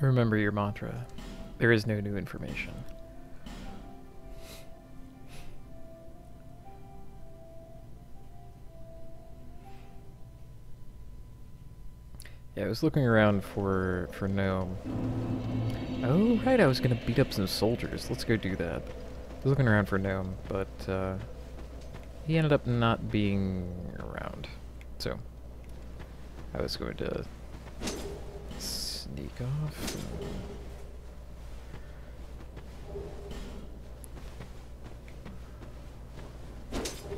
Remember your mantra. There is no new information. Yeah, I was looking around for Gnome. Oh, right, I was gonna beat up some soldiers. Let's go do that. I was looking around for Gnome, but he ended up not being around. So, I was going to sneak off.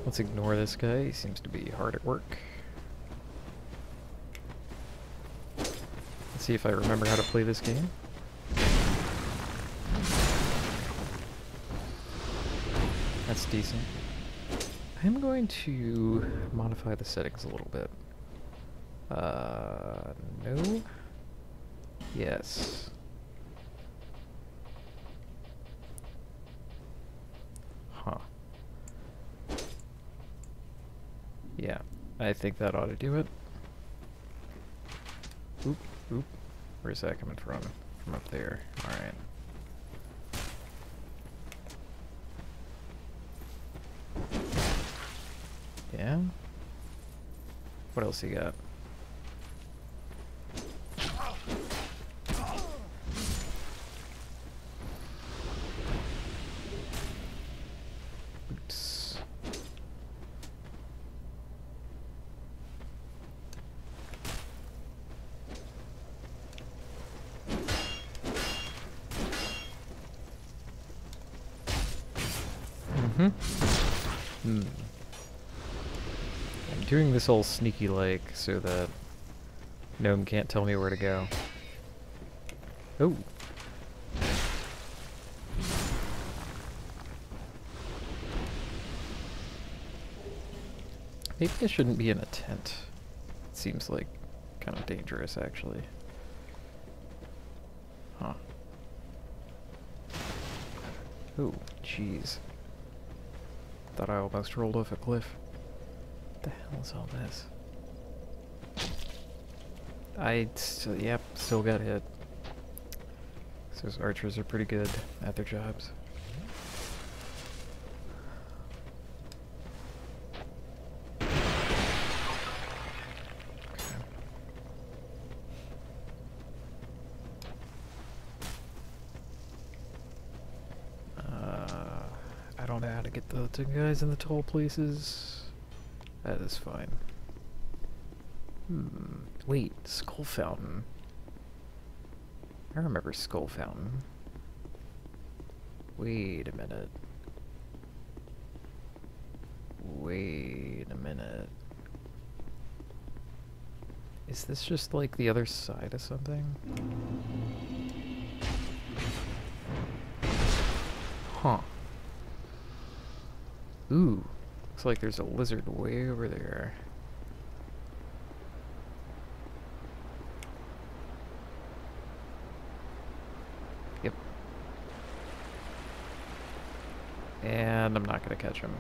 Let's ignore this guy. He seems to be hard at work. Let's see if I remember how to play this game. That's decent. I'm going to modify the settings a little bit. No? Yes. Huh. Yeah, I think that ought to do it. Oop, oop. Where's that coming from? From up there. Alright. Yeah? What else you got? Boots. Hmm. I'm doing this all sneaky-like so that Gnome can't tell me where to go. Oh! Maybe I shouldn't be in a tent. It seems like kind of dangerous, actually. Huh. Oh, jeez. Thought I almost rolled off a cliff. What the hell is all this? Yep, still got hit. Those archers are pretty good at their jobs. I don't know how to get the guys in the tall places. That is fine. Wait, Skull Fountain. I remember Skull Fountain. Wait a minute. Wait a minute. Is this just like the other side of something? Huh. Ooh. Looks like there's a lizard way over there. Yep. And I'm not gonna catch him.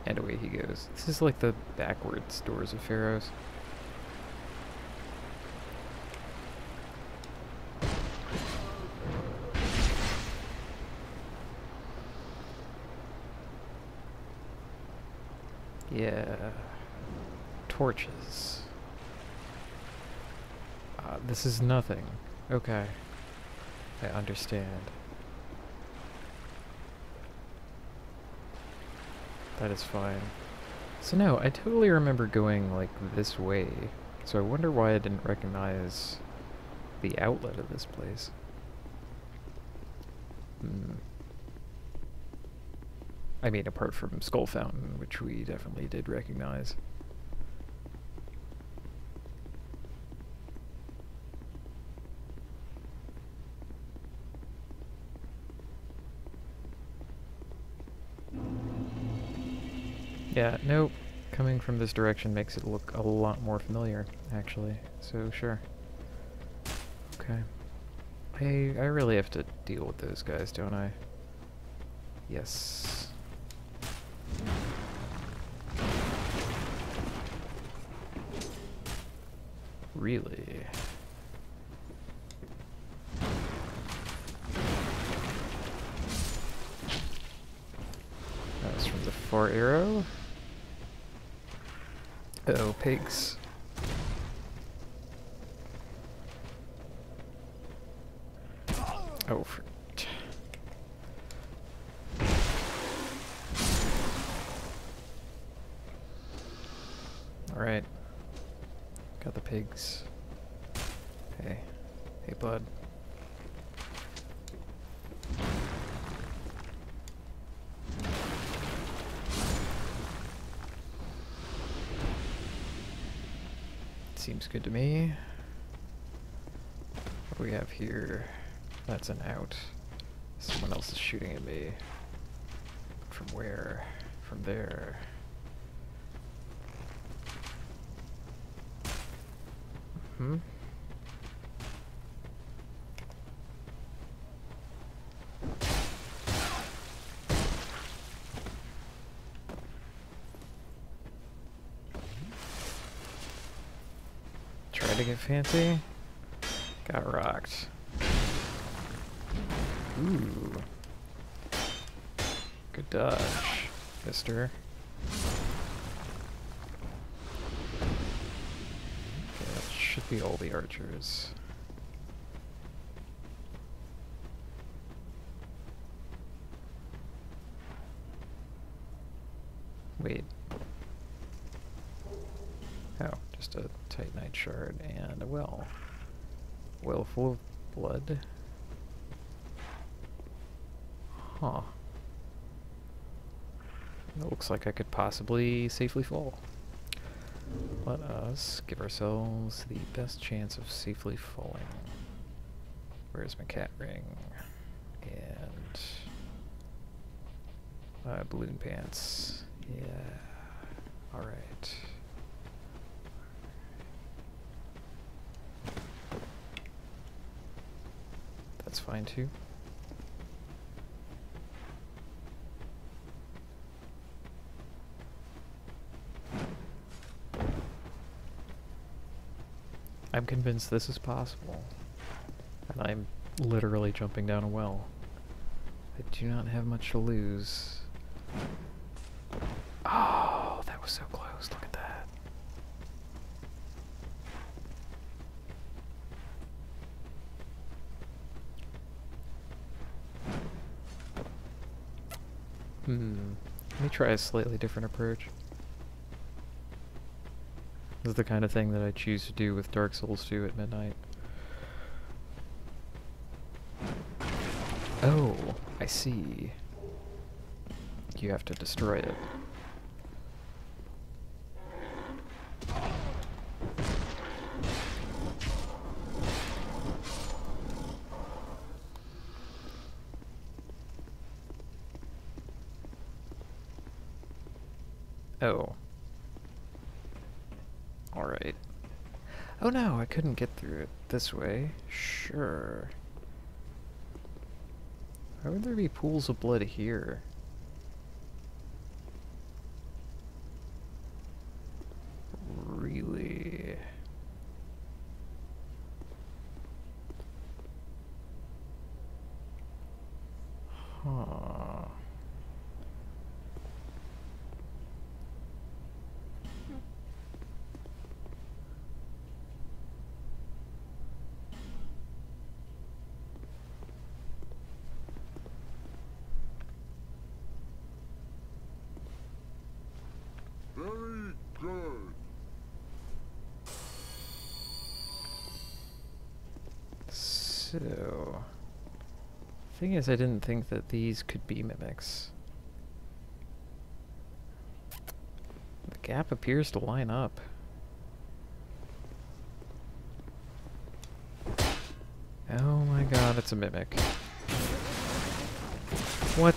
And away he goes. This is like the backwards Doors of Pharaohs. Yeah. Torches. This is nothing. Okay. I understand. That is fine. So no, I totally remember going like this way. So I wonder why I didn't recognize the outlet of this place. I mean, apart from Skull Fountain, which we definitely did recognize. Yeah, nope. Coming from this direction makes it look a lot more familiar, actually. So, sure. Okay. I really have to deal with those guys, don't I? Yes. Really? far arrow. Uh-oh, pigs. Oh, alright. Got the pigs. Hey. Hey, bud. Seems good to me. What do we have here? That's an out. Someone else is shooting at me. From where? From there. Hmm? Tried to get fancy. Got rocked. Ooh. Good dodge, mister. Okay, that should be all the archers. Wait. Oh, just a titanite shard and a well. Well full of blood. Huh. It looks like I could possibly safely fall. Let us give ourselves the best chance of safely falling. Where's my cat ring? And balloon pants. Yeah. Alright. That's fine too. I'm convinced this is possible. And I'm literally jumping down a well. I do not have much to lose. Oh, that was so close. Look at that. Let me try a slightly different approach. This is the kind of thing that I choose to do with Dark Souls 2 at midnight. Oh, I see. You have to destroy it. Oh. Alright. Oh no, I couldn't get through it this way. Sure. Why would there be pools of blood here? Really? Huh. Very good. So, thing is, I didn't think that these could be mimics. The gap appears to line up. Oh my god, it's a mimic. What?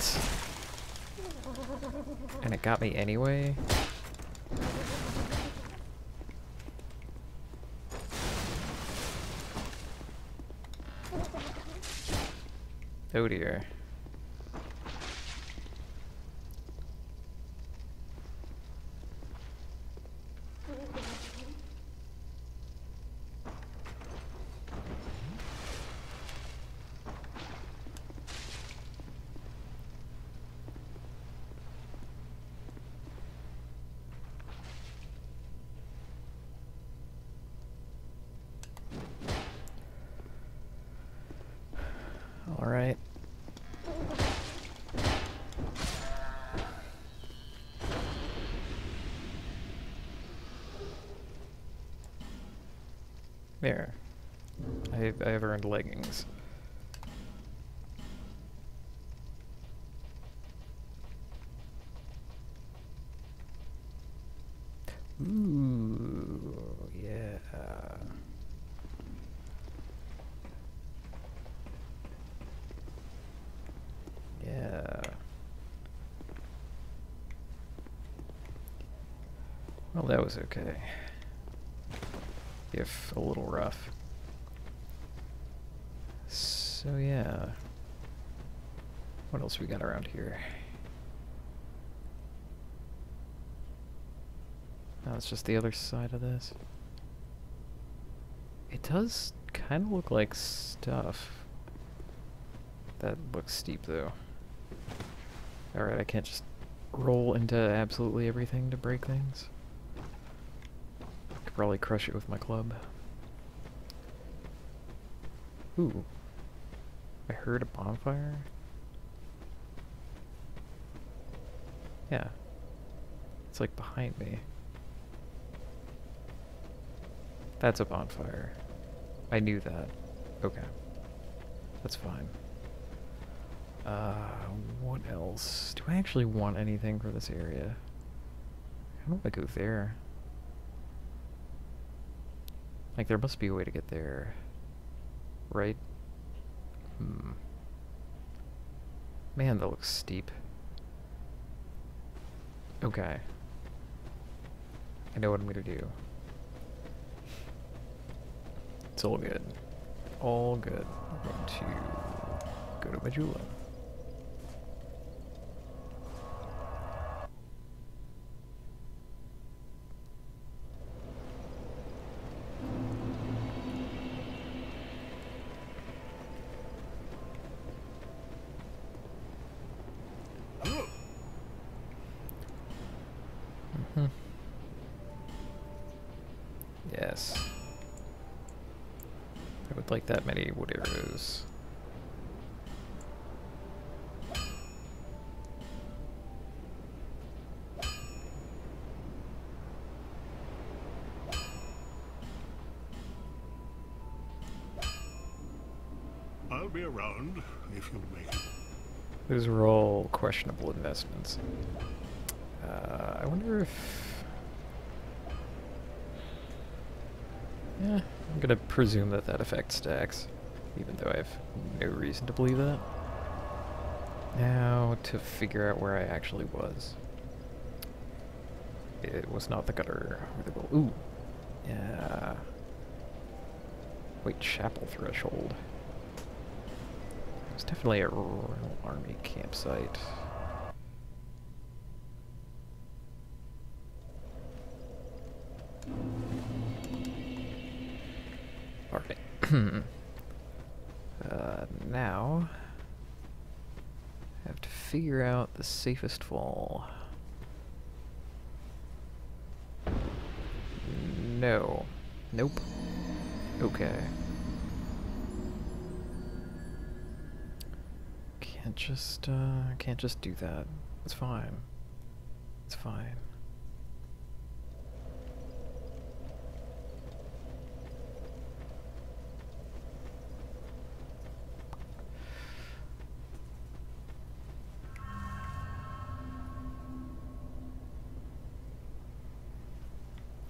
And it got me anyway? Oh dear. Alright. There. I have earned leggings. Ooh, yeah. Yeah. Well, that was okay. If a little rough. So yeah. What else we got around here? Oh, it's just the other side of this. It does kind of look like stuff. That looks steep though. Alright, I can't just roll into absolutely everything to break things. I could probably crush it with my club. Ooh. I heard a bonfire? Yeah. It's like behind me. That's a bonfire. I knew that. Okay. That's fine. What else? Do I actually want anything for this area? How do I go there? Like, there must be a way to get there. Right? Man, that looks steep. Okay. I know what I'm gonna do. It's all good. All good. I'm going to go to Majula. Yes. I would like that many wood arrows. I'll be around if you make it. Those are all questionable investments. I wonder if... Yeah, I'm gonna presume that that affects stacks, even though I have no reason to believe that. Now, to figure out where I actually was. It was not the gutter or the gold. Ooh! Yeah. Wait, chapel threshold. It's definitely a Royal Army campsite. Alright. Now, I have to figure out the safest fall. No. Nope. Okay. Can't just do that. It's fine. It's fine.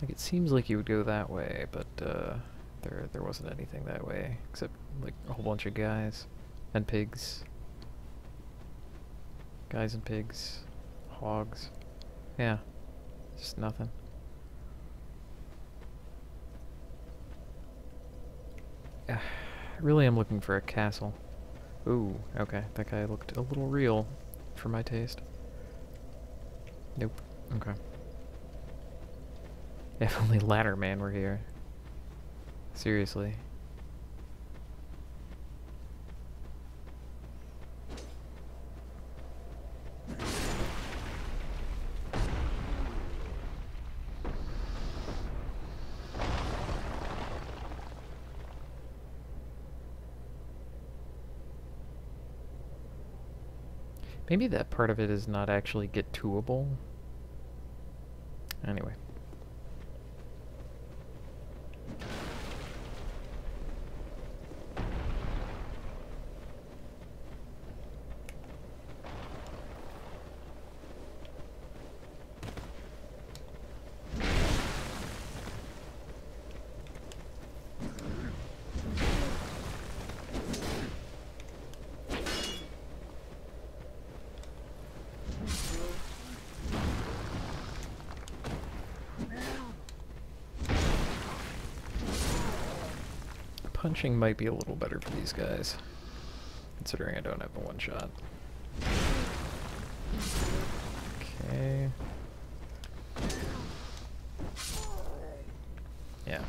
Like, it seems like you would go that way, but there wasn't anything that way, except like a whole bunch of guys and pigs. Guys and pigs, hogs. Yeah, just nothing. Really, I'm looking for a castle. Ooh, okay, that guy looked a little real for my taste. Nope. Okay. If only Ladder Man were here. Seriously. Maybe that part of it is not actually get toable. Anyway. Punching might be a little better for these guys, considering I don't have a one-shot. Okay. Yeah.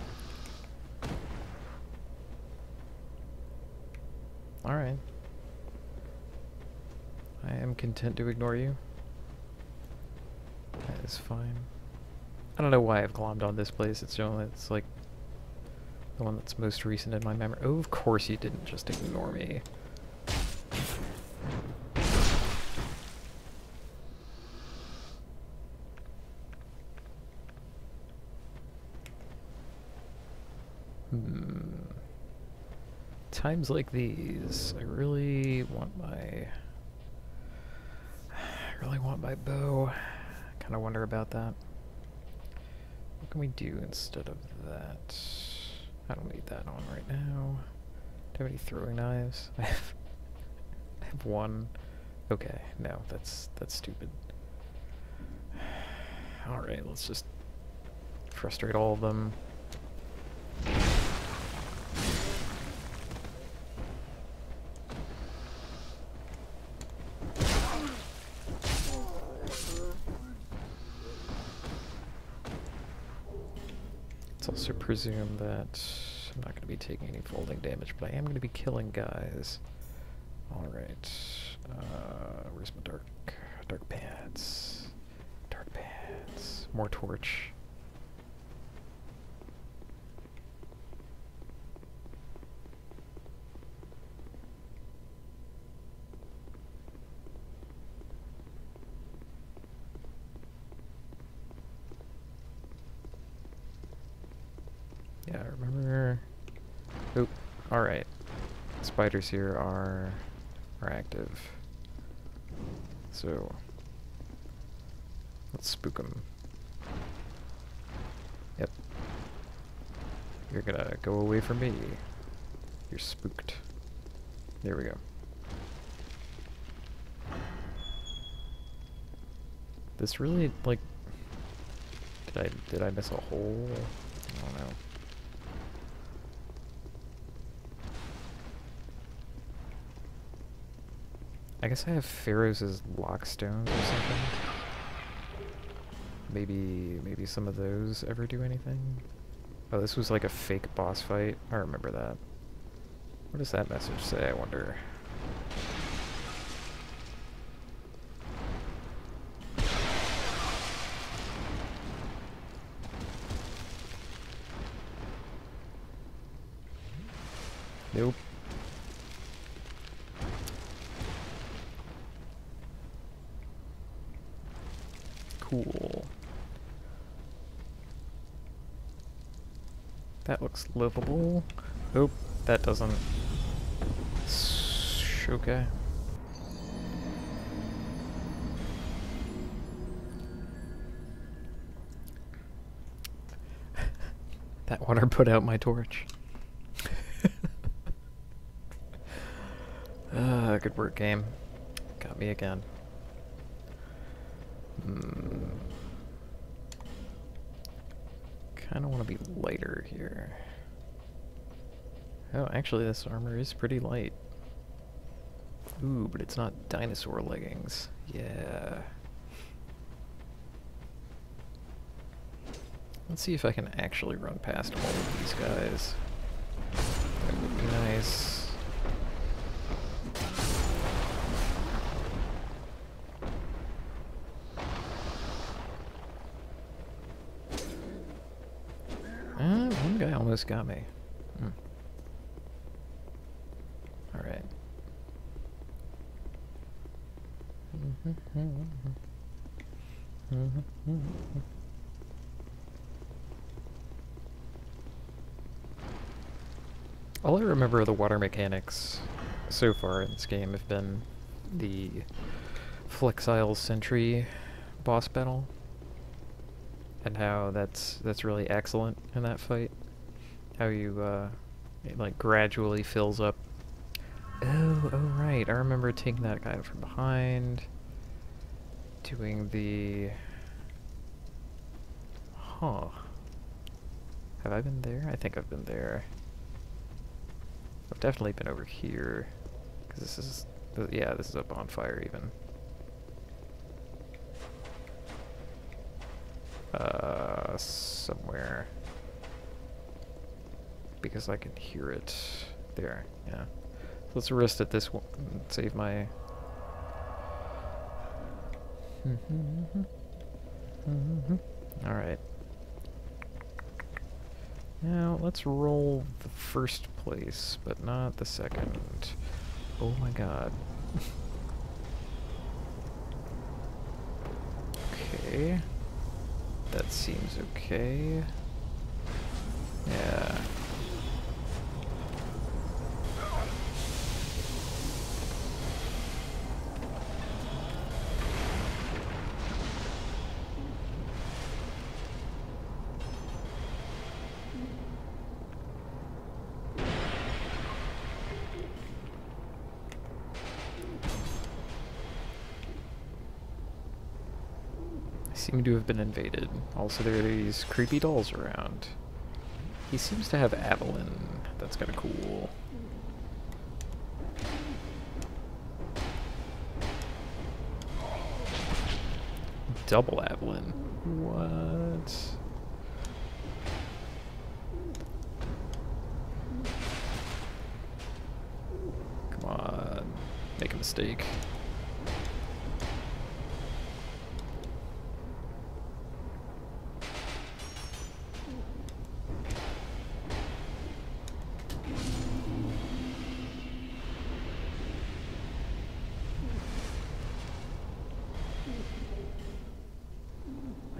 Alright. I am content to ignore you. That is fine. I don't know why I've glommed on this place. It's like the one that's most recent in my memory. Oh, of course you didn't just ignore me. Times like these, I really want my bow. Kind of wonder about that. What can we do instead of that? I don't need that on right now. Do I have any throwing knives? I have one. Okay, no, that's stupid. Alright, let's just frustrate all of them. Also presume that I'm not going to be taking any folding damage, but I am going to be killing guys. Alright. Where's my dark pants? Dark pants. More torch. Yeah, I remember. Oop. Alright. Spiders here are active. So let's spook them. Yep. You're gonna go away from me. You're spooked. There we go. This really, like, did I miss a hole? I don't know. I guess I have Pharaoh's lockstones or something. Maybe some of those ever do anything? Oh, this was like a fake boss fight. I remember that. What does that message say, I wonder? Nope. Cool. That looks livable. Nope, that doesn't. Okay. That water put out my torch. Good work, game. Got me again. Kind of want to be lighter here. Oh, actually this armor is pretty light. Ooh, but it's not dinosaur leggings. Yeah. Let's see if I can actually run past all of these guys. That would be nice. One guy almost got me. Alright. All I remember of the water mechanics so far in this game have been the Flexile Sentry boss battle, and how that's really excellent in that fight. How you it like gradually fills up. Oh right, I remember taking that guy from behind, doing the. Huh. Have I been there? I think I've been there. I've definitely been over here, because this is, yeah, this is a bonfire even. Somewhere. Because I can hear it. There, yeah. Let's rest at this one and save my... Alright. Now, let's roll the first place, but not the second. Oh my god. Okay. That seems okay. Yeah. Seem to have been invaded. Also, there are these creepy dolls around. He seems to have Avalon. That's kind of cool. Double Avalon. What? Come on. Make a mistake.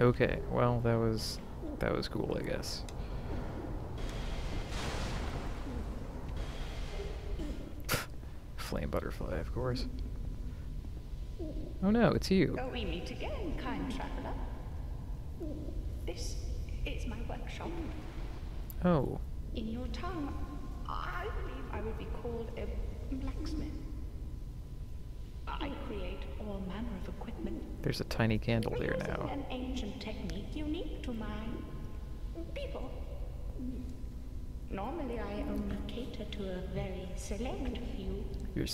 Okay, well, that was cool, I guess. Flame butterfly, of course. Oh no, it's you. So we meet again, kind traveler. This is my workshop. Oh. In your tongue, I believe I would be called a blacksmith. I create all manner of equipment. There's a tiny candle there Using now. an ancient technique unique to my people. Normally, I only cater to a very select few. You're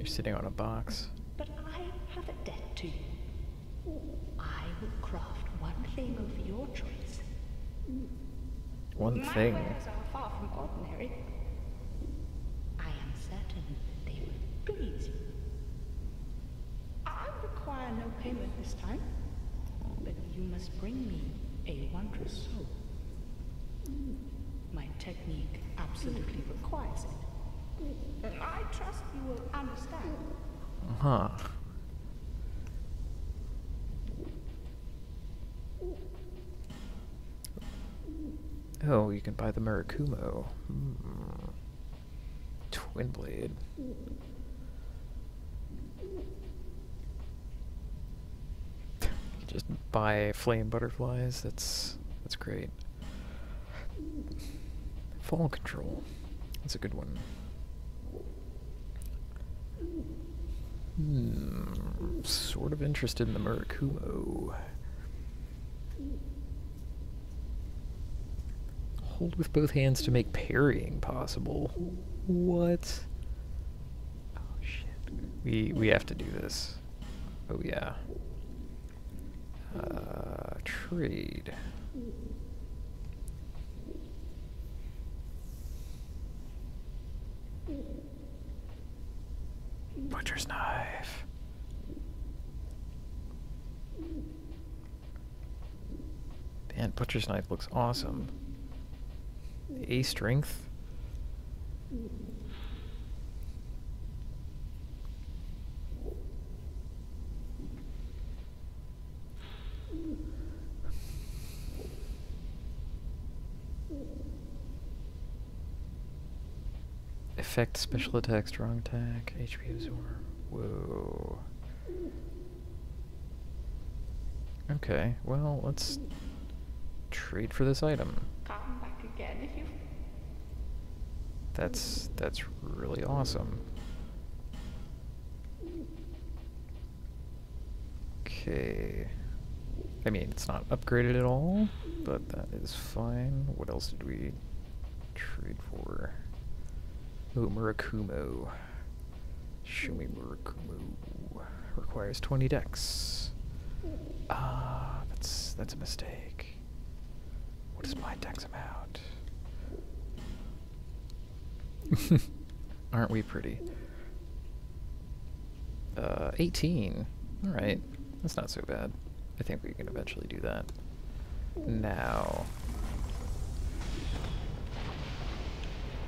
sitting on a box. But I have a debt to you. I will craft one thing of your choice. One My thing. wares are far from ordinary. I am certain they will please you. I require no payment this time, but you must bring me a wondrous soul. My technique absolutely requires it. I trust you will understand. Huh. Oh, you can buy the Murakumo. Twin blade. Just buy flame butterflies. That's great. Fall control. That's a good one. Sort of interested in the Murakumo. Hold with both hands to make parrying possible. What? Oh shit. We have to do this. Oh yeah. Trade. Butcher's knife. Man, butcher's knife looks awesome. A strength. Effect, special attack, strong attack, HP absorb. Whoa. Okay, well, let's trade for this item. Come back again if you... That's really awesome. Okay. I mean, it's not upgraded at all, but that is fine. What else did we trade for? Oh, Murakumo. Show me Murakumo. Requires 20 dex. Ah, that's a mistake. What is my dex amount? Aren't we pretty? 18. Alright. That's not so bad. I think we can eventually do that. Now...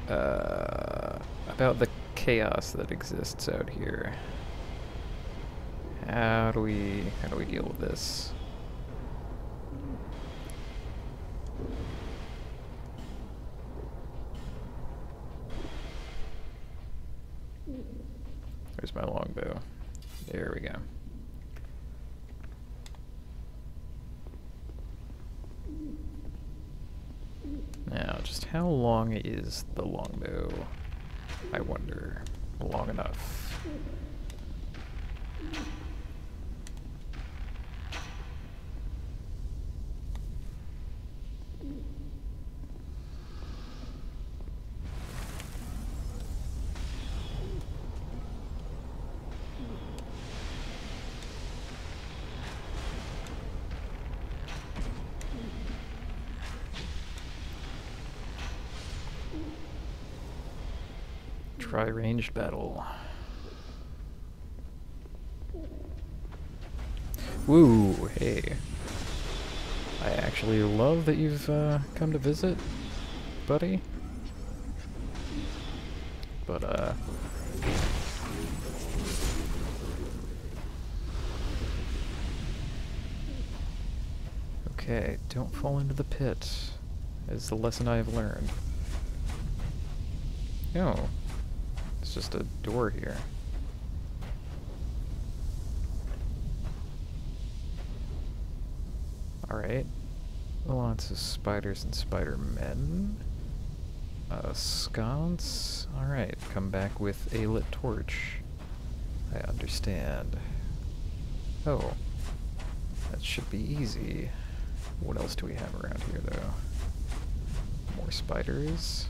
about the chaos that exists out here. How do we deal with this? There's my longbow. There we go. Now, just how long is the longbow? I wonder. Long enough. Try ranged battle. Woo, hey. I actually love that you've come to visit, buddy. But, okay, don't fall into the pit, is the lesson I have learned. No. It's just a door here. Alright. Lots of spiders and spider-men. Sconce. Alright, come back with a lit torch. I understand. Oh. That should be easy. What else do we have around here, though? More spiders.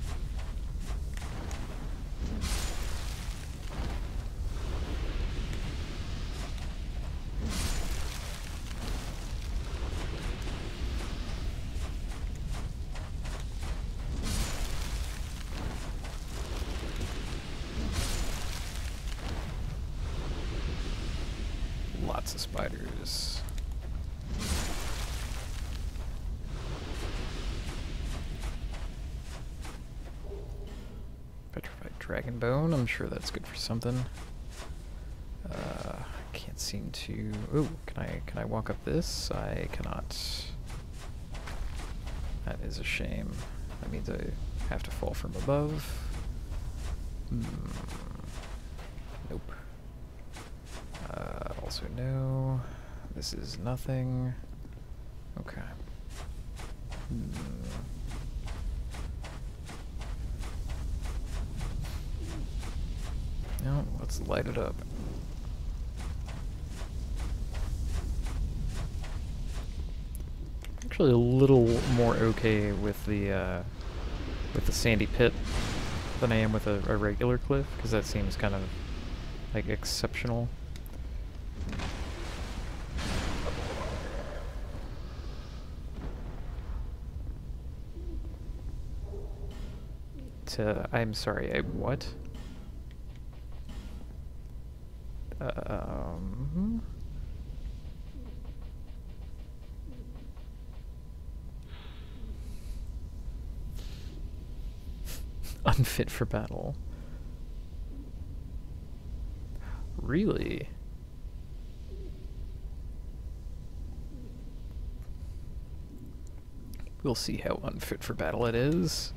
Lots of spiders. Petrified dragon bone, I'm sure that's good for something. Can't seem to... Ooh, can I walk up this? I cannot. That is a shame. That means I have to fall from above. Nope. Also no. This is nothing. Okay. No, let's light it up. Actually a little more okay with the sandy pit than I am with a regular cliff, because that seems kind of like exceptional. I'm sorry, what? Unfit for battle. Really? We'll see how unfit for battle it is.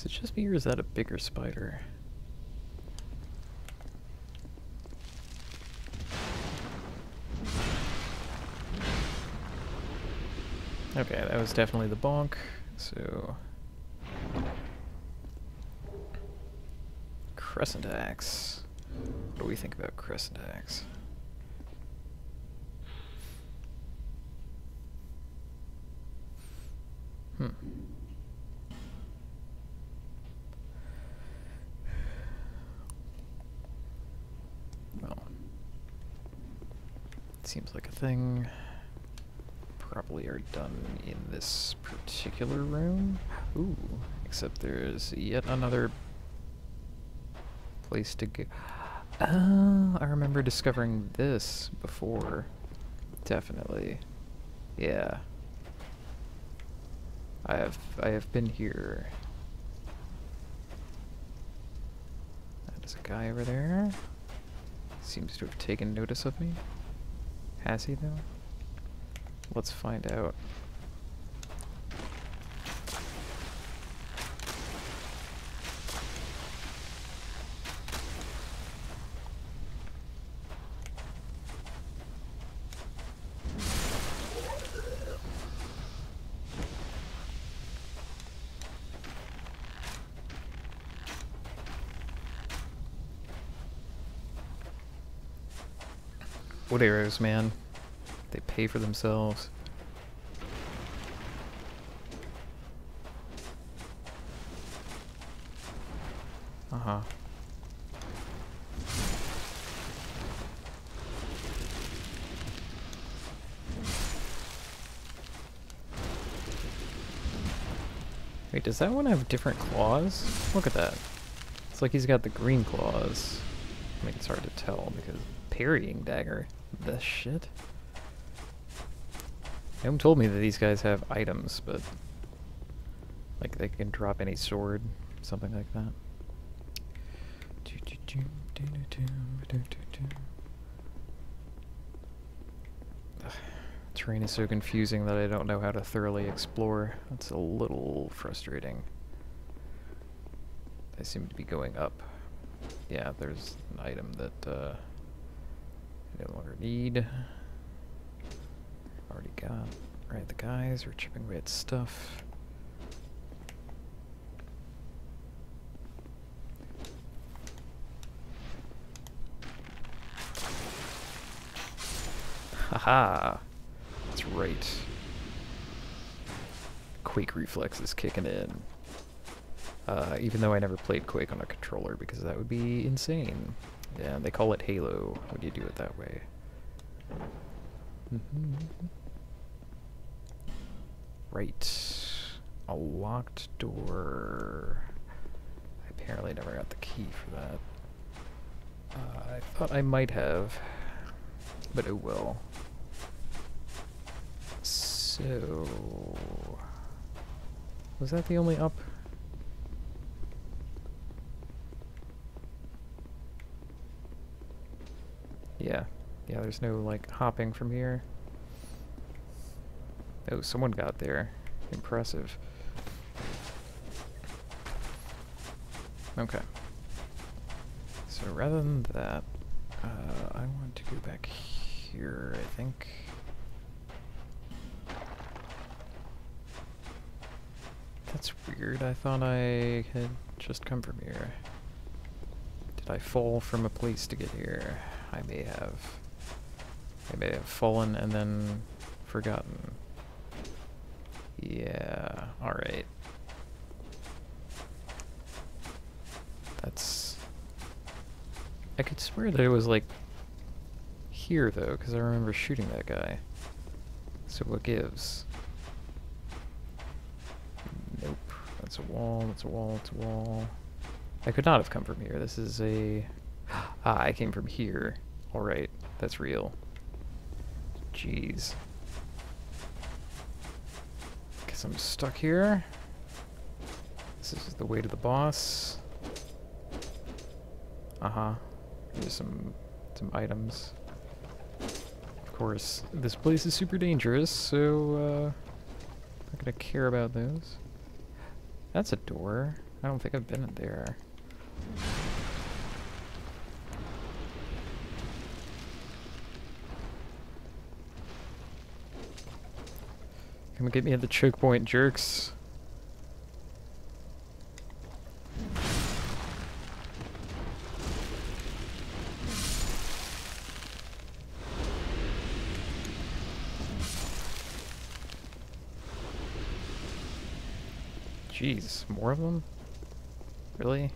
it just me or is that a bigger spider? Okay, that was definitely the bonk, so... Crescent axe. What do we think about crescent axe? Hmm. Well, it seems like a thing. Probably are done in this particular room. Ooh, except there's yet another place to go. Oh, I remember discovering this before. Definitely. Yeah. I have been here. There's a guy over there. Seems to have taken notice of me. Has he though? Let's find out. Wood arrows, man. They pay for themselves. Uh-huh. Wait, does that one have different claws? Look at that. It's like he's got the green claws. I mean, it's hard to tell because parrying dagger. The shit? No one told me that these guys have items, but like they can drop any sword, something like that. Ugh, terrain is so confusing that I don't know how to thoroughly explore. That's a little frustrating. They seem to be going up. Yeah, there's an item that I no longer need. Already got. Right, the guys are chipping away at stuff. Haha! That's right. Quake reflex is kicking in. Even though I never played Quake on a controller because that would be insane. Yeah, they call it Halo when you do it that way. Right. A locked door. I apparently never got the key for that. I thought I might have, but oh well. So... was that the only up? Yeah. Yeah, there's no, like, hopping from here. Oh, someone got there. Impressive. Okay. So rather than that, I want to go back here, I think. That's weird. I thought I had just come from here. Did I fall from a place to get here? I may have. I may have fallen and then forgotten. Yeah, alright. That's... I could swear that it was, like, here, though, because I remember shooting that guy. So what gives? Nope. That's a wall, that's a wall, that's a wall. I could not have come from here. This is a... Ah, I came from here. Alright, that's real. Jeez. Guess I'm stuck here. This is the way to the boss. Uh-huh. There's some items. Of course, this place is super dangerous, so, not gonna care about those. That's a door. I don't think I've been in there. Come and get me at the choke point, jerks. Jeez, more of them? Really?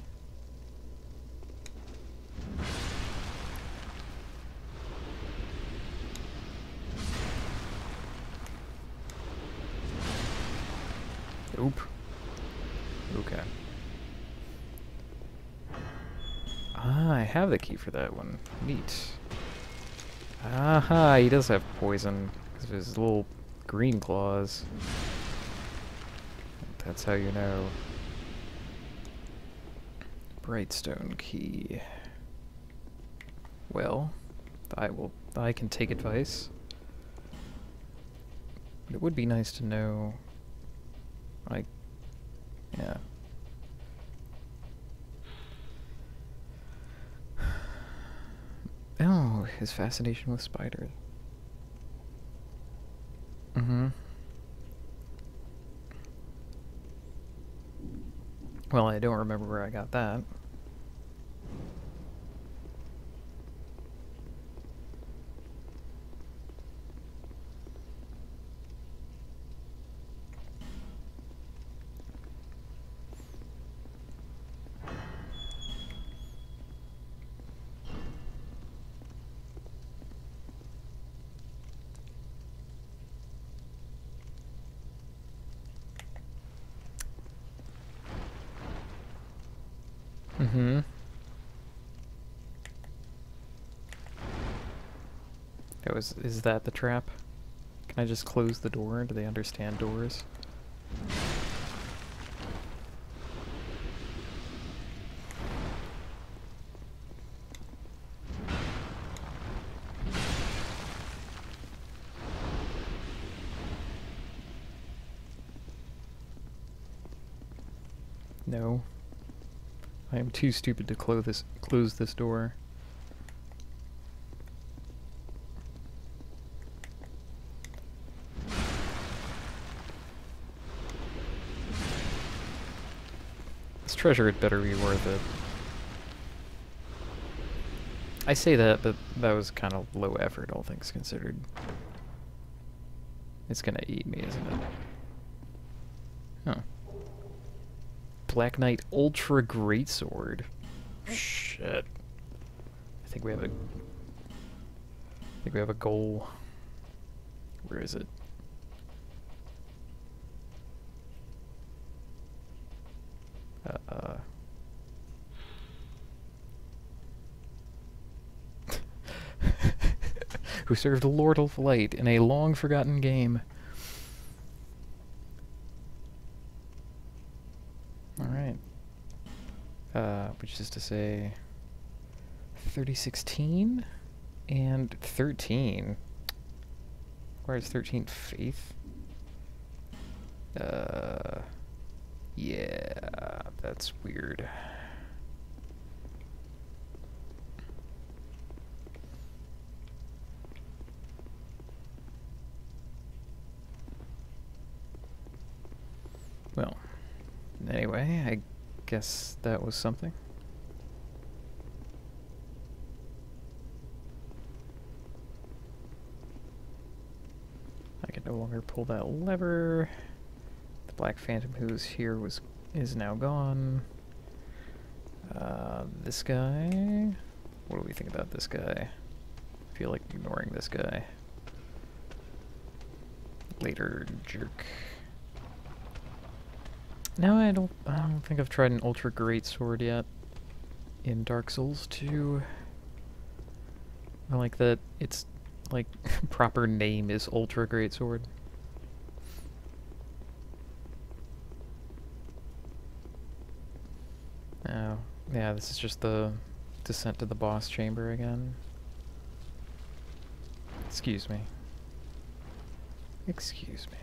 Nope. Okay. Ah, I have the key for that one. Neat. Aha, he does have poison because of his little green claws. That's how you know. Brightstone key. Well, I can take advice. But it would be nice to know, like, yeah. Oh, his fascination with spiders. Mm-hmm. Well, I don't remember where I got that. Mm-hmm. Oh, is that the trap? Can I just close the door? Do they understand doors? No. I am too stupid to close this door. This treasure had better be worth it. I say that, but that was kind of low effort, all things considered. It's gonna eat me, isn't it? Huh. Black Knight Ultra Greatsword. Shit. I think we have a goal. Where is it? Who served Lord of Light in a long-forgotten game. Alright. Which is to say... 3016 and 13. Where's 13? Faith? Yeah, that's weird. Well, anyway, I guess that was something. I can no longer pull that lever. The Black Phantom who's here is now gone. This guy... What do we think about this guy? I feel like ignoring this guy. Later, jerk. No, I don't think I've tried an Ultra Greatsword yet in Dark Souls 2. I like that its like proper name is Ultra Greatsword. Oh, yeah, this is just the descent to the boss chamber again. Excuse me. Excuse me.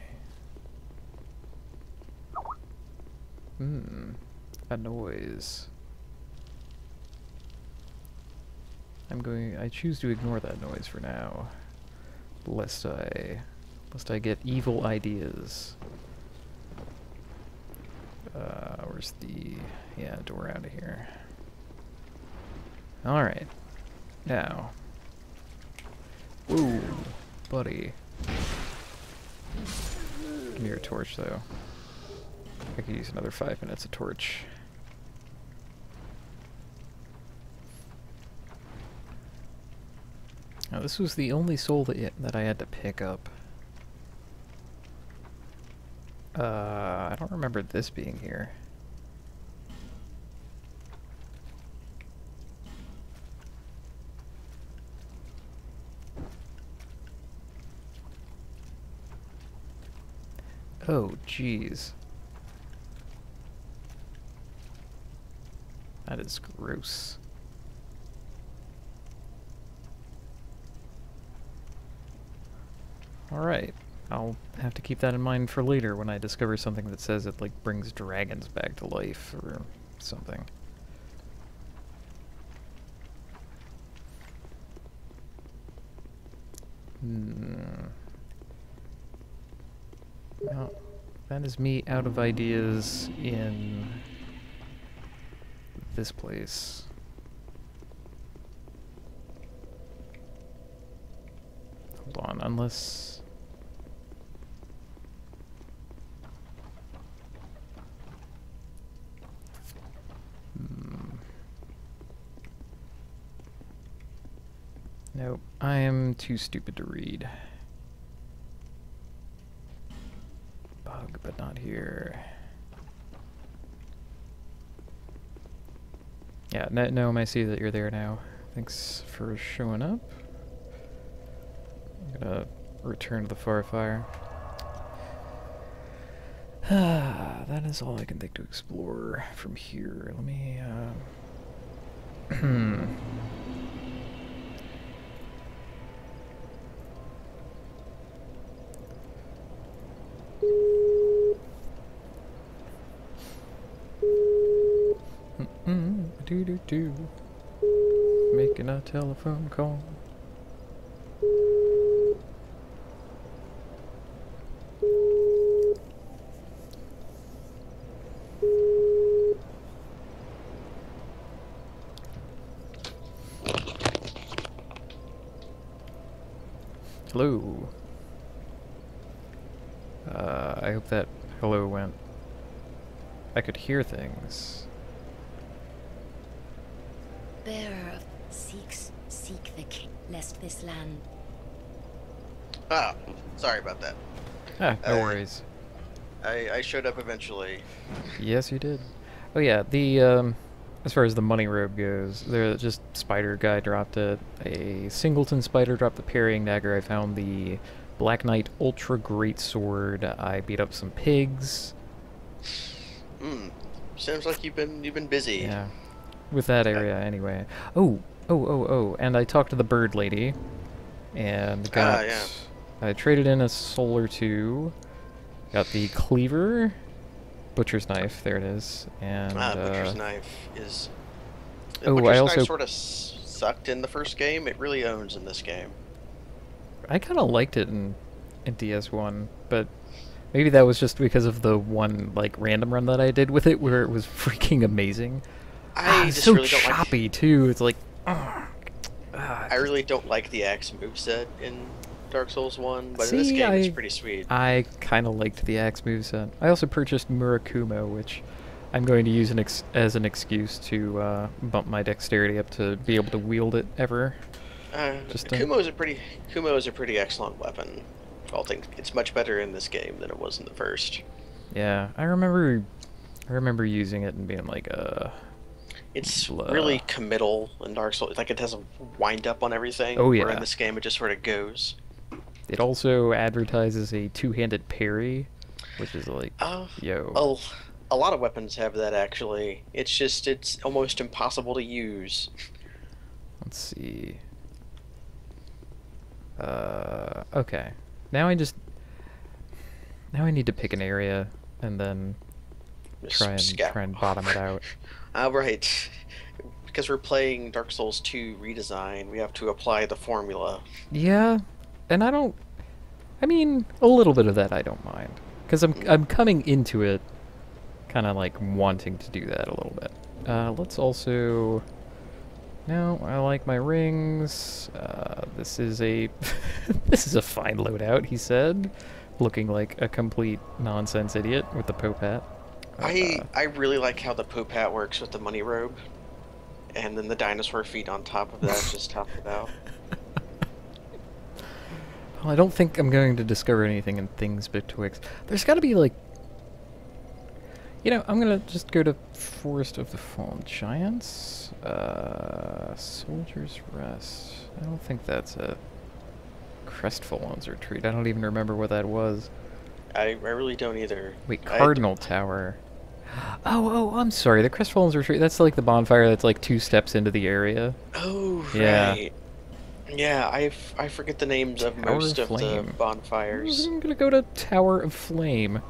a noise. I choose to ignore that noise for now, lest I get evil ideas. Where's the, door out of here. Alright. Now. Ooh, buddy. Give me your torch, though. I could use another 5 minutes of torch. Now, this was the only soul that I had to pick up. I don't remember this being here. Oh, jeez. That is gross. Alright. I'll have to keep that in mind for later when I discover something that says it, like, brings dragons back to life or something. Well, that is me out of ideas in this place. Hold on, unless... Nope, I am too stupid to read. Bug, but not here. Yeah, no, I see that you're there now. Thanks for showing up. I'm gonna return to the Farfire. That is all I can think to explore from here. Let me, do making a telephone call. Hello. I hope that hello went. I could hear things. Bearer of seek the king, lest this land. Ah, sorry about that. Ah, no worries. I showed up eventually. Yes, you did. Oh yeah, the as far as the money robe goes, there just spider guy dropped it. A singleton spider dropped the parrying dagger. I found the Black Knight Ultra Great Sword. I beat up some pigs. Seems like you've been busy. Yeah. With that area, anyway. Oh, and I talked to the bird lady, and got... yeah. I traded in a soul or two, got the cleaver, butcher's knife, there it is, and... butcher's knife is... Oh, butcher's I also... knife sort of sucked in the first game. It really owns in this game. I kind of liked it in DS1, but maybe that was just because of the one, like, random run that I did with it, where it was freaking amazing. It's so really choppy too. It's like, I really don't like the axe moveset in Dark Souls 1, but in this game it's pretty sweet. I kind of liked the axe moveset. I also purchased Murakumo, which I'm going to use as an excuse to bump my dexterity up to be able to wield it ever. Kumo is a pretty excellent weapon. It's much better in this game than it was in the first. Yeah, I remember using it and being like, It's really committal in Dark Souls. Like, it has a wind-up on everything. Oh, yeah. Where in this game, it just sort of goes. It also advertises a two-handed parry, which is like, yo. A lot of weapons have that, actually. It's almost impossible to use. Let's see. Okay. Now I need to pick an area, and then try and bottom it out. Right. Because we're playing Dark Souls 2 redesign, we have to apply the formula. Yeah, and I mean, a little bit of that I don't mind. Because I'm coming into it kind of like wanting to do that a little bit. Let's also... No, I like my rings. This is a... this is a fine loadout, he said. Looking like a complete nonsense idiot with the Pope hat. I really like how the Pope hat works with the money robe. And then the dinosaur feet on top of that just top it out. Well, I don't think I'm going to discover anything in things betwixt. There's got to be, like... You know, I'm going to just go to Forest of the Fallen Giants. Soldier's Rest. I don't think that's a Crestfallen's Retreat. I don't even remember what that was. I really don't either. Wait, Cardinal Tower. Oh, I'm sorry. The Crestfallen's Retreat, that's like the bonfire that's like 2 steps into the area. Oh, yeah. right. Yeah, I forget the names of Tower most of Flame. the bonfires. I'm gonna go to Tower of Flame.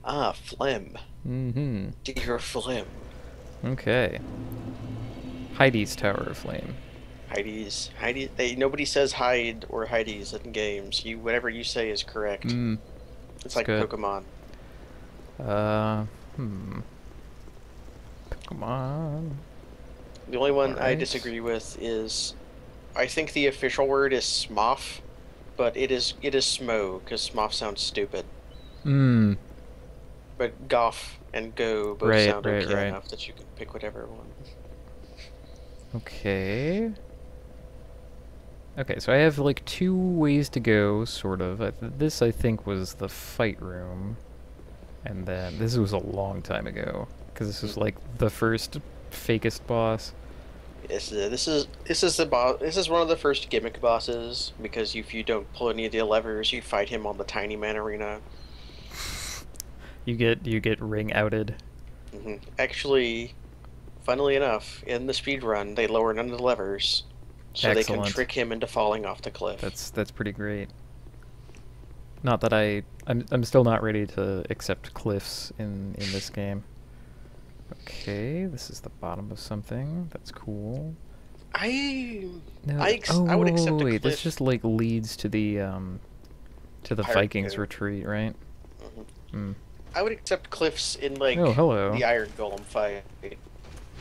Ah, Phlegm. Mm-hmm. Dear Phlegm. Okay. Heidi's Tower of Flame. Heidi's. Nobody says hide or Heidi's in games. Whatever you say is correct. It's like good. Pokemon. Pokemon. The only one I Right. disagree with is, I think the official word is Smough, but it is Smo, because Smough sounds stupid. But Goff and Go both sound okay enough that you can pick whatever one. Okay. Okay, so I have like 2 ways to go, sort of. This, I think, was the fight room. And then, this was a long time ago, because this was like the first fakest boss. This is the boss. This is one of the first gimmick bosses, because if you don't pull any of the levers, you fight him on the Tiny Man Arena. You get ring outed. Actually, funnily enough, in the speedrun, they lower none of the levers, so they can trick him into falling off the cliff. That's pretty great. Not that I'm still not ready to accept cliffs in this game. Okay, this is the bottom of something. That's cool. I would wait, accept a cliff. this just like leads to the Pirate Vikings Cove. retreat, right? I would accept cliffs in like hello. the Iron Golem fight.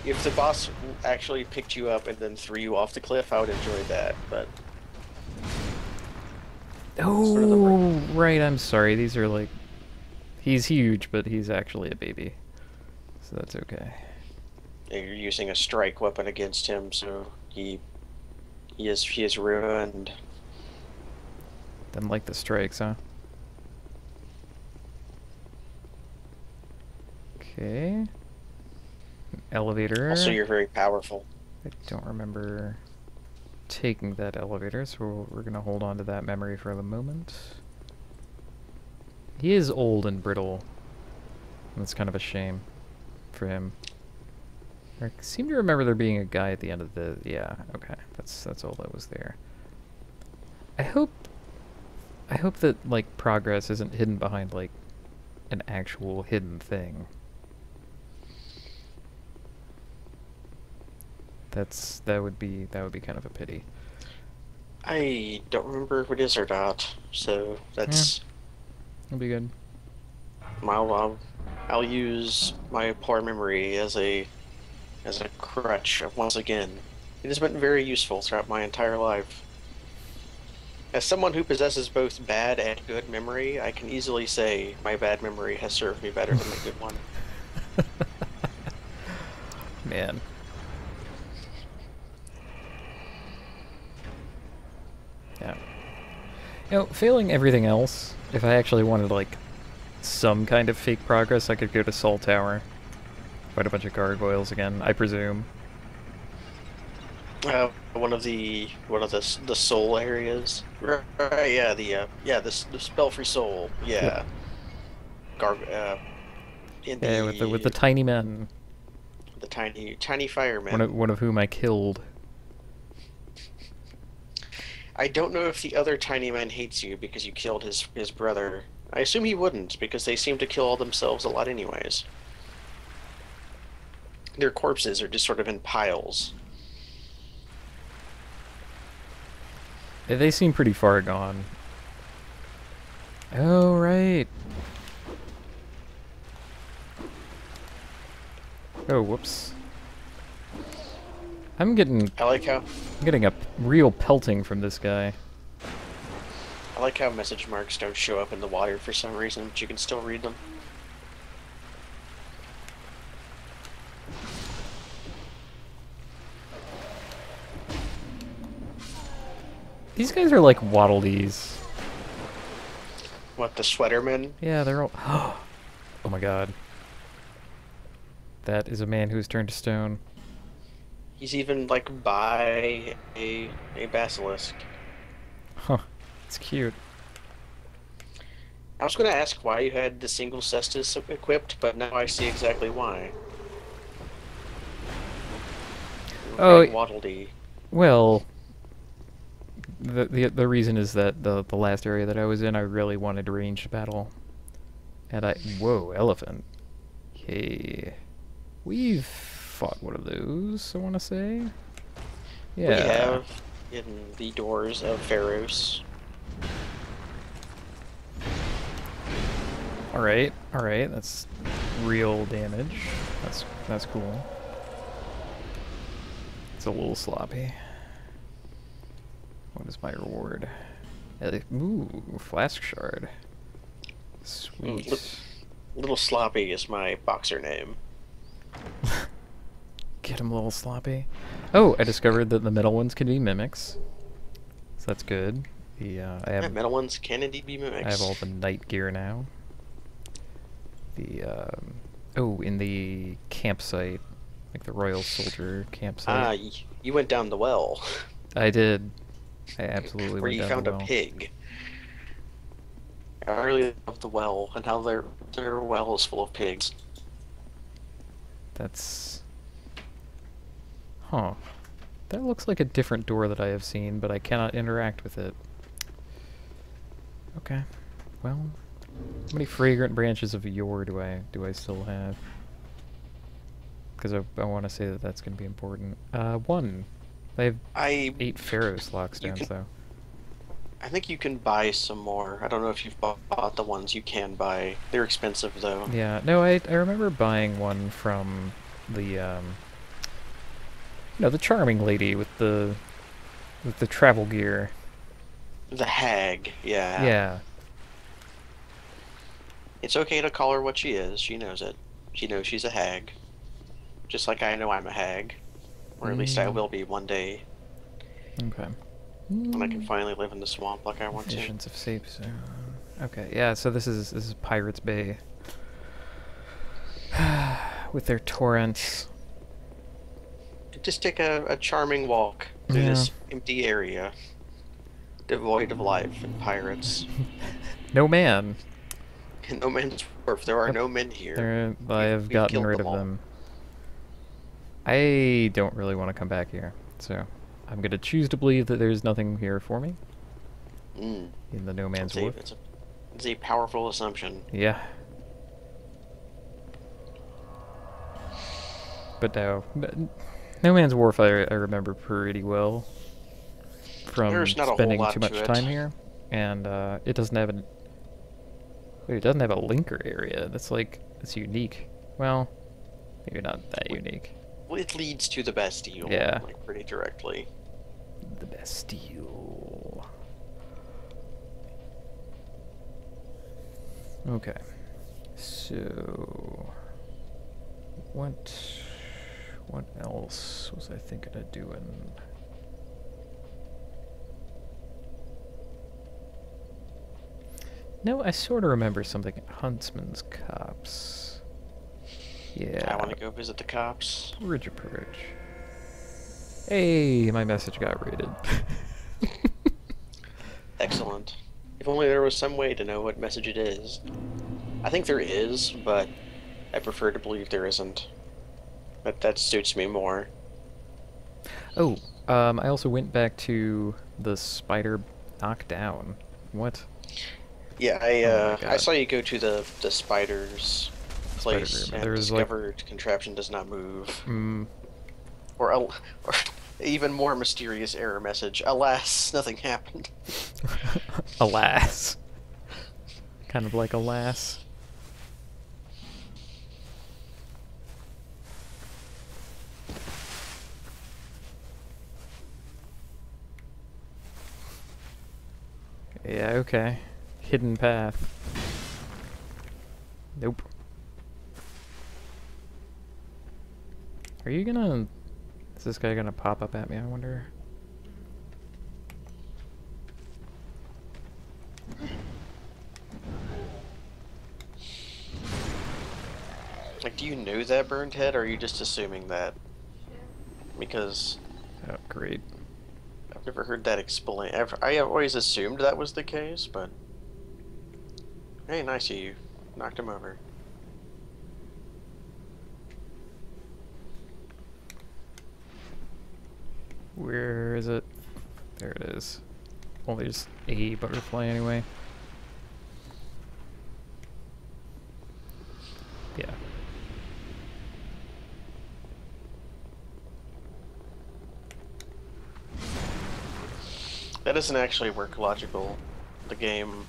If the boss actually picked you up and then threw you off the cliff, I would enjoy that. But oh, right. I'm sorry. These are like, he's huge, but he's actually a baby, so that's okay. You're using a strike weapon against him, so he is ruined. Didn't like the strikes, huh? Okay. Elevator. Also, you're very powerful. I don't remember taking that elevator, so we're gonna hold on to that memory for the moment. He is old and brittle. That's kind of a shame for him. I seem to remember there being a guy at the end of the... Yeah, okay. That's all that was there. I hope that, like, progress isn't hidden behind, like, an actual hidden thing. That would be kind of a pity. I don't remember if it is or not, so that's... It'll be good. I'll use my poor memory as a crutch once again. It has been very useful throughout my entire life. As someone who possesses both bad and good memory, I can easily say my bad memory has served me better than my good one. Man. Yeah. You know, failing everything else, if I actually wanted, like, some kind of fake progress, I could go to Sol Tower. Fight a bunch of gargoyles again, I presume. One of the soul areas, right? Yeah, the spell-free soul. Yeah. With the tiny men. The tiny firemen. One of whom I killed. I don't know if the other tiny man hates you because you killed his brother. I assume he wouldn't, because they seem to kill all themselves a lot anyways. Their corpses are just sort of in piles. They seem pretty far gone. Oh, right. Oh, whoops. I'm getting a real pelting from this guy. I like how message marks don't show up in the water for some reason, but you can still read them. These guys are like Waddle Dees. What, the Sweatermen? Yeah, they're all... Oh my god. That is a man who has turned to stone. He's even, like, by a basilisk. Huh. It's cute. I was going to ask why you had the single cestus equipped, but now I see exactly why. Oh, Waddle Dee. well... The reason is that the last area that I was in, I really wanted ranged battle. And whoa, elephant. Okay. We've fought one of those, I want to say. Yeah. We have in the doors of Pharos. Alright, that's real damage. That's cool. It's a little sloppy. What is my reward? Ooh, flask shard. Sweet. Little Sloppy is my boxer name. Get him, Little Sloppy. Oh, I discovered that the metal ones can be mimics. So that's good. Metal ones can indeed be mimics. I have all the night gear now. In the campsite, like the Royal Soldier campsite. You went down the well. I did. I absolutely where went you down found the a well. pig. I really love the well and how their well is full of pigs. That's... Huh. That looks like a different door that I have seen, but I cannot interact with it. Okay. Well, how many fragrant branches of yore do I still have? Because I want to say that that's going to be important. 1. I have 8 Pharos lockstones, though. I think you can buy some more. I don't know if you've bought the ones you can buy. They're expensive, though. Yeah, no, I remember buying one from the, the charming lady with the travel gear. The hag, yeah. Yeah. It's okay to call her what she is. She knows it. She knows she's a hag. Just like I know I'm a hag. Or at least I will be one day. Okay. When I can finally live in the swamp like I want to. Visions of safe zone. Okay, yeah, so this is Pirates Bay. With their torrents. Just take a charming walk through this empty area. Devoid of life and pirates. No man. No man's wharf. There are no men here. I have gotten rid of them. I don't really want to come back here, so I'm gonna choose to believe that there's nothing here for me. In the No Man's Wharf. It's a powerful assumption. Yeah. But no, No Man's Wharf I remember pretty well from spending too much time here, and it doesn't have it doesn't have a linker area. That's unique. Well, maybe not that unique. Well, it leads to the Bastille. Yeah. Like, pretty directly. The Bastille. Okay. So... What else was I thinking of doing? No, I sort of remember something. Huntsman's Copse. Yeah. I want to go visit the cops. Purge. Hey, my message got rated. Excellent. If only there was some way to know what message it is. I think there is, but I prefer to believe there isn't. That suits me more. Oh, I also went back to the spider knockdown. What? Yeah, Oh my I god. saw you go to the spider's Spider place room. and There's like, discovered contraption does not move. mm, Or even more mysterious error message. Alas, nothing happened. alas. Kind of like alas. Yeah, okay. Hidden path. Nope. Are you gonna... Is this guy gonna pop up at me, I wonder? Like, do you know that burned head, or are you just assuming that? Because Oh, great. I've never heard that explained. I have always assumed that was the case, but hey, nice of you. Knocked him over. Where is it? There it is. Well, there's a butterfly anyway. Yeah. That doesn't actually work logical. The game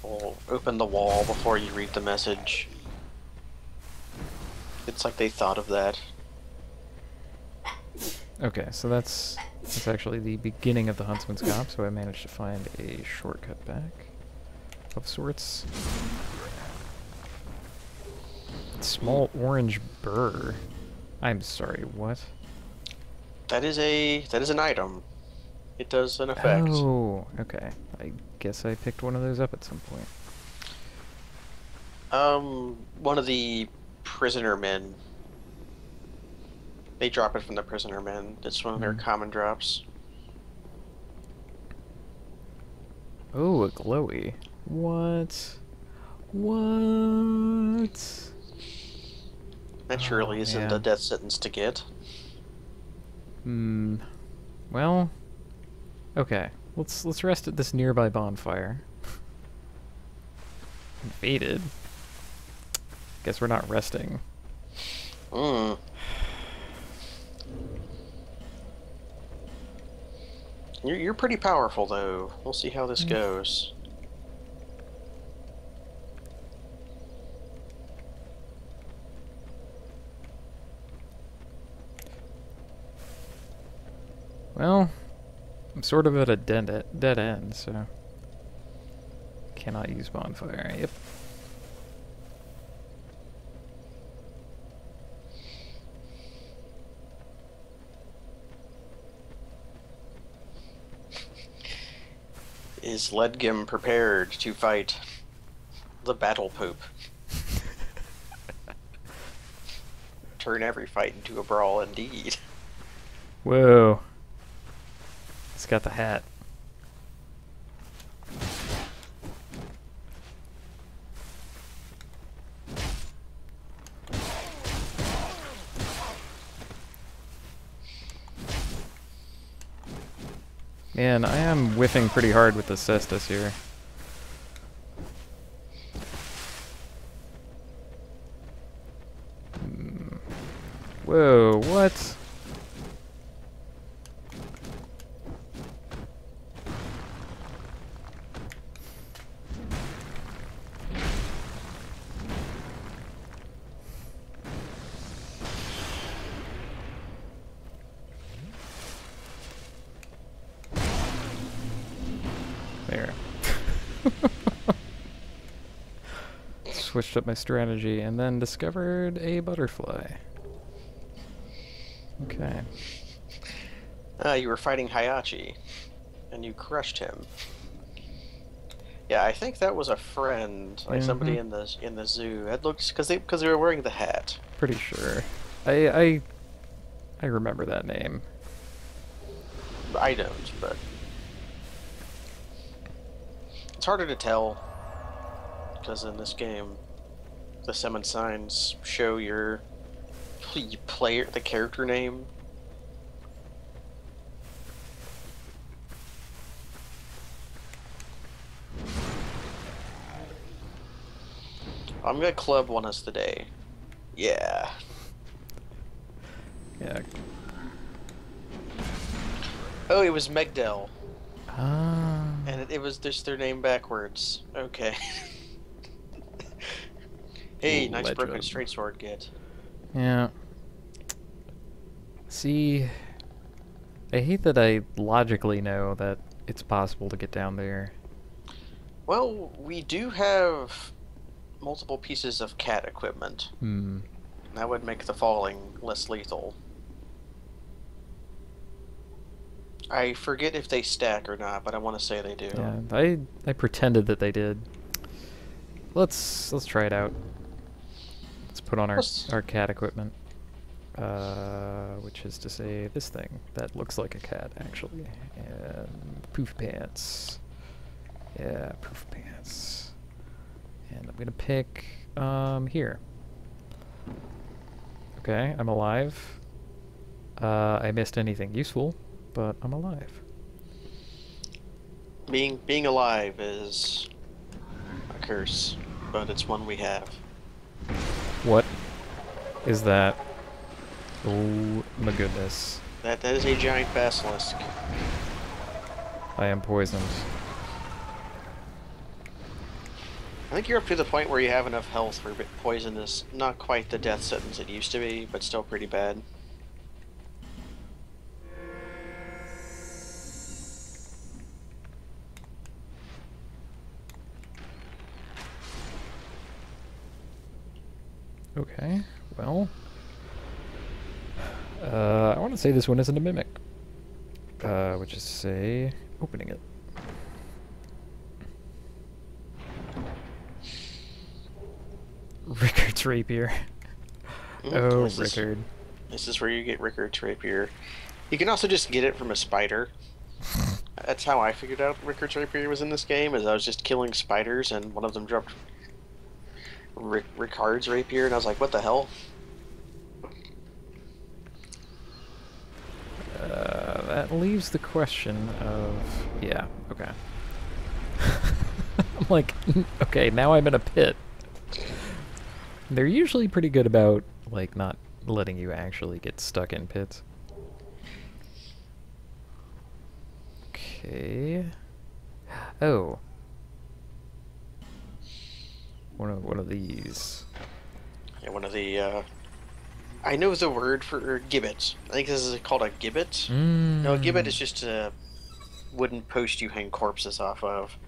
will open the wall before you read the message. It's like they thought of that. Okay, so that's actually the beginning of the Huntsman's Cop, so I managed to find a shortcut back of sorts. Small orange burr. I'm sorry, what? That is an item. It does an effect. Oh, okay. I guess I picked one of those up at some point. One of the prisoner men. They drop it from the prisoner men. It's one of their common drops. Oh, a glowy. What? What? That surely isn't a man. death sentence to get. Hmm. Well, okay. Let's rest at this nearby bonfire. Invaded. Guess we're not resting. Hmm. You're pretty powerful, though. We'll see how this goes. Well, I'm sort of at a dead end, so cannot use bonfire. Yep. Is Ledgum prepared to fight the Battle Pope? Turn every fight into a brawl, indeed. Whoa. It's got the hat. Man, I am whiffing pretty hard with the cestus here. Whoa, what? There. Switched up my strategy and then discovered a butterfly. Okay. You were fighting Hayachi, and you crushed him. Yeah, I think that was a friend, like somebody in the zoo. It looked because they were wearing the hat. Pretty sure. I remember that name. I don't, but it's harder to tell because in this game, the summon signs show your player, the character name. I'm gonna club one us today. Yeah. Yeah. Oh, it was Megdell. Ah. And it was just their name backwards. Okay. Hey, nice broken Legend. straight sword get. Yeah. See, I hate that I logically know that it's possible to get down there. Well, we do have multiple pieces of cat equipment. Hmm. That would make the falling less lethal. I forget if they stack or not, but I want to say they do. Yeah, I pretended that they did. Let's try it out. Let's put on our cat equipment. Which is to say this thing that looks like a cat actually. And poof pants. Yeah, poof pants. And I'm gonna pick here. Okay, I'm alive. I missed anything useful, but I'm alive. Being alive is a curse, but it's one we have. What is that? Oh my goodness. That is a giant basilisk. I am poisoned. I think you're up to the point where you have enough health where poison is not quite the death sentence it used to be, but still pretty bad. Okay, well, I want to say this one isn't a mimic, which is to say, opening it. Rickard's rapier. Oh, Rickard. This is where you get Rickard's rapier. You can also just get it from a spider. That's how I figured out Rickard's rapier was in this game, is I was just killing spiders and one of them dropped Rickard's rapier, and I was like, what the hell? That leaves the question of... Yeah, okay. I'm like, okay, now I'm in a pit. They're usually pretty good about, like, not letting you actually get stuck in pits. Okay. Oh. One of these. Yeah, one of the, I know the word for gibbet. I think this is called a gibbet. No, a gibbet is just a wooden post you hang corpses off of.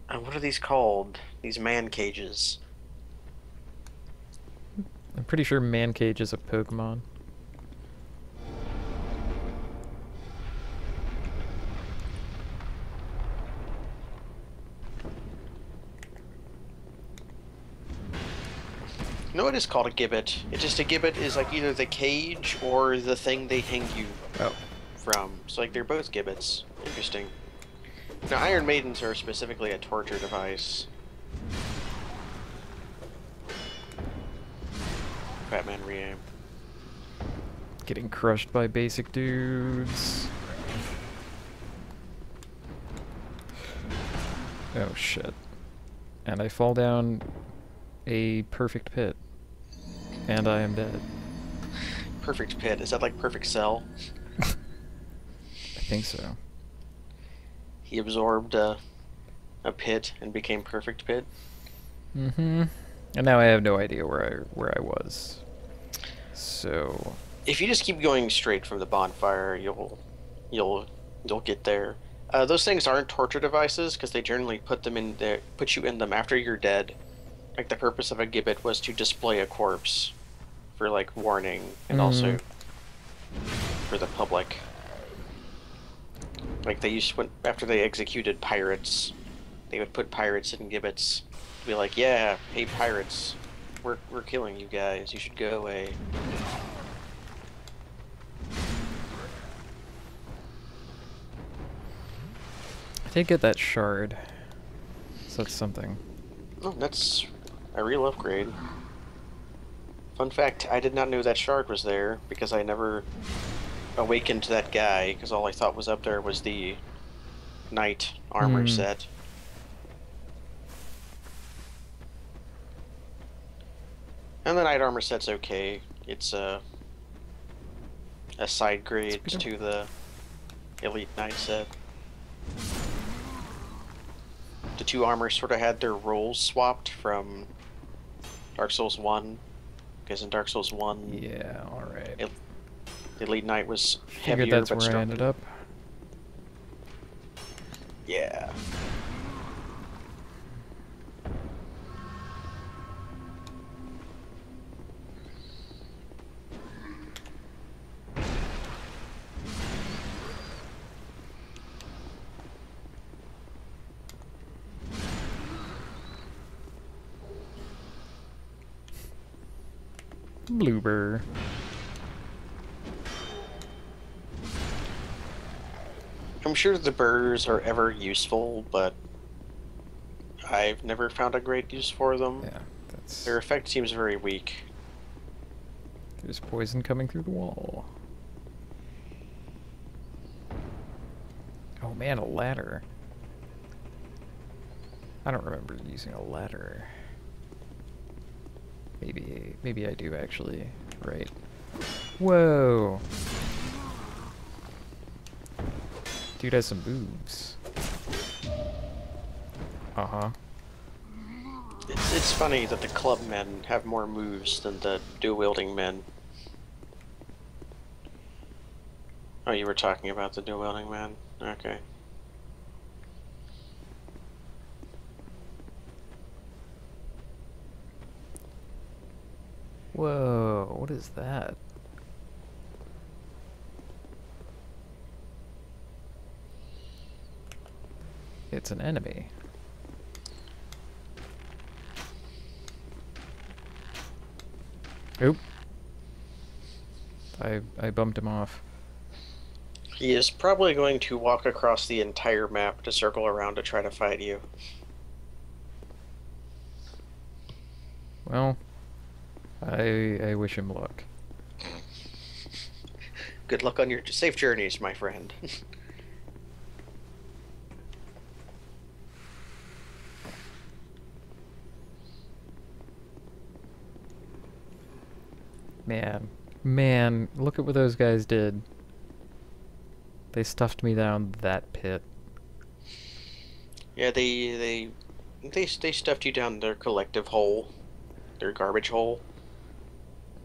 And what are these called? These man cages. I'm pretty sure Man Cage is a Pokemon. No, it is called a gibbet. It's just a gibbet is like either the cage or the thing they hang you from. So like they're both gibbets. Interesting. Now Iron Maidens are specifically a torture device. Batman re-aim. Getting crushed by basic dudes. Oh shit. And I fall down a perfect pit. And I am dead. Perfect pit. Is that like Perfect Cell? I think so. He absorbed a pit and became Perfect Pit. Mm-hmm. And now I have no idea where I was. So if you just keep going straight from the bonfire, you'll get there. Those things aren't torture devices because they generally put you in them after you're dead. Like the purpose of a gibbet was to display a corpse for like warning and also for the public. Like they used to, after they executed pirates, they would put pirates in gibbets. Be like, yeah, hey pirates, we're killing you guys. You should go away. I did get that shard. So that's something. Oh, that's a real upgrade. Fun fact, I did not know that shard was there because I never awakened that guy because all I thought was up there was the knight armor set. And the Knight Armor set's okay. It's a side grade Speed up. to the Elite Knight set. The two armors sort of had their roles swapped from Dark Souls 1. Because in Dark Souls 1, Yeah, alright. the Elite Knight was Figured heavier that's but where I stronger. ended up. Yeah. Bloober. I'm sure the burrs are ever useful, but I've never found a great use for them. Yeah, that's... Their effect seems very weak. There's poison coming through the wall. Oh man, a ladder. I don't remember using a ladder. Maybe I do actually. Right. Whoa! Dude has some moves. Uh-huh. It's funny that the club men have more moves than the dual-wielding men. Oh, you were talking about the dual-wielding man? Okay. Whoa, what is that? It's an enemy. Oop. I bumped him off. He is probably going to walk across the entire map to circle around to try to fight you. Well, I wish him luck. Good luck on your safe journeys, my friend. Man, look at what those guys did. They stuffed me down that pit. Yeah, they stuffed you down their collective hole, their garbage hole.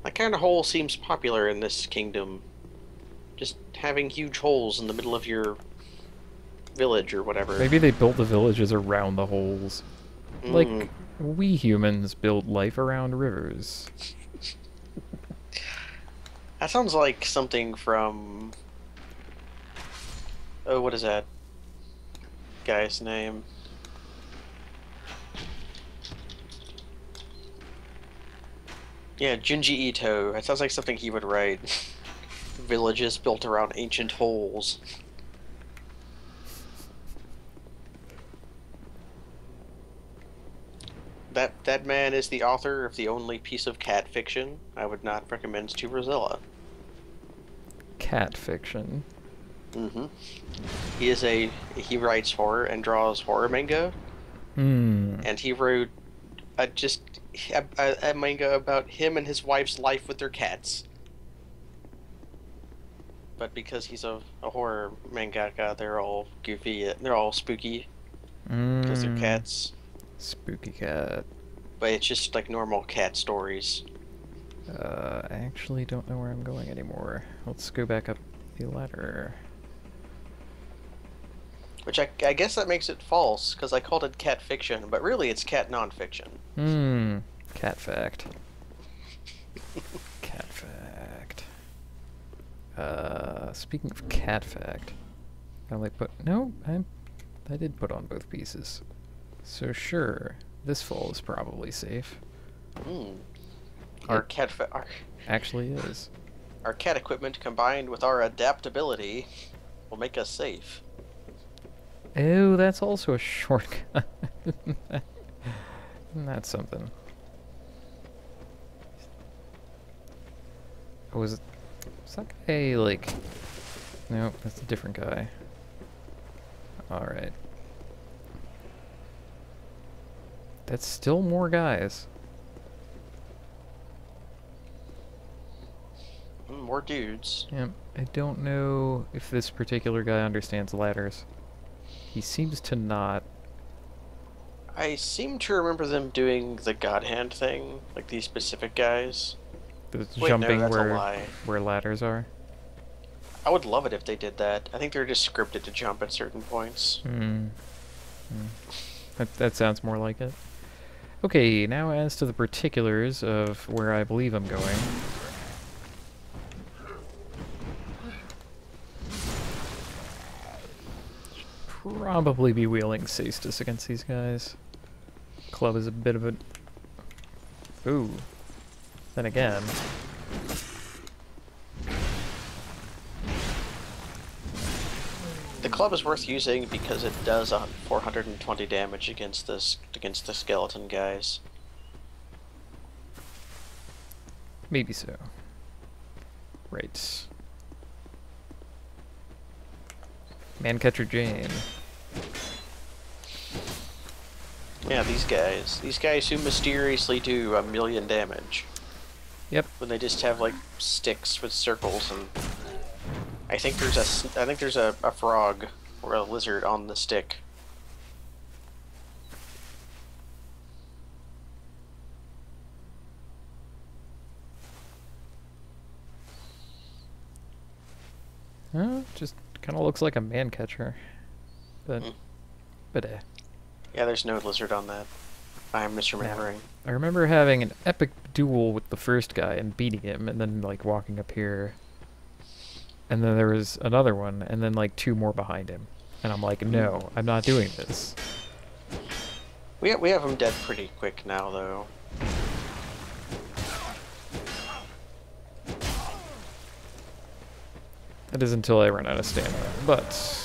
That kind of hole seems popular in this kingdom. Just having huge holes in the middle of your village or whatever. Maybe they built the villages around the holes. Like, we humans build life around rivers. That sounds like something from... Oh, what is that guy's name? Yeah, Junji Ito. That sounds like something he would write. Villages built around ancient holes. That man is the author of the only piece of cat fiction I would not recommend to Rosella. Cat fiction. Mm-hmm. He writes horror and draws horror manga. And he wrote a manga about him and his wife's life with their cats. But because he's a horror mangaka, they're all goofy, they're all spooky. Because they're cats. Spooky cat. But it's just like normal cat stories. I actually don't know where I'm going anymore. Let's go back up the ladder. Which I guess that makes it false, because I called it cat fiction, but really it's cat non-fiction. Cat fact. Cat fact. Speaking of cat fact, I did put on both pieces. So sure, this fall is probably safe. Our cat actually is. Our cat equipment combined with our adaptability will make us safe. Oh, that's also a shortcut. That's something. Oh, is that guy, like... Nope, that's a different guy. Alright. That's still more guys. 4 dudes. Yep. I don't know if this particular guy understands ladders. He seems to not. I seem to remember them doing the God Hand thing, like these specific guys. The Wait, jumping no, that's a lie. where ladders are. I would love it if they did that. I think they're just scripted to jump at certain points. That sounds more like it. Okay, now as to the particulars of where I believe I'm going. Should probably be wheeling Cestus against these guys. Club is a bit of a... Ooh. Then again... The club is worth using because it does 420 damage against the skeleton guys. Maybe so. Right. Mancatcher Jane. Yeah, these guys who mysteriously do 1,000,000 damage. Yep. When they just have like sticks with circles, and I think there's a frog or a lizard on the stick. Just kind of looks like a man catcher, but Yeah, there's no lizard on that. I'm misremembering. I remember having an epic duel with the first guy and beating him, and then like walking up here, and then there was another one, and then like 2 more behind him, and I'm like, no, I'm not doing this. We have them dead pretty quick now, though. That is until I run out of stamina, but...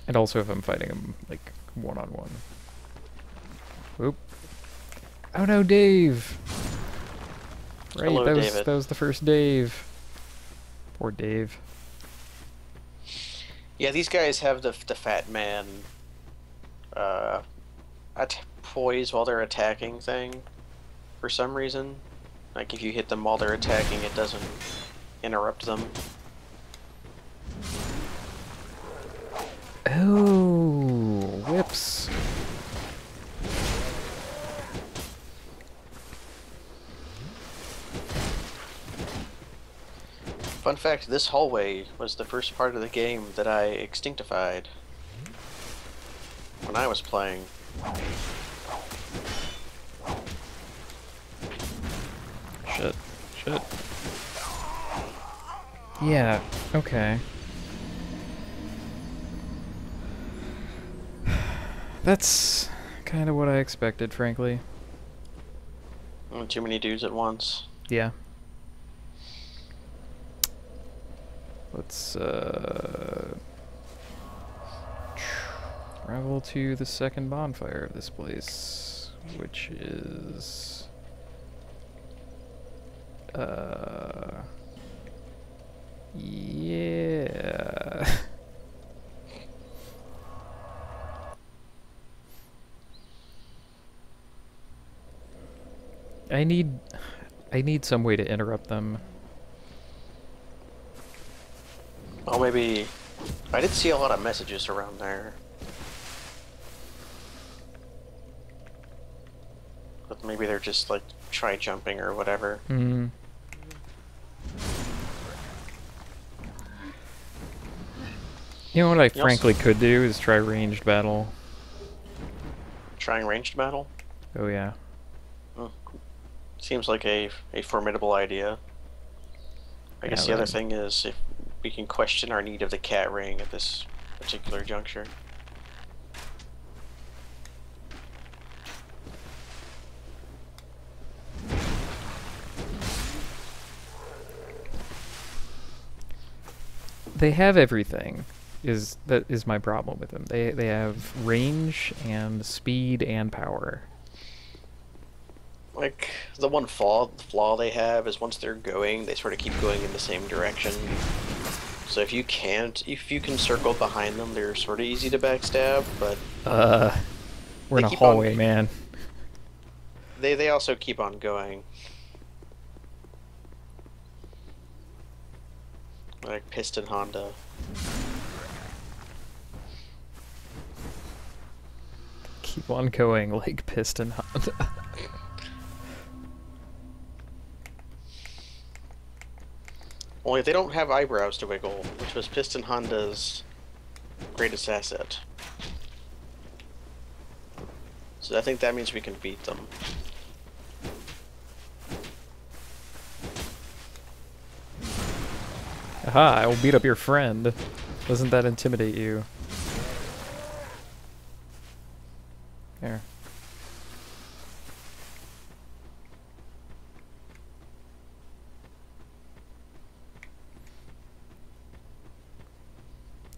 And also if I'm fighting him, like, one-on-one. Oop. Oh no, Dave! Right, Hello, that David. was the first Dave. Poor Dave. Yeah, these guys have the fat man poise while they're attacking thing for some reason. Like if you hit them while they're attacking, it doesn't interrupt them. Oh, whips. Fun fact, this hallway was the first part of the game that I extinctified when I was playing. Shit. Yeah, okay. That's kind of what I expected, frankly. Too many dudes at once. Yeah. Let's, travel to the second bonfire of this place, which is... Yeah... I need some way to interrupt them. Well, maybe... I did see a lot of messages around there. But maybe they're just, like, try jumping or whatever. Hmm. You know what I frankly could do is try ranged battle. Trying ranged battle? Oh yeah. Seems like a formidable idea. I guess the other right. thing is if we can question our need of the cat ring at this particular juncture. They have everything. That is my problem with them. They have range and speed and power. Like, the one flaw they have is once they're going, they sort of keep going in the same direction. So if you can circle behind them, they're sort of easy to backstab, but We're in They a keep on- hallway, man. they also keep on going. Like Piston Honda. Keep on going like Piston Honda. Only they don't have eyebrows to wiggle, which was Piston Honda's greatest asset. So I think that means we can beat them. Aha, I will beat up your friend. Doesn't that intimidate you? There.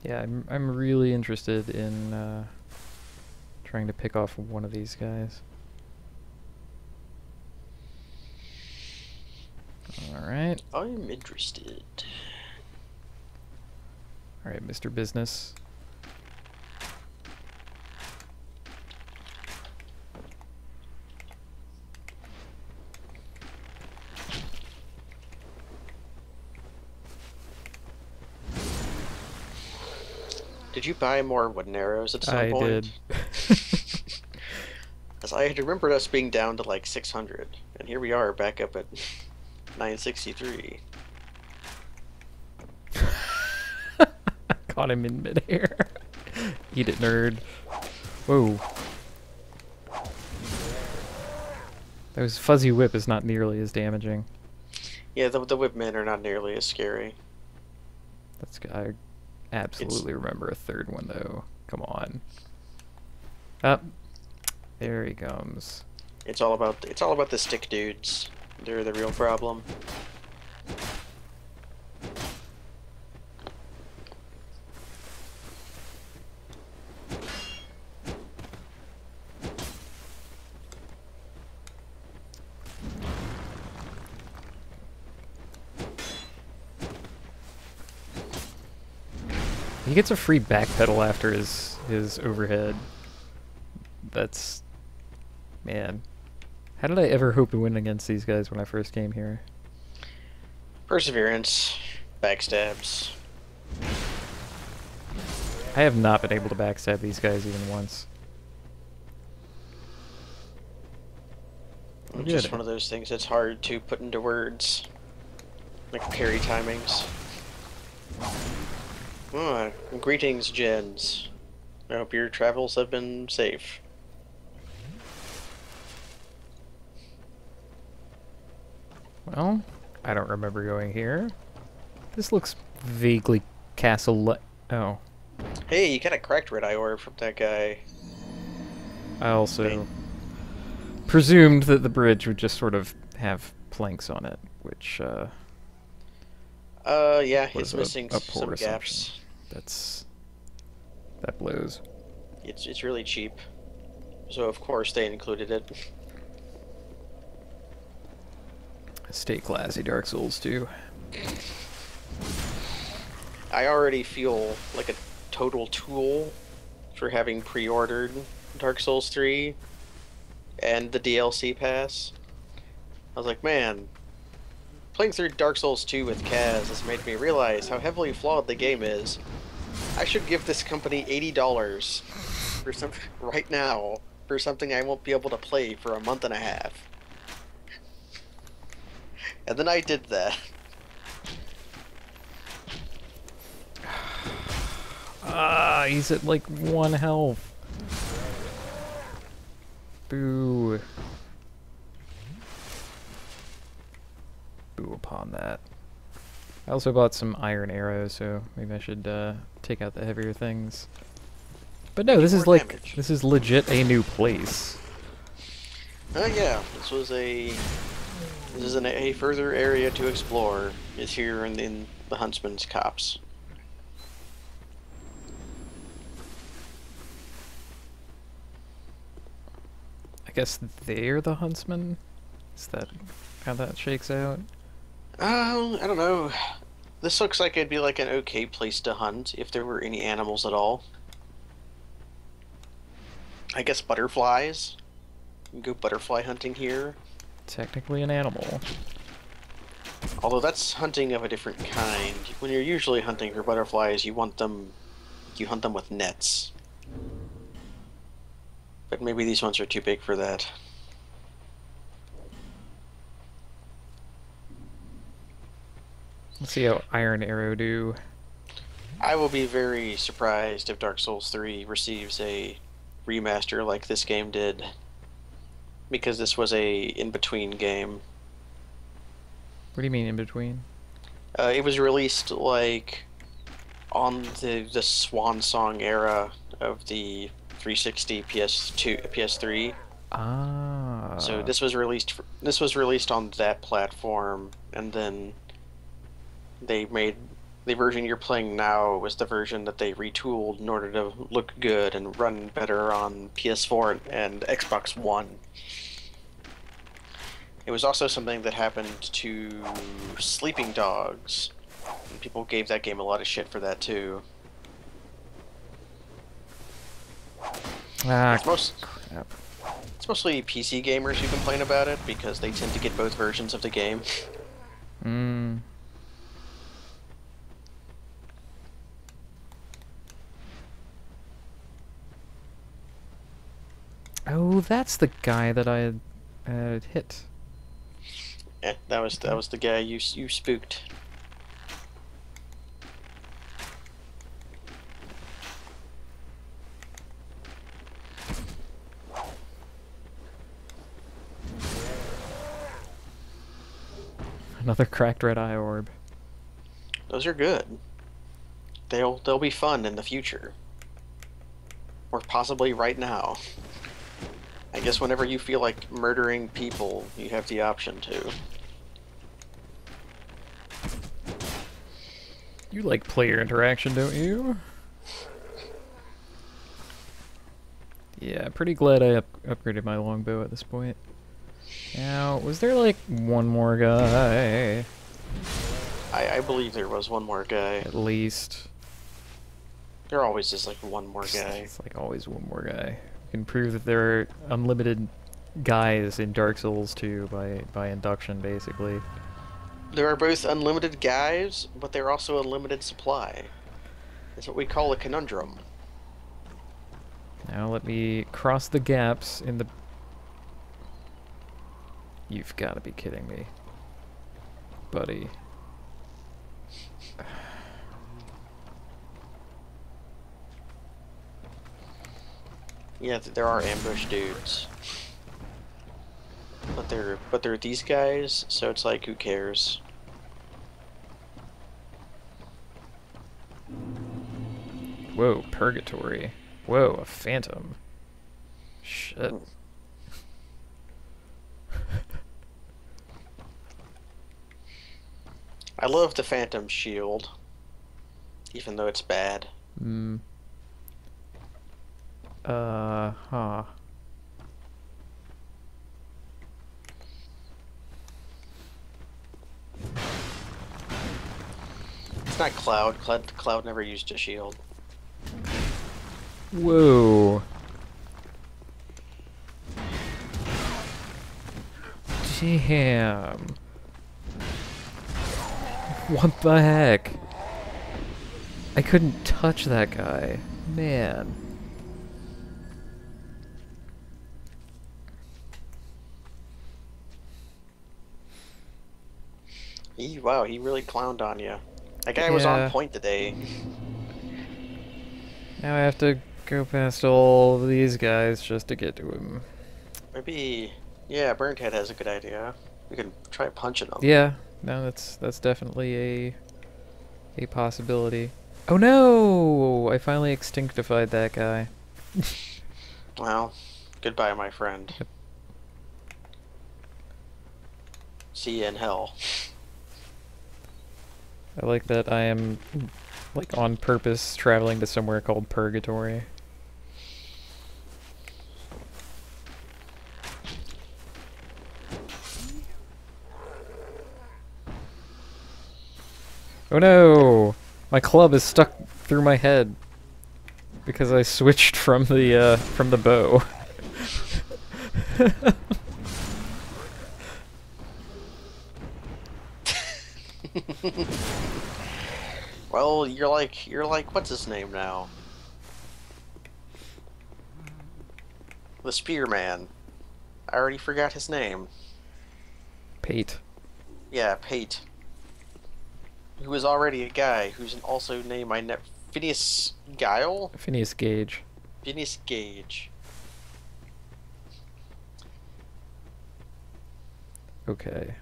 Yeah, I'm really interested in trying to pick off one of these guys. Alright. I'm interested. Alright, Mr. Business. Did you buy more wooden arrows at some I point? did. As I had remembered us being down to like 600, and here we are back up at 963. Caught him in midair. Eat it, nerd. Whoa. Those fuzzy whip is not nearly as damaging. Yeah, the whip men are not nearly as scary. I absolutely remember a third one though. Come on. Up. There he comes. It's all about the stick dudes. They're the real problem. He gets a free backpedal after his overhead. That's... Man. How did I ever hope to win against these guys when I first came here? Perseverance, backstabs. I have not been able to backstab these guys even once. It's just one of those things that's hard to put into words. Like parry timings. Oh, greetings, gens. I hope your travels have been safe. Well, I don't remember going here. This looks vaguely castle. Oh. Hey, you got a cracked red eye orb from that guy. I also presumed that the bridge would just sort of have planks on it, which Yeah, was it's missing a some poor gaps. assumption. That blows. It's really cheap. So of course they included it. Stay classy, Dark Souls 2. I already feel like a total tool for having pre-ordered Dark Souls 3 and the DLC pass. I was like, man, playing through Dark Souls 2 with Kaz has made me realize how heavily flawed the game is. I should give this company $80 for something right now for something I won't be able to play for a month and a half. And then I did that. Ah, he's at like 1 health. Boo. Boo upon that. I also bought some iron arrows, so maybe I should take out the heavier things. But no, this is More like, damage. this is legit a new place. Yeah, this is a further area to explore. Is here in the Huntsman's Copse. I guess they're the huntsman? Is that how that shakes out? I don't know. This looks like it'd be like an okay place to hunt if there were any animals at all. I guess butterflies. You can go butterfly hunting here. Technically an animal. Although that's hunting of a different kind. When you're usually hunting for butterflies, you hunt them with nets. But maybe these ones are too big for that. Let's see how Iron Arrow do. I will be very surprised if Dark Souls 3 receives a remaster like this game did, because this was a in-between game. What do you mean in between? It was released like on the swan song era of the 360 PS2 PS3. Ah. So this was released on that platform, and then they made the version you're playing now was the version that they retooled in order to look good and run better on PS4 and Xbox One. It was also something that happened to Sleeping Dogs, and people gave that game a lot of shit for that too. Ah, It's crap. It's mostly PC gamers who complain about it because they tend to get both versions of the game. Hmm. Oh, that's the guy that I had hit. Yeah, that was the guy you spooked. Another cracked red eye orb. Those are good. They'll be fun in the future. Or possibly right now. I guess whenever you feel like murdering people, you have the option to. You like player interaction, don't you? Yeah, pretty glad I upgraded my longbow at this point. Now, was there like one more guy? I believe there was one more guy. At least. There always is like one more guy. It's like always one more guy. You can prove that there are unlimited guys in Dark Souls 2 by induction, basically. There are both unlimited guys, but they're also unlimited supply. That's what we call a conundrum. Now let me cross the gaps in the... You've got to be kidding me. Buddy. Yeah, there are ambush dudes. But they're these guys, so it's like, who cares? Whoa, purgatory. Whoa, a phantom. Shit. I love the phantom shield, even though it's bad. Hmm. Huh. It's not Cloud. Cloud never used a shield. Whoa. Damn. What the heck? I couldn't touch that guy. Man. Wow, he really clowned on you. That guy was on Yeah. point today. Now I have to go past all of these guys just to get to him. Maybe, yeah, Burnt-Head has a good idea. We can try punching him. Yeah, no, that's definitely a possibility. Oh no! I finally extinctified that guy. Well, goodbye, my friend. Yep. See you in hell. I like that I am, like, on purpose traveling to somewhere called Purgatory. Oh no! My club is stuck through my head because I switched from the bow. Well, you're like what's his name now? The Spearman. I already forgot his name. Pate. Yeah, Pate. Who is already a guy who's also named Phineas Guile? Phineas Gage. Phineas Gage. Okay.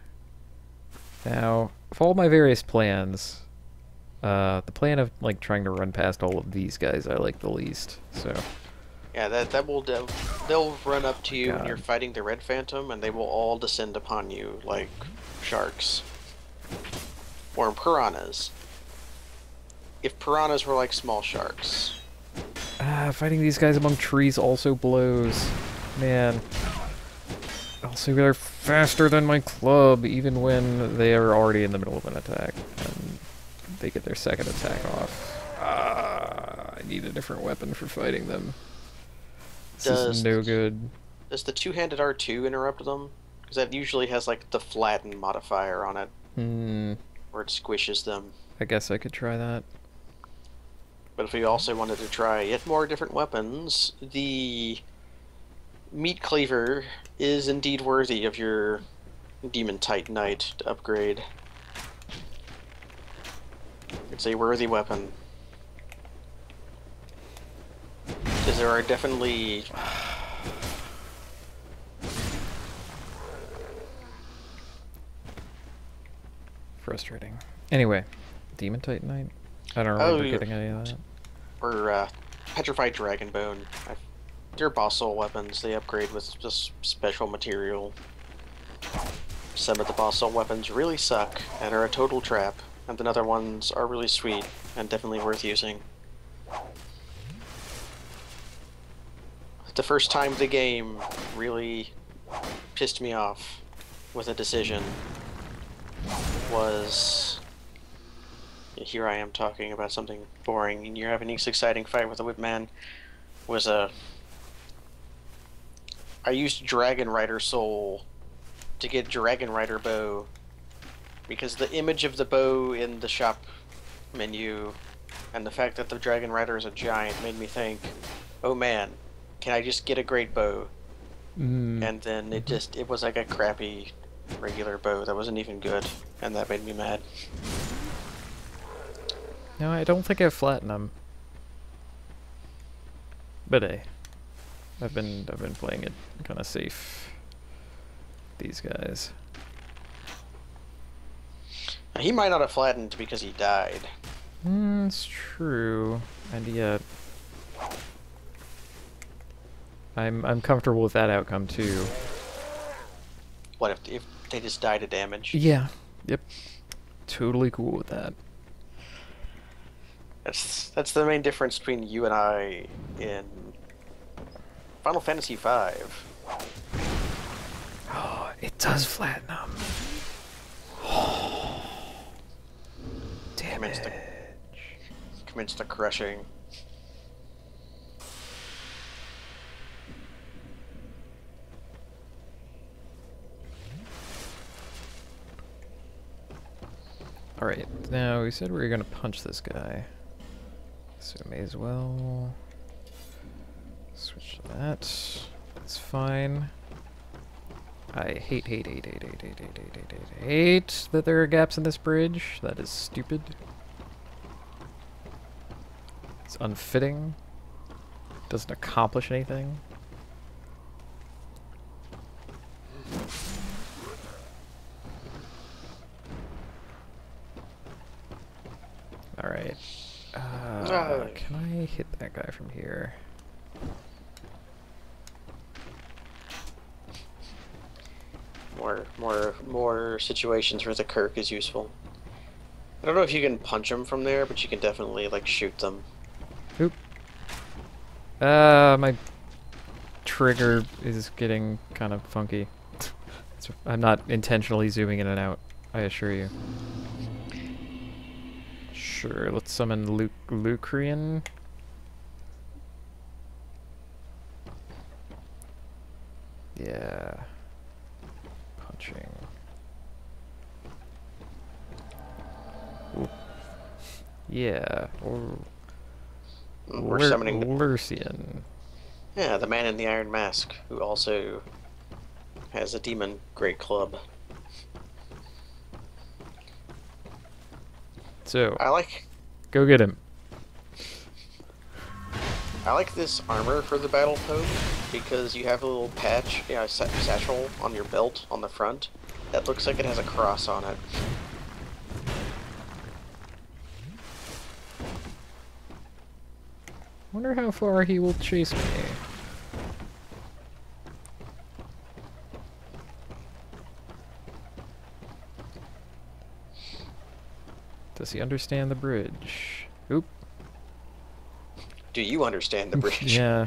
Now, of all my various plans, the plan of like trying to run past all of these guys I like the least. So. Yeah, they'll run up to you when God. you're fighting the Red Phantom, and they will all descend upon you like sharks or piranhas. If piranhas were like small sharks. Fighting these guys among trees also blows. Man. Also, they're faster than my club, even when they are already in the middle of an attack. And they get their second attack off. I need a different weapon for fighting them. This is no good. Does the two-handed R2 interrupt them? Because that usually has like the flatten modifier on it. Where it squishes them. I guess I could try that. But if we also wanted to try yet more different weapons, the Meat Cleaver is indeed worthy of your Demon Titanite to upgrade. It's a worthy weapon. Because there are definitely... Frustrating. Anyway, Demon Titanite? I don't remember getting any of that. Or Petrified Dragon Bone. They're boss soul weapons. They upgrade with just special material. Some of the boss soul weapons really suck and are a total trap, and the other ones are really sweet and definitely worth using. The first time the game really pissed me off with a decision was... Here I am talking about something boring, and you're having this exciting fight with a Whipman. Was a... I used Dragon Rider Soul to get Dragon Rider Bow, because the image of the bow in the shop menu and the fact that the Dragon Rider is a giant made me think, oh man, can I just get a great bow? And then it was like a crappy regular bow that wasn't even good, and that made me mad. No, I don't think I have Platinum. But hey, I've been playing it kind of safe. These guys. He might not have flattened because he died. It's true, and yet I'm comfortable with that outcome too. What if they just died of damage? Yeah. Yep. Totally cool with that. That's the main difference between you and I in Final Fantasy V. Oh, it does flatten them. Damn it. Commence the crushing. Alright, now we said we were gonna punch this guy. So may as well switch to that. That's fine. I hate that there are gaps in this bridge. That is stupid. It's unfitting. Doesn't accomplish anything. Alright. Can I hit that guy from here? More situations where the Kirk is useful. I don't know if you can punch them from there, but you can definitely like shoot them. Oop. My trigger is getting kind of funky. I'm not intentionally zooming in and out, I assure you. Sure, let's summon Lucrian. Yeah. Punching. Ooh. Yeah. Or We're summoning the, Lurcian. yeah, the man in the iron mask, who also has a demon great club. So, I like go get him. this armor for the battle pope because you have a little patch, satchel on your belt on the front that looks like it has a cross on it. Wonder how far he will chase me. Does he understand the bridge? Oop. Do you understand the bridge? Yeah.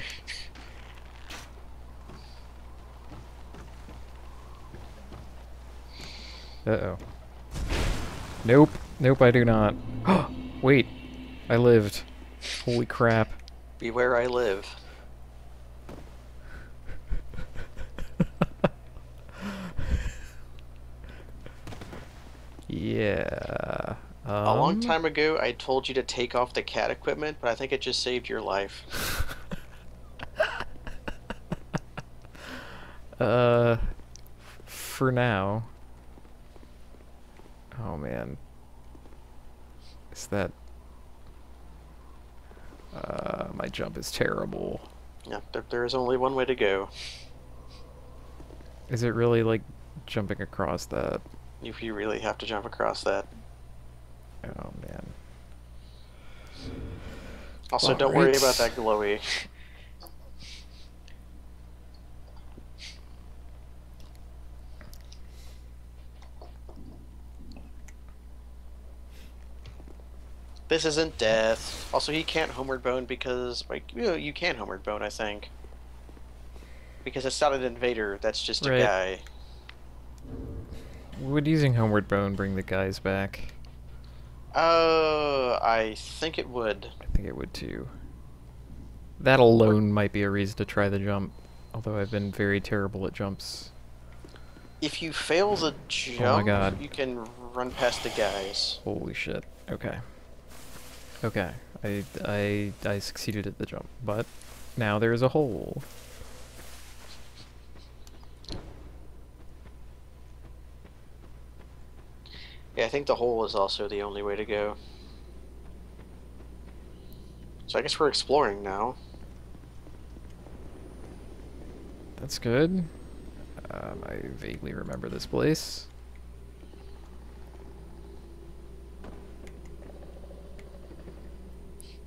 Uh-oh. Nope. Nope, I do not. Wait. I lived. Holy crap. Beware I live. Yeah. A long time ago, I told you to take off the cat equipment, but I think it just saved your life. For now. Oh man. Is that... my jump is terrible. Yeah, there is only one way to go. Is it really like jumping across that? If you really have to jump across that. Oh man. Also, don't worry about that glowy. This isn't death. Also, he can't homeward bone because, like, you can homeward bone, I think. Because it's not an invader, that's just a guy. Would using homeward bone bring the guys back? I think it would. I think it would too. That alone might be a reason to try the jump, although I've been very terrible at jumps. If you fail the jump, oh my God. You can run past the guys. Holy shit. Okay. Okay. I succeeded at the jump, but now there's a hole. Yeah, I think the hole is also the only way to go. So I guess we're exploring now. That's good. I vaguely remember this place.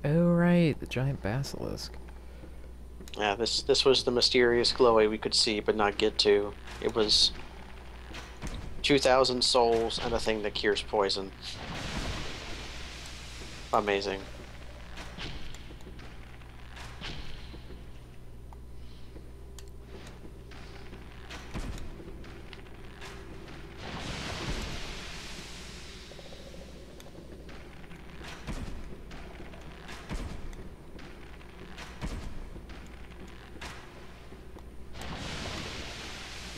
Oh right, the giant basilisk. Yeah, this was the mysterious glowy we could see but not get to. It was 2,000 souls and a thing that cures poison. Amazing.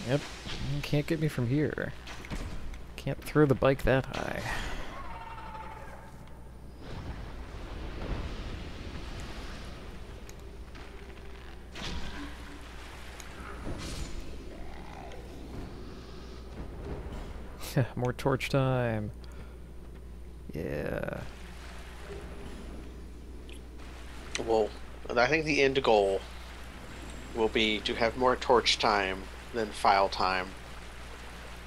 Yep, you can't get me from here. Can't throw the bike that high. More torch time. Yeah. Well, I think the end goal will be to have more torch time than file time.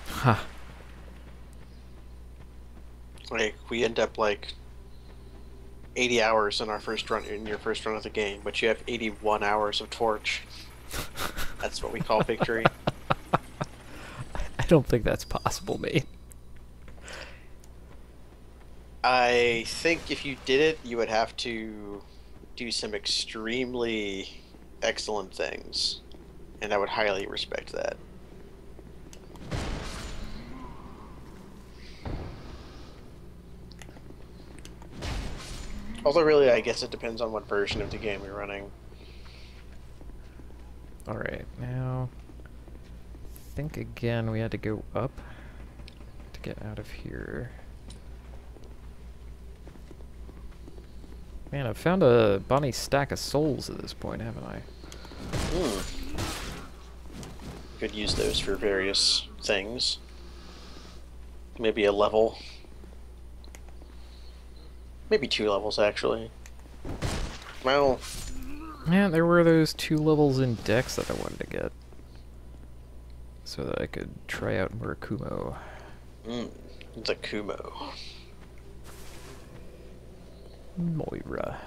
Huh. Like, we end up like 80 hours in our first run, in your first run of the game, but you have 81 hours of torch. That's what we call victory. I don't think that's possible, mate. I think if you did it, you would have to do some extremely excellent things, and I would highly respect that. Although really, I guess it depends on what version of the game you're running. Alright, now... I think again we had to go up to get out of here. Man, I've found a bonny stack of souls at this point, haven't I? Could use those for various things. Maybe a level. Maybe 2 levels, actually. Well... Man, there were those 2 levels in Dex that I wanted to get. So that I could try out Murakumo. The Kumo. Moira.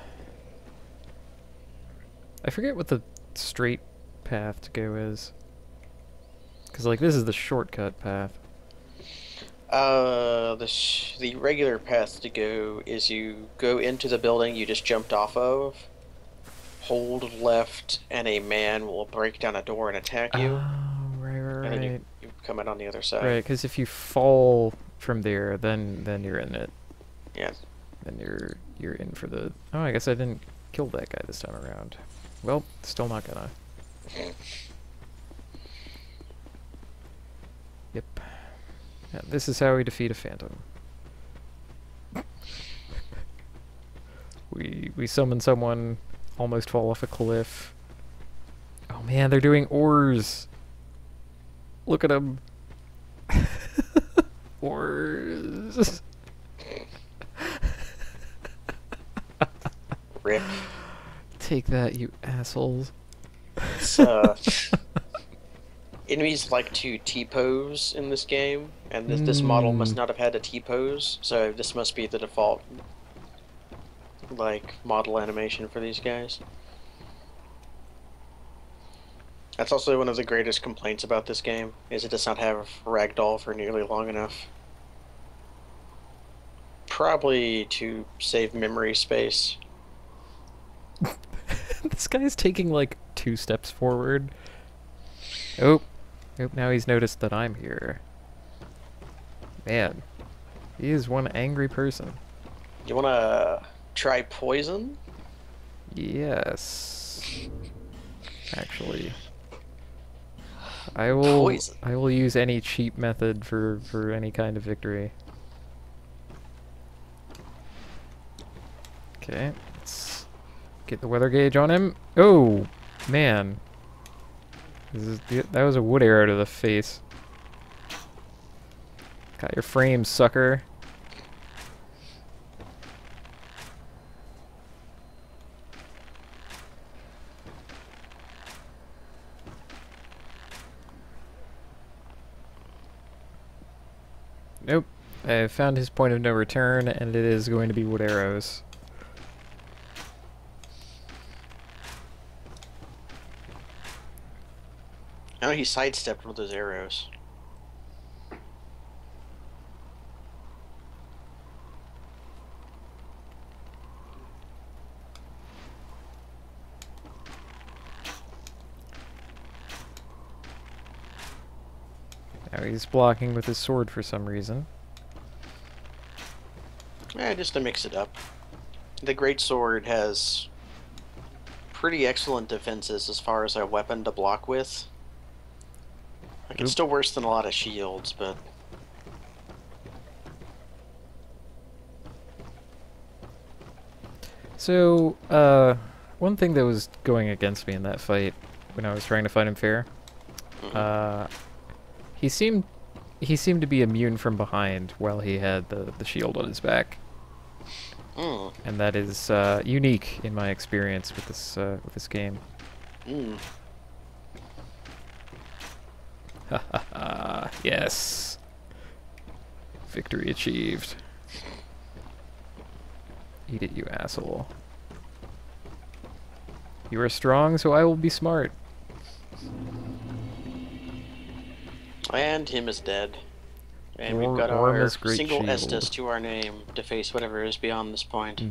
I forget what the straight path to go is. Because, like, this is the shortcut path. The regular path to go is you go into the building you just jumped off of, hold left, and a man will break down a door and attack you. Oh, right. And then you come out on the other side. Right, because if you fall from there, then you're in it. Yeah. Then you're in for the... Oh, I guess I didn't kill that guy this time around. Well, still not gonna. Yep. Yeah, this is how we defeat a phantom. We summon someone, almost fall off a cliff. Oh man, they're doing oars. Look at them. Oars. Rip. Take that, you assholes. It's, enemies like to T-pose in this game, and this model must not have had a T-pose, so this must be the default, like, model animation for these guys. That's also one of the greatest complaints about this game, is it does not have ragdoll for nearly long enough. Probably to save memory space. This guy's taking like 2 steps forward. Oh, now he's noticed that I'm here. Man, he is one angry person. You wanna try poison? Yes. Actually, I will. Poison. I will use any cheap method for any kind of victory. Okay, let's get the weather gauge on him. Oh, man. That was a wood arrow to the face. Got your frame, sucker. Nope. I found his point of no return, and it is going to be wood arrows. Oh, he sidestepped with those arrows. Now he's blocking with his sword for some reason. Just to mix it up. The greatsword has pretty excellent defenses as far as a weapon to block with. Like, it's still worse than a lot of shields, but... So, one thing that was going against me in that fight, when I was trying to fight him fair, he seemed to be immune from behind while he had the shield on his back. And that is unique in my experience with this game. Ha ha ha! Yes, victory achieved. Eat it, you asshole. You are strong, so I will be smart. And him is dead. And we've got Orm our is great single shield. Estus to our name to face whatever is beyond this point.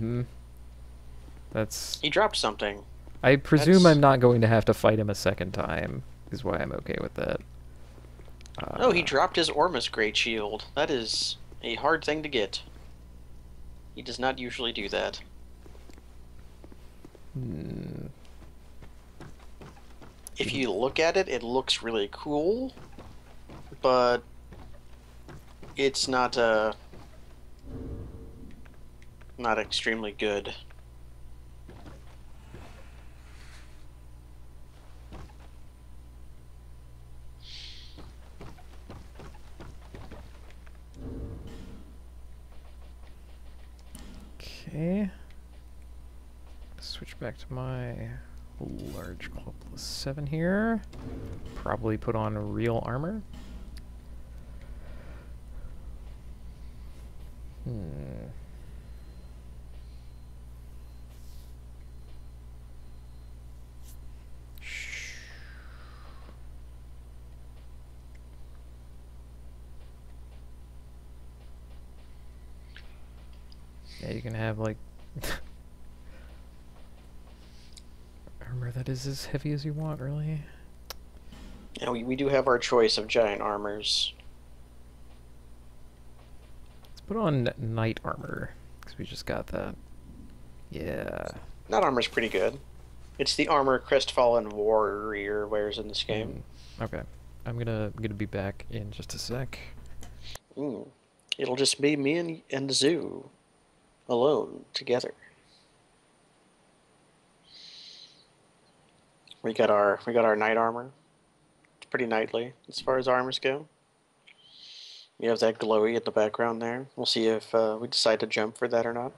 That's... He dropped something. I presume I'm not going to have to fight him a second time, is why I'm okay with that. No, he dropped his Ormus Great Shield. That is a hard thing to get. He does not usually do that. If you look at it, it looks really cool, but it's not extremely good. Okay. Switch back to my large claw +7 here. Probably put on real armor. Yeah, you can have like armor that is as heavy as you want, really. Yeah, we do have our choice of giant armors. Let's put on knight armor, because we just got that. Yeah. Knight armor's pretty good. It's the armor Crestfallen Warrior wears in this game. Okay. I'm gonna be back in just a sec. It'll just be me and the zoo. Alone, together. We got our knight armor. It's pretty knightly as far as armors go. You have that glowy in the background there. We'll see if we decide to jump for that or not.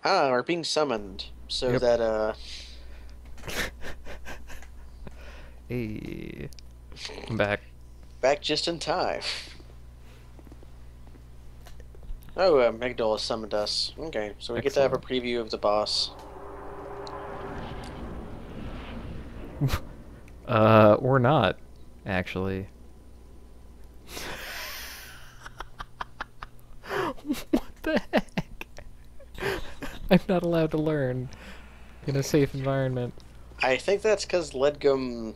We're being summoned so that Hey, I'm back. Back just in time. Oh, Megdal has summoned us. Okay, so we get to have a preview of the boss. Or not, actually. What the heck? I'm not allowed to learn in a safe environment. I think that's because Ledgum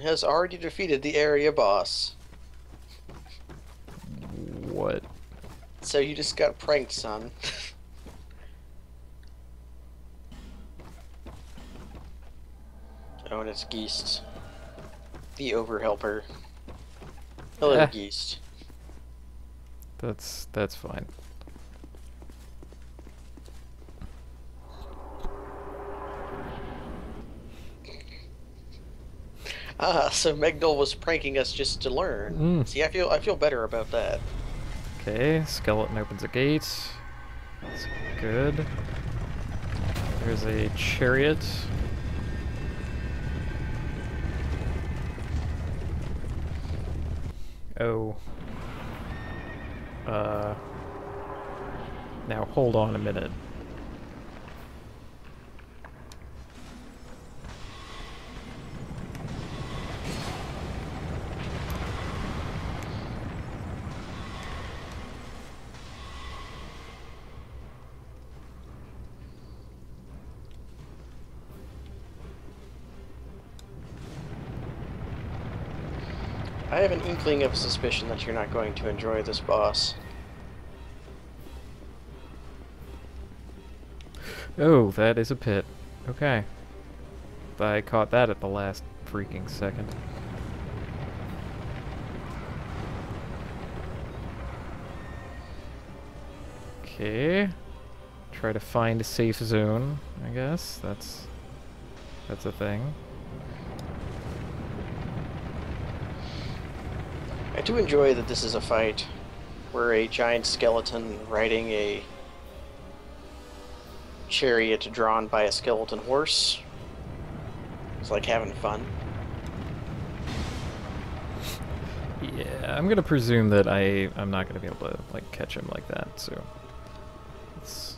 has already defeated the area boss. What? So you just got pranked, son. Oh, and it's Geist. The overhelper. Hello, Geist. That's fine. So Megdal was pranking us just to learn. See, I feel better about that. Okay, skeleton opens a gate. That's good. There's a chariot. Oh. Now hold on a minute. I have an inkling of a suspicion that you're not going to enjoy this boss. Oh, that is a pit. Okay. I caught that at the last freaking second. Okay. Try to find a safe zone, I guess. That's a thing. I do enjoy that this is a fight where a giant skeleton riding a chariot drawn by a skeleton horse. It's like having fun. Yeah, I'm gonna presume that I'm not gonna be able to like catch him like that, so it's...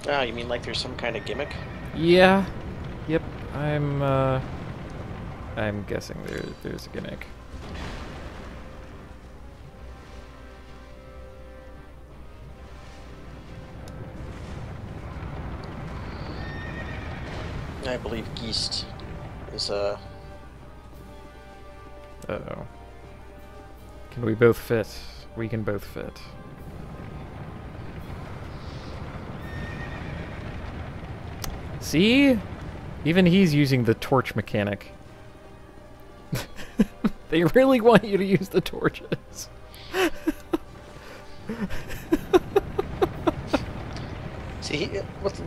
Ah, you mean like there's some kind of gimmick? Yeah. Yep. I'm guessing there's a gimmick. I believe Geist is Uh-oh. Can we both fit? We can both fit. See? Even he's using the torch mechanic. They really want you to use the torches. See,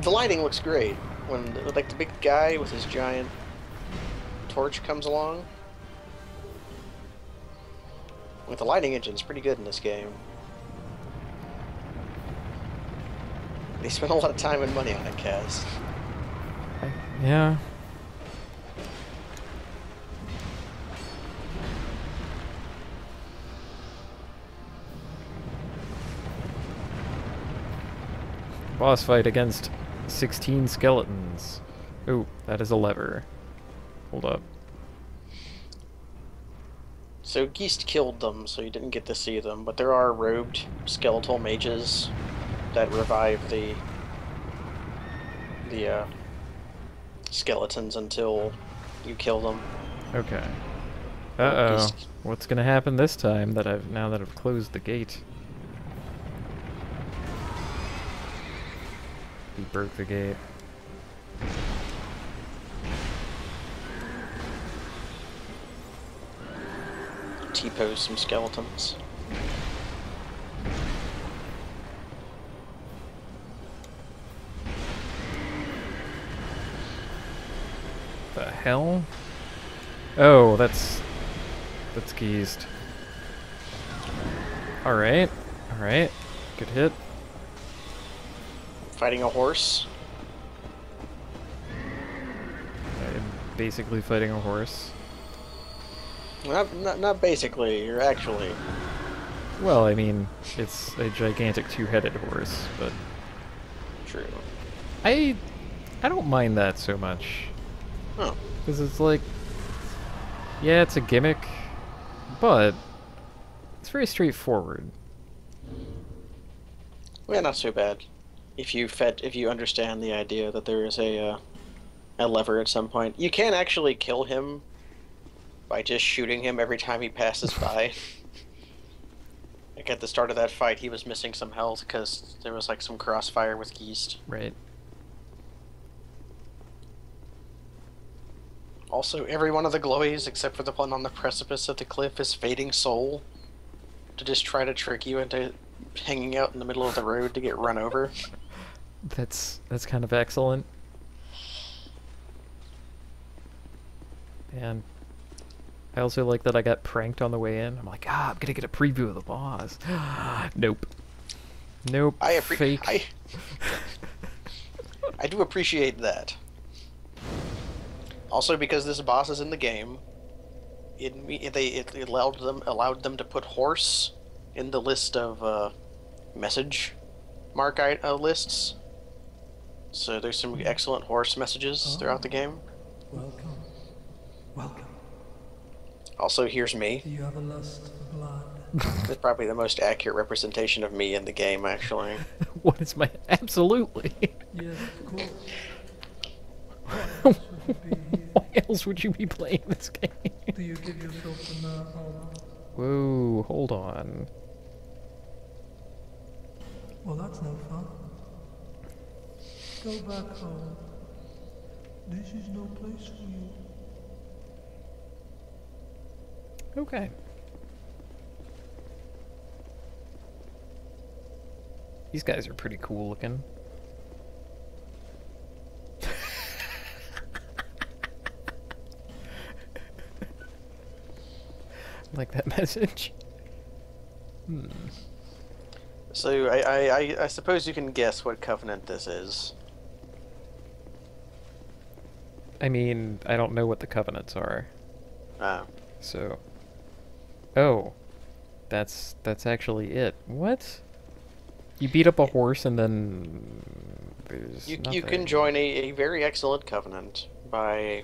the lighting looks great when, like, the big guy with his giant torch comes along. Like, the lighting engine's pretty good in this game. They spent a lot of time and money on it, Kaz. Yeah. Boss fight against 16 skeletons. Ooh, that is a lever. Hold up. So Geist killed them, so you didn't get to see them, but there are robed skeletal mages that revive the skeletons until you kill them. Okay. Uh-oh. What's gonna happen this time that now that I've closed the gate? He broke the gate. T-pose some skeletons. The hell? Oh, that's geezed. Alright. Alright. Good hit. Fighting a horse. I'm basically fighting a horse. Not basically, you're actually. Well, I mean, it's a gigantic two-headed horse, but True. I don't mind that so much. Oh. Because it's like, yeah, it's a gimmick, but it's very straightforward. Well, not so bad. If you understand the idea that there is a lever at some point, you can actually kill him by just shooting him every time he passes by. Like at the start of that fight, he was missing some health because there was like some crossfire with Geist. Right. Also, every one of the glowies, except for the one on the precipice of the cliff, is fading soul to just try to trick you into hanging out in the middle of the road to get run over. That's kind of excellent. And I also like that I got pranked on the way in. I'm like, I'm gonna get a preview of the boss. Nope. Nope. Fake. I do appreciate that. Also, because this boss is in the game, it allowed them to put horse in the list of message mark lists. So there's some excellent horse messages throughout the game. Welcome. Welcome. Also, here's me. Do you have a lust for blood? That's probably the most accurate representation of me in the game, actually. What is my... Absolutely. Yes, of course. Why else would you be playing this game? Do you give yourself an Whoa, hold on. Well, that's no fun. Go back home. This is no place for you. Okay. These guys are pretty cool looking. Like that message. So I suppose you can guess what covenant this is. I mean, I don't know what the covenants are. Ah. So. Oh. That's actually it. What? You beat up a horse and then there's You nothing. can join a very excellent covenant by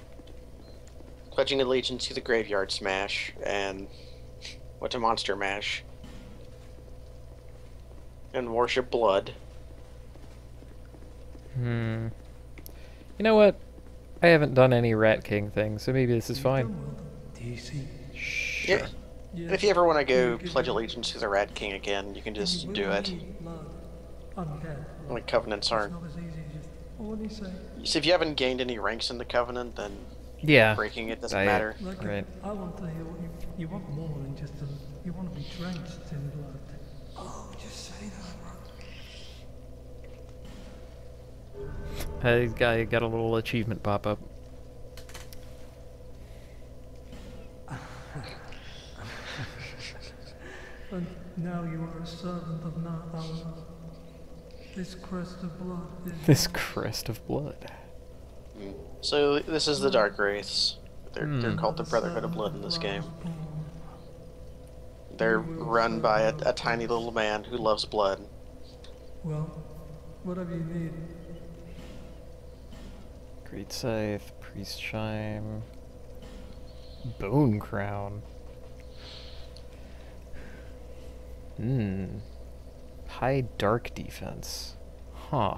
pledging allegiance to the Graveyard Smash and what's a Monster Mash and worship blood. You know what? I haven't done any Rat King things, so maybe this is fine. DC. Sure. Yeah. And if you ever want to go pledge allegiance to the Rat King again, you can just do it. Undead. Like covenants aren't It's not as easy as What do you say? So if you haven't gained any ranks in the Covenant, then Yeah. breaking it doesn't I- matter. Like, Right. I want to hear what you want more than just you want to be drenched in blood. Oh, just say that. I got a little achievement pop up. And now you are a servant of Na'Alma. This crest of blood is... This crest of blood. So this is the Dark Wraiths. They're Hmm. called the Brotherhood of Blood in this game. Born. They're run by a tiny little man who loves blood. Well, whatever you need. Great Scythe, Priest Chime, Bone Crown. High Dark Defense. Huh.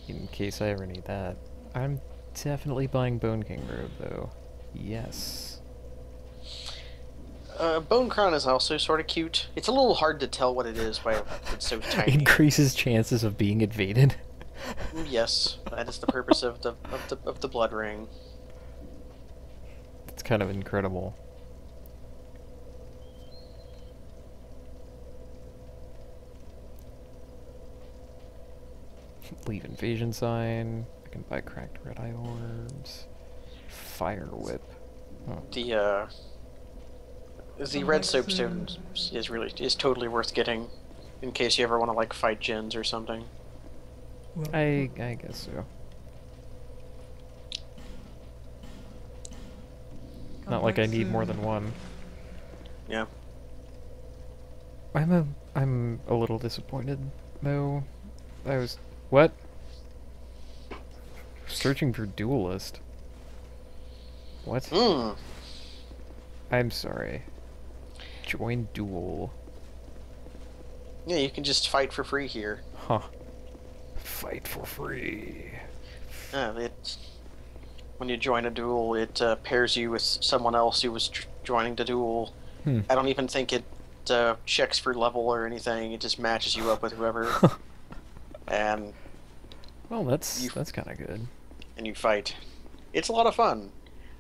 In case I ever need that. I'm definitely buying Bone King Robe, though. Yes. Bone Crown is also sort of cute. It's a little hard to tell what it is by it's so tiny. Increases chances of being invaded. Yes, that is the purpose of the blood ring. It's kind of incredible. Leave Invasion Sign. I can buy Cracked Red Eye Orbs. Fire Whip. Huh. The red soapstone is totally worth getting in case you ever want to like fight Jins or something. Well, I guess so. Not like I need more than one. Yeah. I'm a little disappointed though. What? Searching for Duelist. What? Hmm. I'm sorry. Join Duel. Yeah, you can just fight for free here. Huh. Fight for free. When you join a duel, it pairs you with someone else who was joining the duel. Hmm. I don't even think it checks for level or anything. It just matches you up with whoever, and Well, that's kind of good. you fight. It's a lot of fun.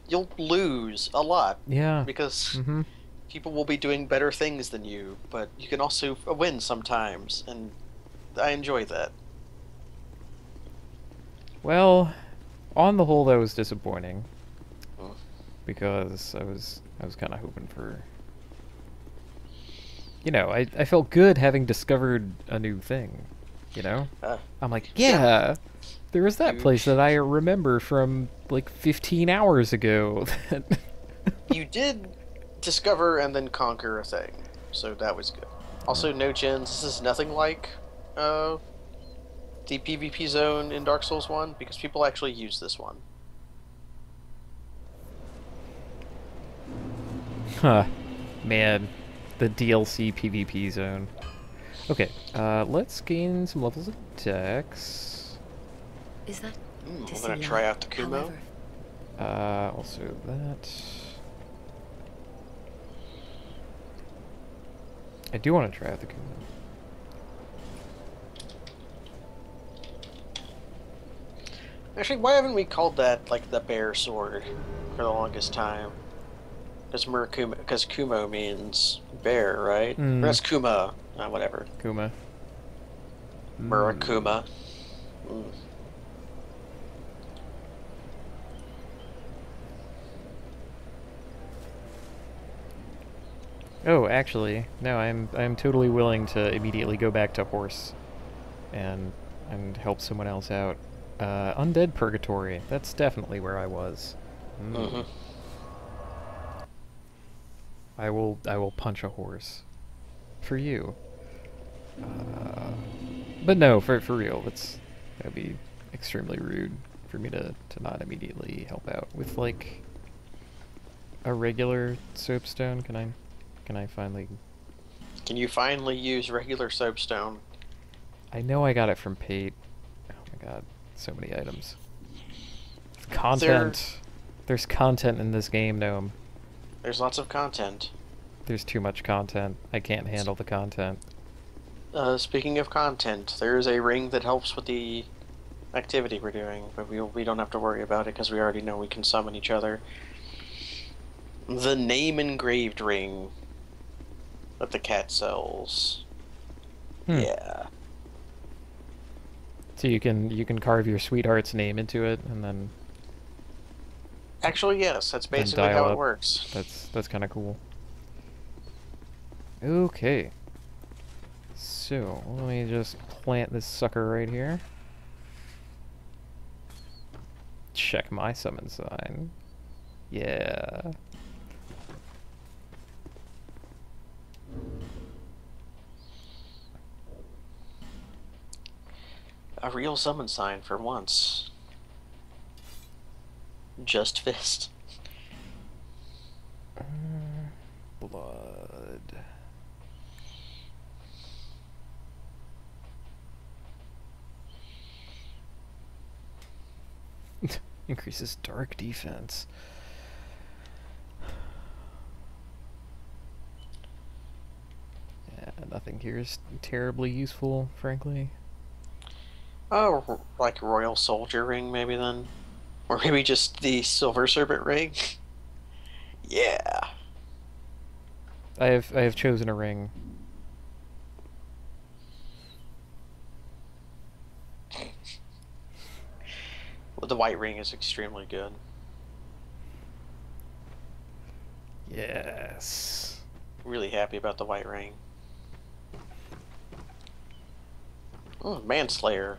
You'll lose a lot Yeah. because Mm-hmm. people will be doing better things than you, but you can also win sometimes, and I enjoy that. Well, on the whole, that was disappointing Mm. because I was kind of hoping for. You know, I felt good having discovered a new thing. You know, I'm like, yeah, there was that place that I remember from like 15 hours ago. You did discover and then conquer a thing, so that was good. Also, no gens. This is nothing like the PvP zone in Dark Souls 1 because people actually use this one. Huh, man, the DLC PvP zone. Okay, let's gain some levels of Dex. Is that I'm to gonna see try life? out the Kumo. However, Also that. I do want to try out the Kumo. Actually, why haven't we called that like the bear sword for the longest time? Because Kumo means bear, right? Mm. Or that's Kuma, whatever. Kuma. Murakuma. Mm. Oh, actually, no. I'm totally willing to immediately go back to horse, and help someone else out. Undead Purgatory. That's definitely where I was. Mm. Mm-hmm. I will punch a horse for you. But no, for real, that'd be extremely rude for me to not immediately help out with like a regular soapstone. Can I finally? Can you finally use regular soapstone? I know I got it from Pate. Oh my god, so many items. Content. There's content in this game, Gnome. There's lots of content. There's too much content. I can't handle the content. Speaking of content, there is a ring that helps with the activity we're doing, but we don't have to worry about it because we already know we can summon each other. The name engraved ring that the cat sells. Yeah. So you can carve your sweetheart's name into it and then Actually, yes, that's basically dial how it up. works. That's kind of cool. Okay. So, let me just plant this sucker right here. Check my summon sign. Yeah. A real summon sign for once. Just fist. Blood. Increases dark defense. Yeah, nothing here is terribly useful, frankly. Oh, like Royal Soldier ring, maybe then? Or maybe just the Silver Serpent ring? Yeah. I have chosen a ring. Well, the white ring is extremely good. Yes. Really happy about the white ring. Oh, Manslayer.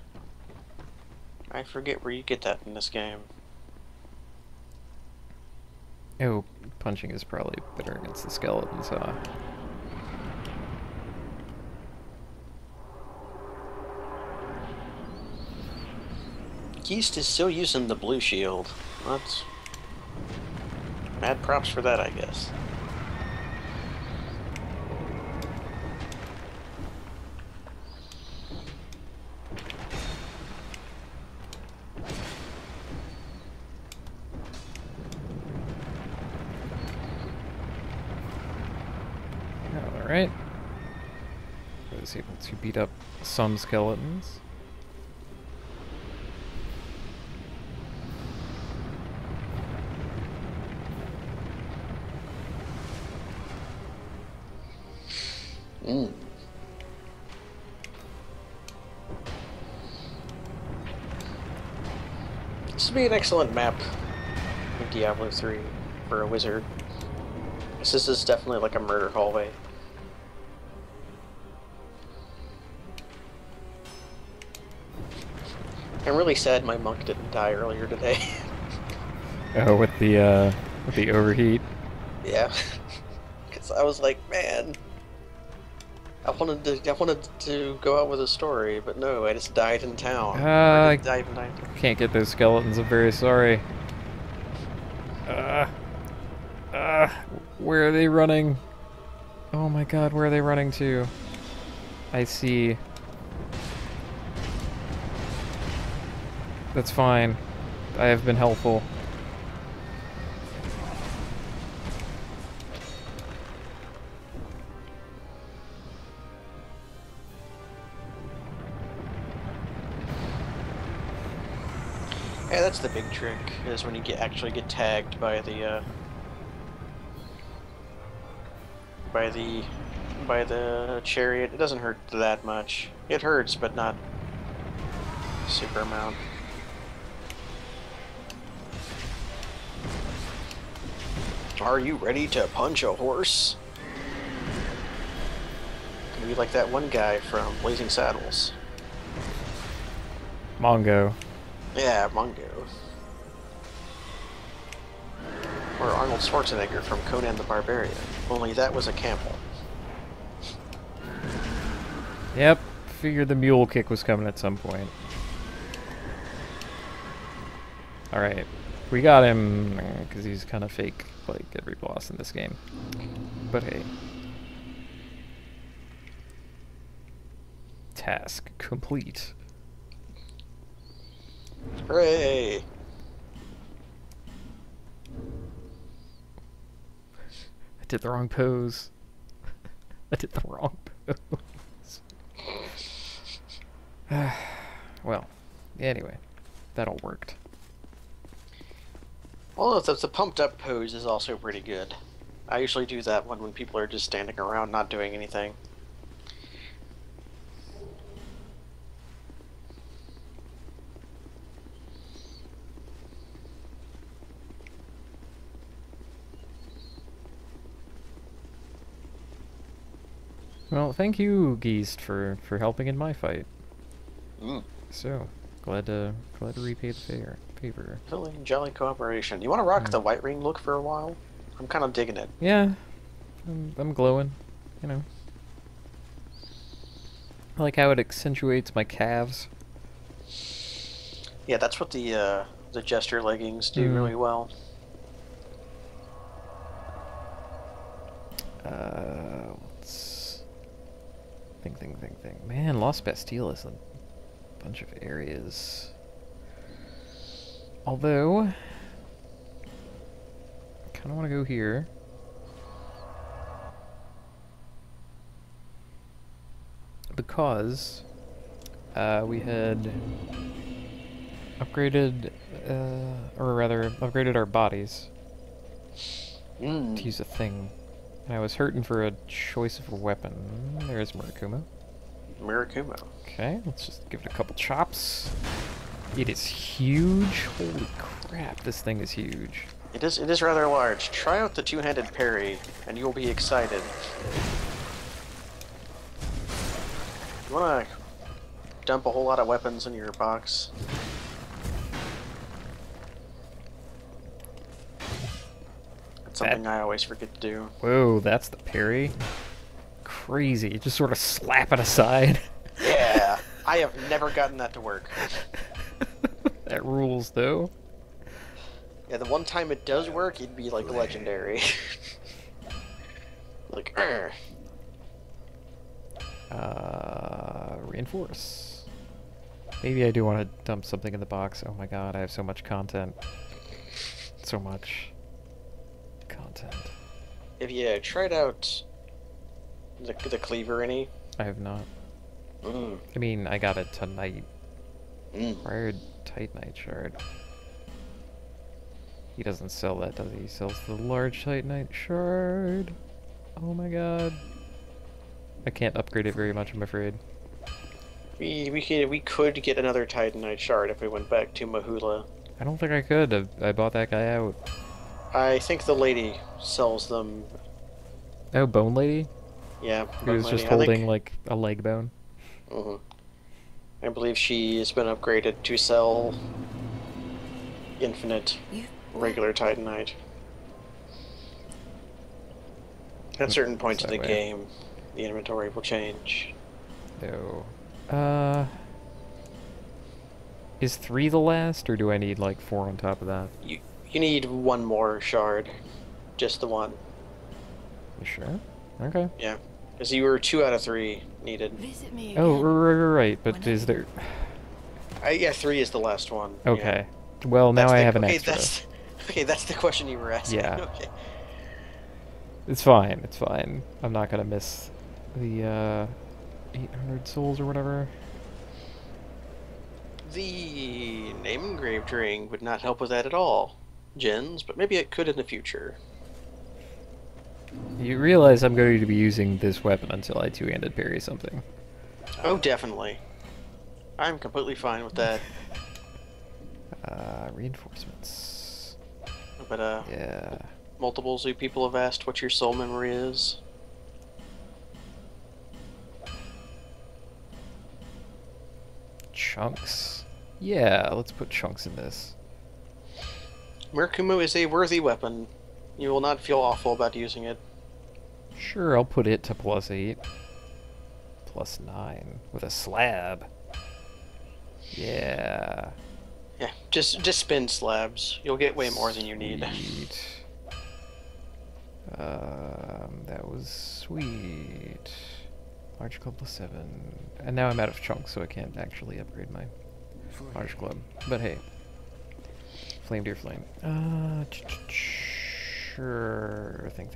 I forget where you get that in this game. Oh, punching is probably better against the skeletons, huh? Geist is still using the blue shield. That's mad props for that, I guess. Alright. I was able to beat up some skeletons. This would be an excellent map in Diablo 3 for a wizard. This is definitely like a murder hallway. I'm really sad my monk didn't die earlier today. Oh, with the overheat. Yeah. Because I was like, man, I wanted to go out with a story, but no, I just died in town. I died in town. can't get those skeletons, I'm very sorry. Where are they running? Oh my god, where are they running to? I see. That's fine. I have been helpful. Yeah, that's the big trick, is when you actually get tagged by the by the chariot. It doesn't hurt that much. It hurts, but not super amount. Are you ready to punch a horse? Can be like that one guy from Blazing Saddles. Mongo. Yeah, Mungo. Or Arnold Schwarzenegger from Conan the Barbarian. Only that was a camel. Yep, figured the mule kick was coming at some point. Alright, we got him because he's kind of fake, like every boss in this game. But hey. Task complete. Hooray! I did the wrong pose. I did the wrong pose. Well, Anyway, that all worked. Well, the pumped up pose is also pretty good. I usually do that when people are just standing around not doing anything. Well, thank you, Geist, for helping in my fight. Mm. So, glad to repay the favor. Really jolly cooperation. You want to rock the white ring look for a while? I'm kind of digging it. Yeah, I'm glowing, you know. I like how it accentuates my calves. Yeah, that's what the Jester leggings do really well. Let's think. Man, Lost Bastille is a bunch of areas. Although, I kind of want to go here. Because we had upgraded, or rather, upgraded our bodies to use a thing. And I was hurting for a choice of a weapon. There's Murakumo. Murakumo. Okay, let's just give it a couple chops. It is huge. Holy crap, this thing is huge. It is rather large. Try out the two-handed parry, and you'll be excited. You wanna dump a whole lot of weapons in your box? That's something I always forget to do. Whoa, that's the parry. Crazy. Just sort of slap it aside. Yeah, I have never gotten that to work. That rules, though. Yeah, the one time it does work, it'd be like legendary. Like, reinforce. Maybe I do want to dump something in the box. Oh my god, I have so much content. So much content. Have you tried out the cleaver any? I have not. Mm. I mean, I got it tonight. Mm. Wired Titanite shard. He doesn't sell that, does he? He sells the large Titanite shard. Oh my god. I can't upgrade it very much, I'm afraid. We could get another Titanite shard if we went back to Mahula. I don't think I could. I bought that guy out. I think the lady sells them. Oh, Bone Lady? Yeah. Who was just holding, like, a leg bone? Mm-hmm. I believe she has been upgraded to sell infinite regular Titanite. At certain points in the game, the inventory will change. No. Is 3 the last, or do I need, like, 4 on top of that? You need one more shard. Just the one. You sure? Okay. Yeah. Because you were 2 out of 3 needed. Visit me Oh, again. right, but is there... Yeah, 3 is the last one. Okay. Yeah. Well, now I have an okay, extra. That's the question you were asking. Yeah. Okay. It's fine, it's fine. I'm not gonna miss the, 800 souls or whatever. The name engraved ring would not help with that at all, Jens, but maybe it could in the future. You realize I'm going to be using this weapon until I two-handed parry something. Oh, definitely. I'm completely fine with that. Reinforcements. But, Yeah. multiples of people have asked what your soul memory is. Chunks. Yeah, let's put chunks in this. Murakumo is a worthy weapon. You will not feel awful about using it. Sure, I'll put it to +8. +9 with a slab. Yeah. Yeah, just spin slabs. You'll get way more than you need. Sweet. That was sweet. Large club +7. And now I'm out of chunks, so I can't actually upgrade my large club. But hey. Flame dear flame. Sure. Think.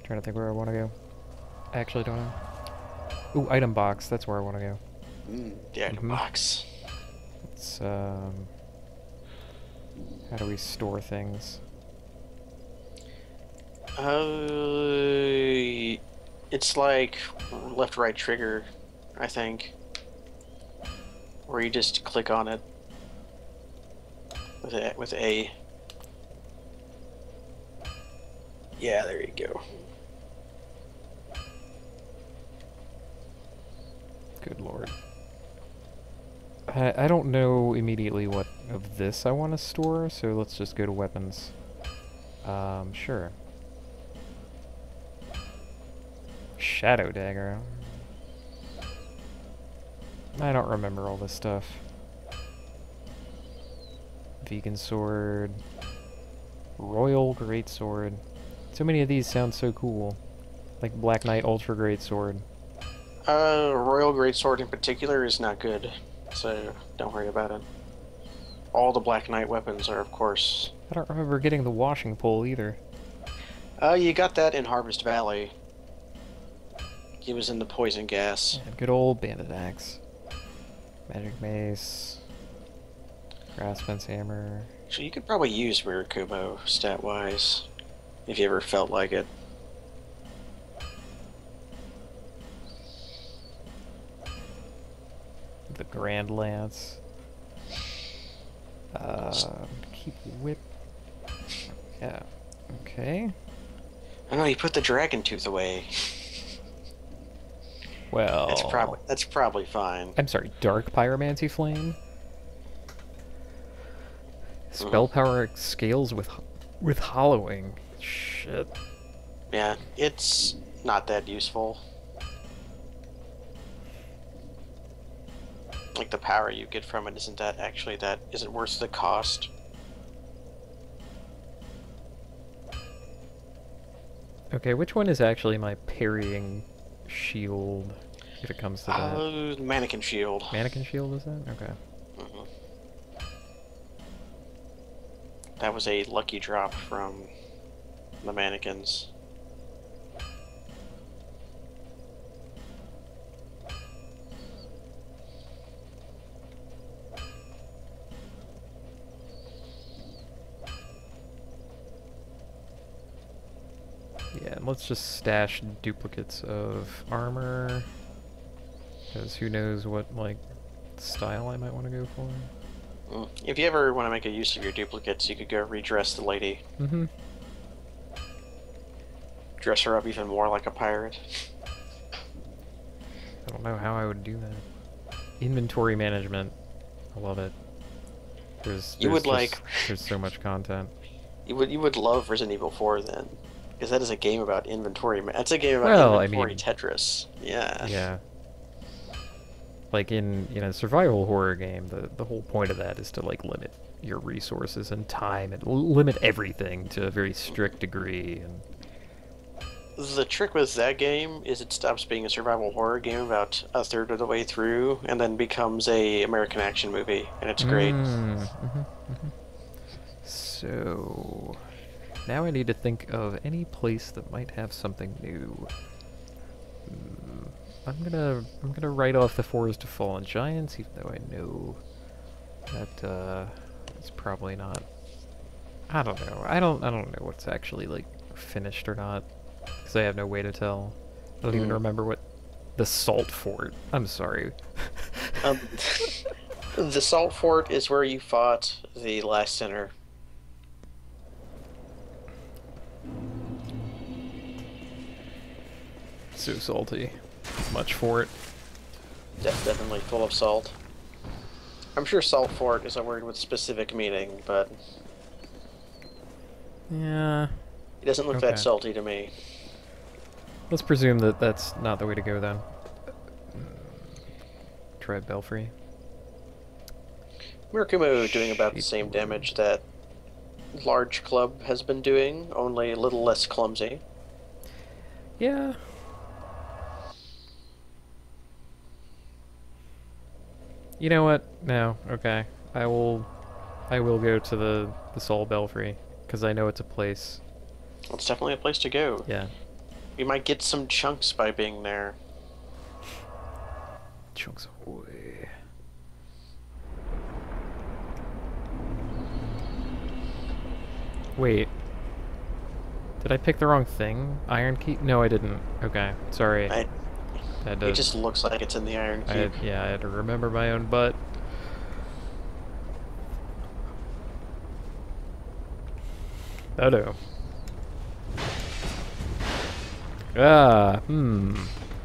Trying to think where I want to go. I actually don't know. Ooh, item box. That's where I want to go. The item box. It's, how do we store things? It's like left, right trigger, I think. Where you just click on it with A. Yeah, there you go. Good lord. I don't know immediately what of this I want to store, so let's just go to weapons. Sure. Shadow dagger. I don't remember all this stuff. Vegan sword. Royal greatsword. So many of these sound so cool. Like Black Knight Ultra Greatsword. Royal greatsword in particular is not good, so don't worry about it. All the Black Knight weapons are, of course. I don't remember getting the washing pole either. You got that in Harvest Valley. He was in the poison gas. Yeah, good old bandit axe. Magic mace. Grassman's hammer. So you could probably use Mirakumo stat-wise, if you ever felt like it. The Grand Lance. Keep whip. Yeah. Okay. I know you put the dragon tooth away. Well. That's probably fine. I'm sorry. Dark pyromancy flame. Spell power scales with hollowing. Shit. Yeah, it's not that useful. Like the power you get from it isn't worth the cost. Okay, which one is actually my parrying shield, if it comes to that? Mannequin shield. Mannequin shield, is that? Okay. That was a lucky drop from the mannequins. Yeah, and let's just stash duplicates of armor, because who knows what, like, style I might want to go for. If you ever want to make a use of your duplicates, you could go redress the lady. Mm-hmm. Dress her up even more like a pirate. I don't know how I would do that. Inventory management. I love it. There's so much content. You would love Resident Evil 4 then, because that is a game about inventory. That's a game about inventory Tetris. Yeah. Yeah. Like in a survival horror game, the whole point of that is to like limit your resources and time and limit everything to a very strict degree. And the trick with that game is it stops being a survival horror game about a third of the way through, and then becomes a American action movie, and it's great. So now I need to think of any place that might have something new. I'm gonna write off the Forest of Fallen Giants, even though I know that it's probably not. I don't know. I don't know what's actually like finished or not, because I have no way to tell. I don't even remember what the Salt Fort. I'm sorry. The Salt Fort is where you fought the last sinner. So salty. Much for it. Definitely full of salt. I'm sure Salt Fort is a word with specific meaning, but yeah, it doesn't look that salty to me. Let's presume that that's not the way to go then. Try Belfry. Mirakumo doing about the same damage that Large Club has been doing, only a little less clumsy. Yeah. You know what? No. Okay. I will go to the Soul Belfry, because I know it's a place. Well, it's definitely a place to go. Yeah. You might get some chunks by being there. Chunks away. Wait. Did I pick the wrong thing? Iron key? No, I didn't. Okay, sorry. I, I had to, it just looks like it's in the iron cube. yeah, I had to remember my own butt. Oh no.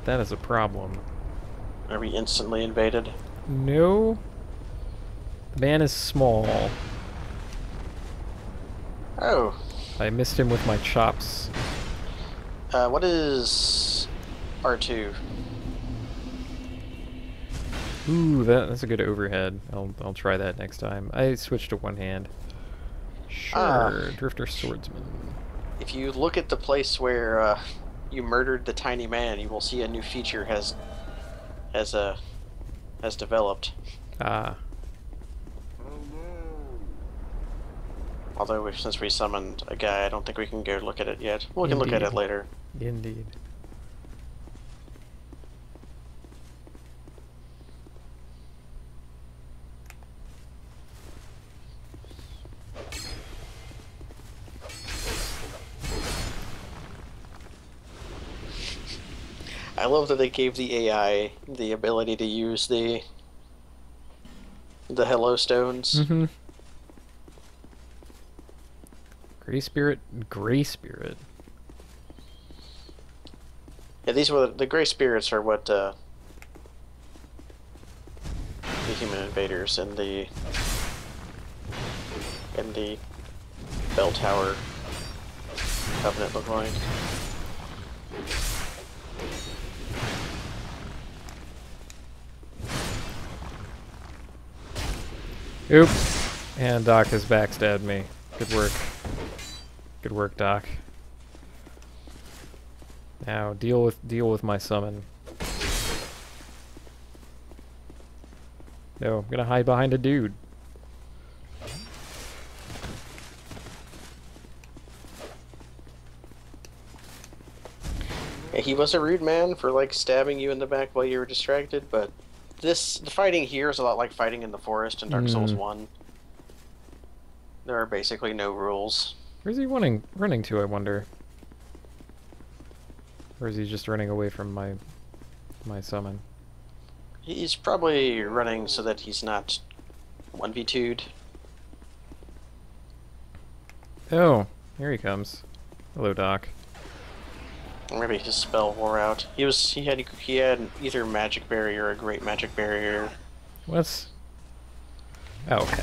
That is a problem. Are we instantly invaded? No. The man is small. Oh. I missed him with my chops. What is R2? Ooh, that's a good overhead. I'll try that next time. I switched to one hand. Sure, Drifter Swordsman. If you look at the place where you murdered the tiny man, you will see a new feature has developed. Ah. Although since we summoned a guy, I don't think we can go look at it yet. We can look at it later. Indeed. I love that they gave the AI the ability to use the Hello Stones. Mm-hmm. Gray Spirit. Yeah, these were the Gray Spirits are what the human invaders in the Bell Tower Covenant look like. Oops. And Doc has backstabbed me. Good work. Good work, Doc. Now deal with my summon. No, I'm gonna hide behind a dude. Yeah, he was a rude man for like stabbing you in the back while you were distracted, but the fighting here is a lot like fighting in the forest in Dark Souls 1. There are basically no rules. Where's he running to, I wonder? Or is he just running away from my summon? He's probably running so that he's not 1v2'd. Oh, here he comes. Hello, Doc. Or maybe his spell wore out. He had either magic barrier or a great magic barrier. What? Oh, okay.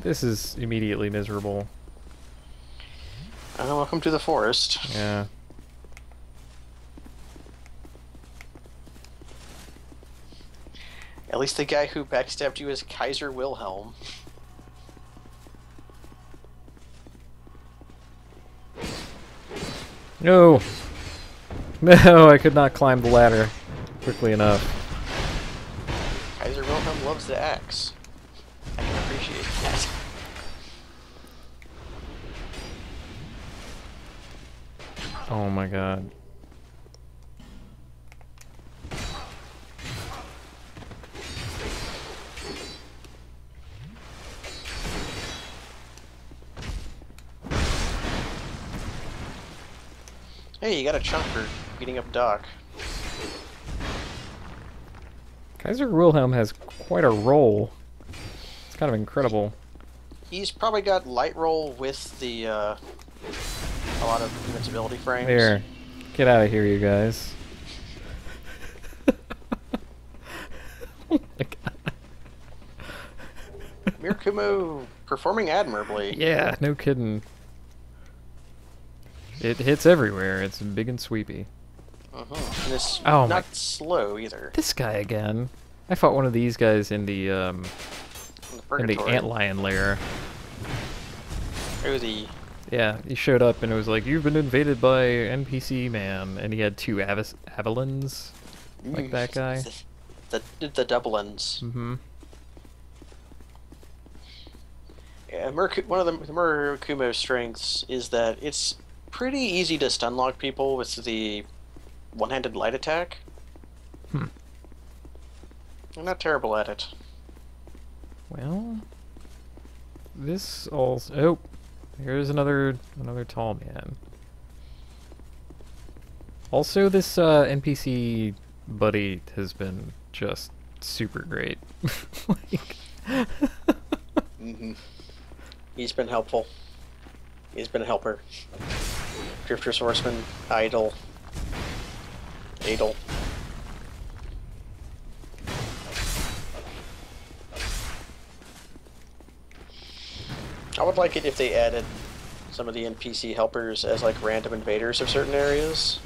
This is immediately miserable. Welcome to the forest. Yeah. At least the guy who backstabbed you is Kaiser Wilhelm. No! No, I could not climb the ladder quickly enough. Kaiser Wilhelm loves the axe. I can appreciate that. Oh my god. Hey, you got a chunk for beating up Doc. Kaiser Wilhelm has quite a roll. It's kind of incredible. He's probably got light roll with the a lot of invincibility frames. Here, get out of here, you guys. Oh my god. Mirakumo performing admirably. Yeah, no kidding. It hits everywhere. It's big and sweepy. And it's Oh not slow either. This guy again. I fought one of these guys in the in the Purgatory. antlion lair. Oh, the Yeah, he showed up and it was like, "You've been invaded by NPC man," and he had two Avalons, like that guy. the Dublins. Mm-hmm. Yeah, one of the Murakumo's strengths is that it's pretty easy to stunlock people with the one-handed light attack. Hmm. I'm not terrible at it. Well, this also... Oh, here's another tall man. Also, this NPC buddy has been just super great. Like... Mm-hmm. He's been helpful. He's been a helper. Drifter's Horseman, Idol. Adel. I would like it if they added some of the NPC helpers as like random invaders of certain areas.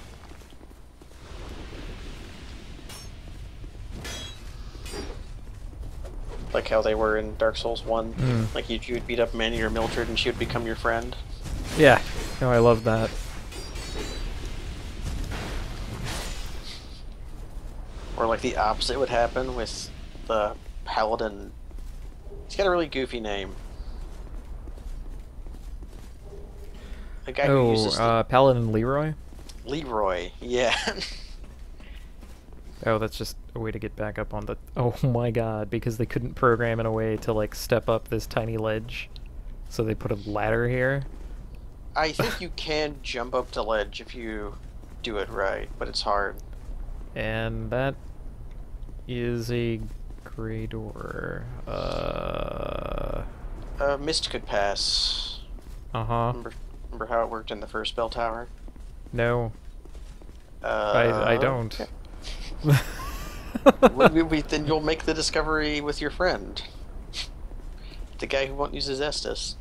Like how they were in Dark Souls 1. Like you would beat up Manny or Mildred and she would become your friend. Yeah, no, I love that. Or like the opposite would happen with the Paladin. He's got a really goofy name. The guy who uses Paladin Leroy? Leroy, yeah. Oh, that's just a way to get back up on the... Oh my god, because they couldn't program in a way to, like, step up this tiny ledge. So they put a ladder here. I think you can jump up the ledge if you do it right, but it's hard. And that is a gray door. Mist could pass. Uh-huh. Remember how it worked in the first bell tower? No. I don't. Okay. Then you'll make the discovery with your friend. The guy who won't use his Estus.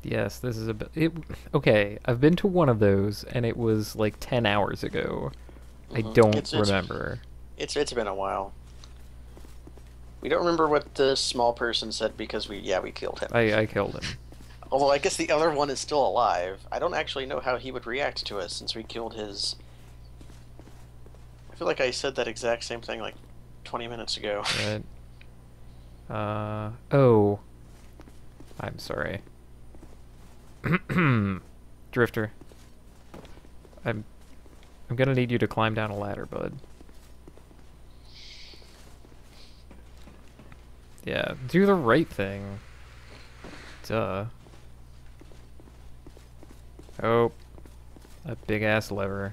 Yes, this is a bit... Okay, I've been to one of those, and it was like 10 hours ago. I don't remember. It's been a while. We don't remember what the small person said because we killed him. I killed him. Although I guess the other one is still alive. I don't actually know how he would react to us since we killed his... I feel like I said that exact same thing like 20 minutes ago. Right. Oh. I'm sorry. Drifter. I'm gonna need you to climb down a ladder, bud. Yeah, do the right thing. Duh. Oh. That big ass lever.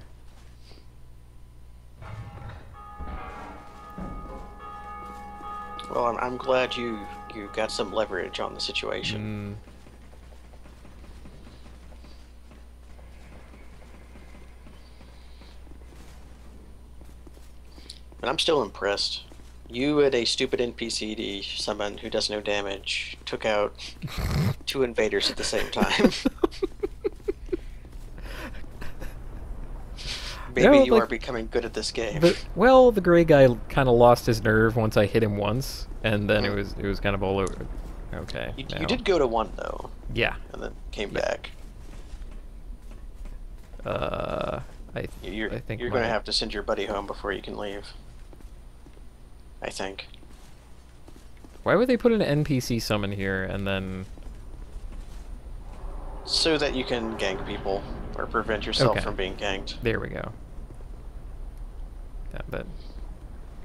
Well, I'm glad you got some leverage on the situation. And I'm still impressed. You and a stupid NPC summon who does no damage took out 2 invaders at the same time. Maybe you are becoming good at this game. Well, the gray guy kind of lost his nerve once I hit him once, and then it was kind of all over. Okay. You did go to 1 though. Yeah. And then came back. I think you're gonna have to send your buddy home before you can leave. I think. Why would they put an NPC summon here and then... So that you can gank people, or prevent yourself from being ganked. There we go. Yeah,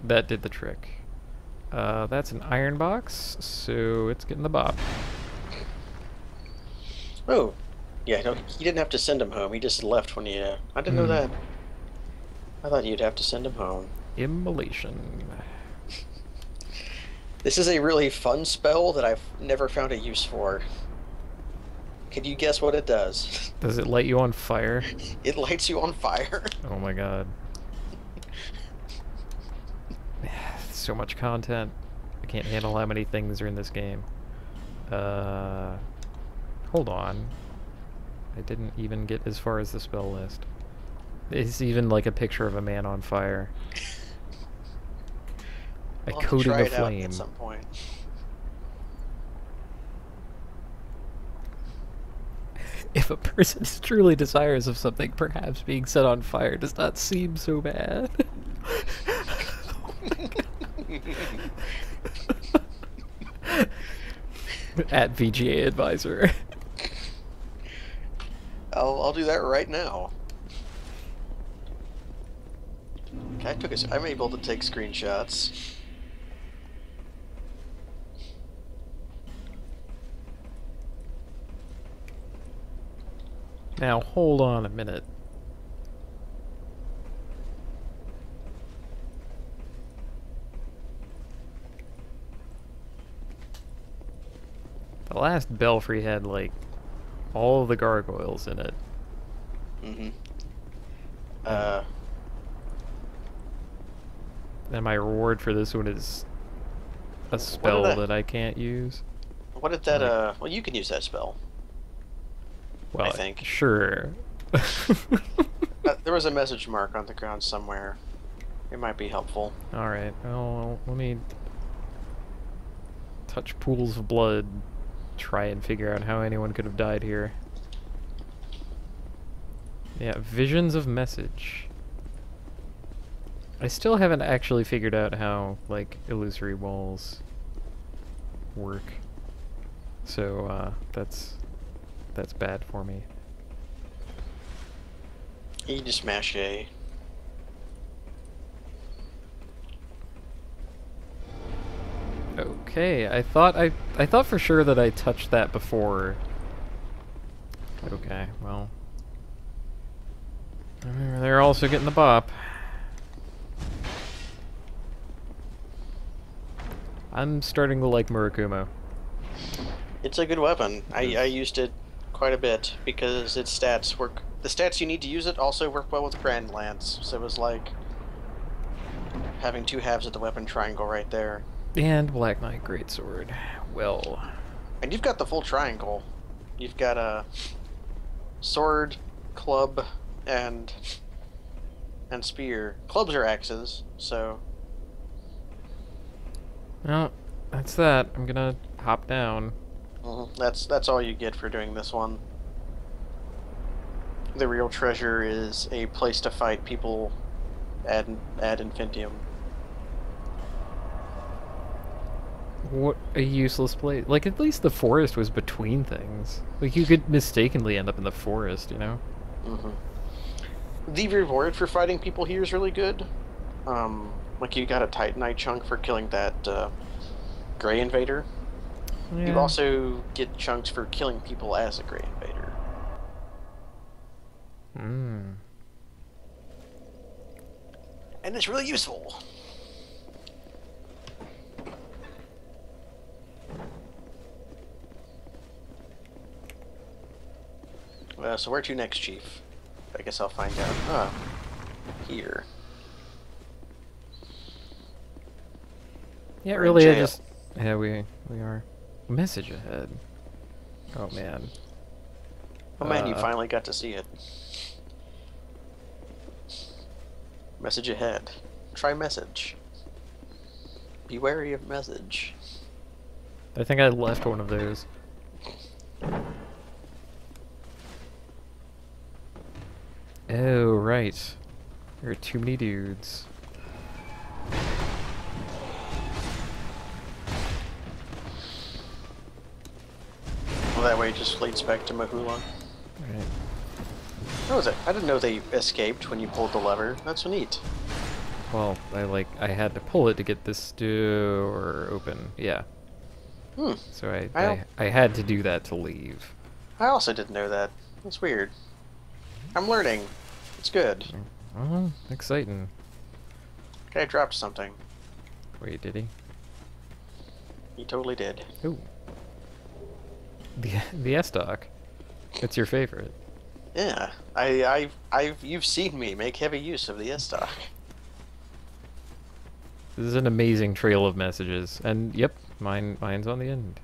that did the trick. That's an iron box, so it's getting the bop. Oh, yeah, no, you didn't have to send him home, he just left when you... I didn't know that. I thought you'd have to send him home. Immolation. This is a really fun spell that I've never found a use for. Could you guess what it does? Does it light you on fire? It lights you on fire. Oh my god. So much content. I can't handle how many things are in this game. Hold on. I didn't even get as far as the spell list. It's even like a picture of a man on fire. I coated the flame. At some point. If a person is truly desirous of something, perhaps being set on fire does not seem so bad. Oh At VGA Advisor. I'll do that right now. Okay, I'm able to take screenshots. Now hold on a minute. The last belfry had like all the gargoyles in it. Mm-hmm. And my reward for this one is a spell that I can't use. What did that, well, you can use that spell. Well, I think. Sure. There was a message mark on the ground somewhere. It might be helpful. Alright, well, let me touch pools of blood, try and figure out how anyone could have died here. Yeah, visions of message. I still haven't actually figured out how, like, illusory walls work. So, that's bad for me. You just mash A. Okay, I thought for sure that I touched that before. Okay, well. They're also getting the bop. I'm starting to like Murakumo. It's a good weapon. I used it quite a bit because its stats work. The stats you need to use it also work well with Grand Lance, so it was like having two halves of the weapon triangle right there. And Black Knight Greatsword. Well. And you've got the full triangle. You've got a sword, club, and spear. Clubs are axes, so. Well, that's that. I'm gonna hop down. That's all you get for doing this one. The real treasure is a place to fight people ad infinitum. What a useless place. Like, at least the forest was between things. Like, you could mistakenly end up in the forest, you know? The reward for fighting people here is really good. Like, you got a Titanite chunk for killing that Grey Invader. Yeah. You also get chunks for killing people as a Grey Invader. And it's really useful. So where to next, Chief? I guess I'll find out. Ah, here. Yeah, We're really, in I jail. just... Yeah, we are. Message ahead. Oh, man. Oh man, you finally got to see it. Message ahead. Try message. Be wary of message. I think I left one of those. Oh, right. There are too many dudes. Well, that way it just leads back to Mahula. Right. How was it? I didn't know they escaped when you pulled the lever. That's so neat. Well, I had to pull it to get this door open. Yeah. So I had to do that to leave. I also didn't know that. That's weird. I'm learning. It's good. Oh, exciting. Okay, I dropped something. Wait, did he? He totally did. Ooh. The S-Dock. It's your favorite. Yeah, you've seen me make heavy use of the S-Dock. This is an amazing trail of messages, and yep, mine's on the end.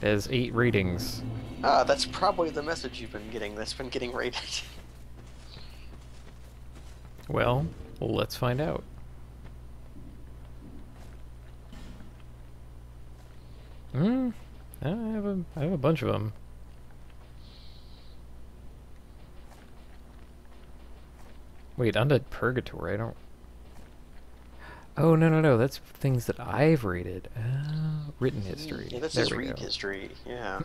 It has 8 ratings. Ah, that's probably the message you've been getting that's been getting rated. Well, let's find out. I have a bunch of them. Wait, Undead Purgatory, I don't... Oh, no, no, no. That's things that I've rated. Written history. Yeah, this There is we read go. history. Yeah.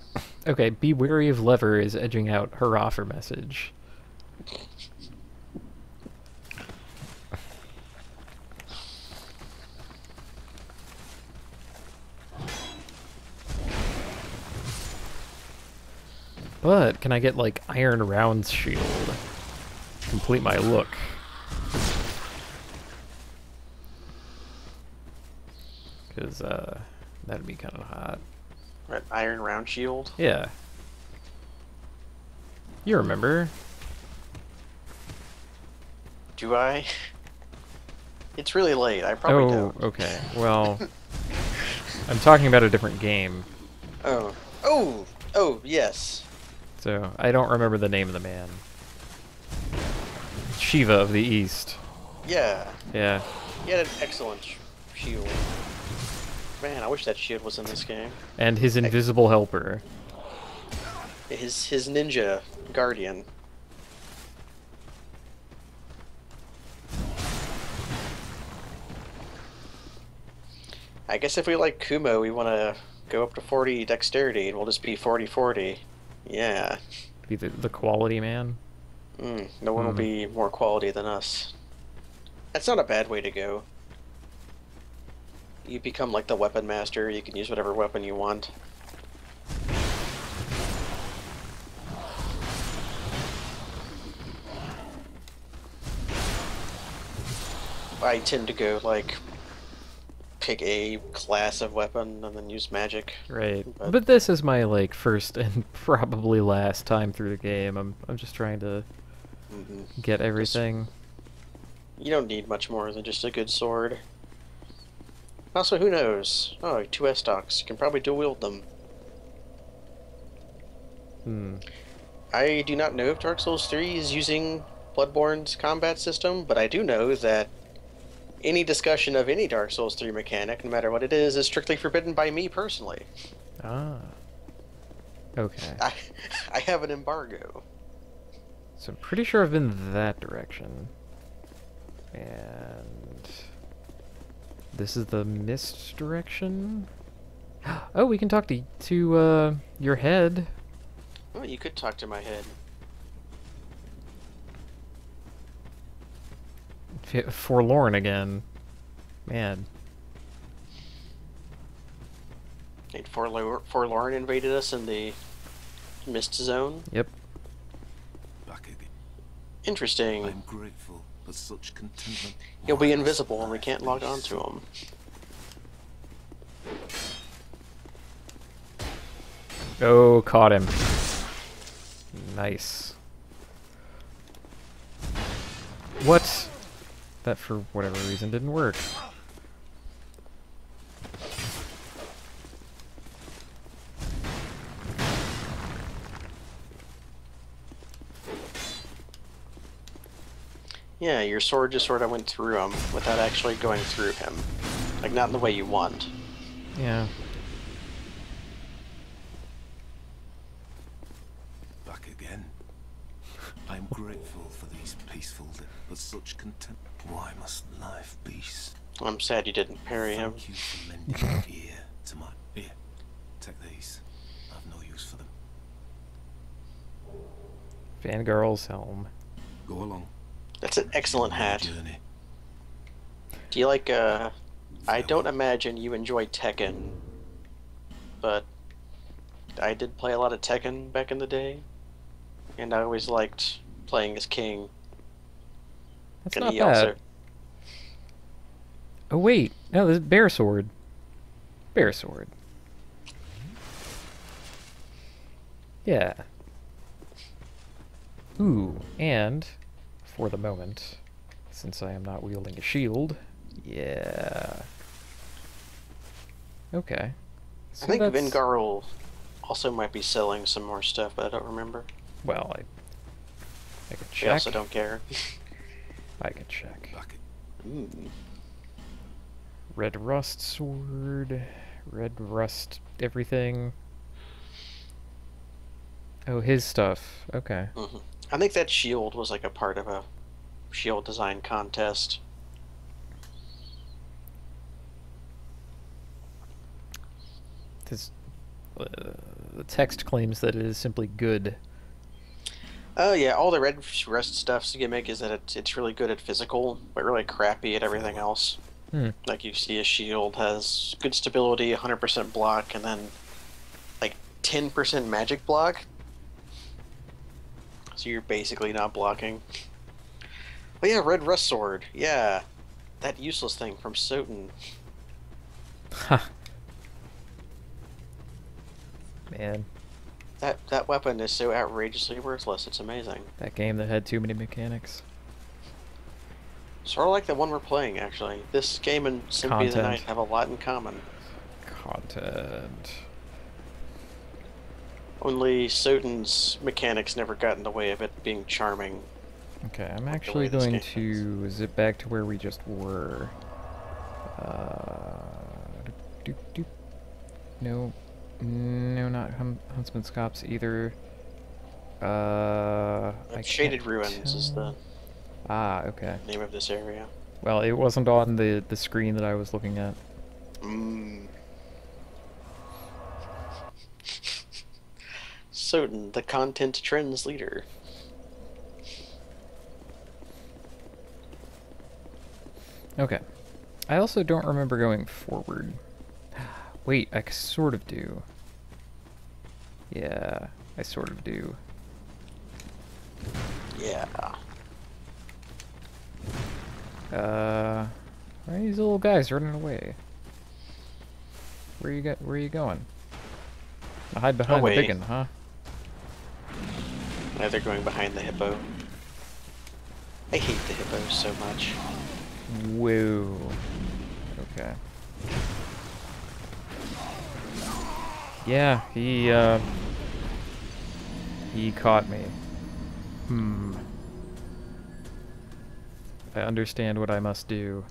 Okay, be wary of lever is edging out her offer message. But can I get like iron rounds shield? Complete my look. Cause that'd be kind of hot. Right, iron round shield. Yeah. You remember? Do I? It's really late. I probably Oh, don't. okay. Well, I'm talking about a different game, Oh. Oh! Oh, yes. so I don't remember the name of the man. Shiva of the East. Yeah. Yeah. He had an excellent shield. Man, I wish that shield was in this game. And his invisible helper. His ninja guardian. I guess if we like Kumo, we want to go up to 40 dexterity, and we'll just be 40-40. Yeah. Be the quality man. No one will be more quality than us. That's not a bad way to go. You become like the weapon master, you can use whatever weapon you want. I tend to go like pick a class of weapon and then use magic. Right. But this is my like first and probably last time through the game. I'm just trying to get everything. You don't need much more than just a good sword. Also, who knows? Oh, 2 S-stocks. You can probably dual wield them. I do not know if Dark Souls 3 is using Bloodborne's combat system, but I do know that any discussion of any Dark Souls 3 mechanic, no matter what it is strictly forbidden by me personally. Ah. Okay. I have an embargo. So I'm pretty sure I've been that direction. And this is the mist direction. Oh, we can talk to your head. Oh, you could talk to my head. Forlorn again. Man. And Forlorn invaded us in the mist zone. Yep. Back again. Interesting. I'm grateful for such contentment. He'll be invisible and we can't log on to him. Oh, caught him. Nice. What? That for whatever reason didn't work. Yeah, your sword just sort of went through him without actually going through him. Like, not in the way you want. Yeah. Back again. I'm grateful for these peaceful but such content. Why must life be I'm sad you didn't parry him. Thank you for lending your ear to my ear. Take these. I've no use for them. Fangirl's helm. Go along. That's an excellent On your hat. journey. Do you like, I don't imagine you enjoy Tekken, but I did play a lot of Tekken back in the day, and I always liked playing as King. That's And not he bad. also, Oh wait, no, this is bear sword. Bear sword. Yeah. Ooh, and for the moment, since I am not wielding a shield, yeah. Okay. So I think that's- Vingarl also might be selling some more stuff, but I don't remember. Well, I could I check. also don't care. I could check. Back Red rust sword, red rust everything. Oh, his stuff. Okay. I think that shield was like a part of a shield design contest. This, the text claims that it is simply good. Oh yeah, all the red rust stuff's gimmick is that it's really good at physical, but really crappy at everything else. Hmm. Like you see a shield has good stability, 100% block, and then like 10% magic block. So you're basically not blocking. Oh yeah, red rust sword. Yeah, that useless thing from Soten. Ha. Man, That weapon is so outrageously worthless. It's amazing. that game that had too many mechanics. Sort of like the one we're playing, actually. This game and Symphony of the Night Content. have a lot in common. Content. Only Soten's mechanics never got in the way of it being charming. Okay, I'm Like the actually way this going game to zip back to where we just were. Doop, doop. No, no, not Huntsman's Copse either. I Shaded can't Ruins is the Ah, okay. name of this area. Well, it wasn't on the screen that I was looking at. Soten, the content trends leader. Okay. I also don't remember going forward. Wait, I sort of do. Yeah, I sort of do. Yeah. Why are these little guys running away? Where you going? I hide behind the big one, huh? Now they're going behind the hippo. I hate the hippos so much. Whoa. Okay. Yeah, he caught me. I understand what I must do.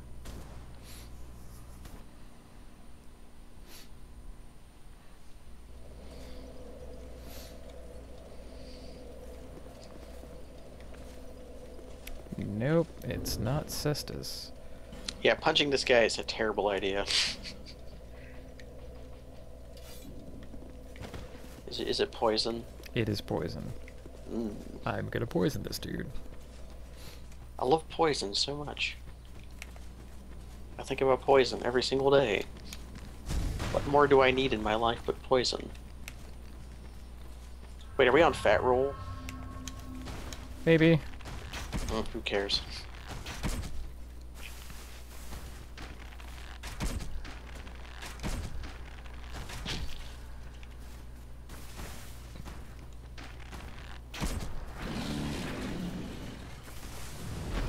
Nope, it's not Cestus. Yeah, punching this guy is a terrible idea. Is it poison? It is poison. I'm gonna poison this dude. I love poison so much. I think about poison every single day. What more do I need in my life but poison? Wait, are we on fat roll? Maybe. Who cares?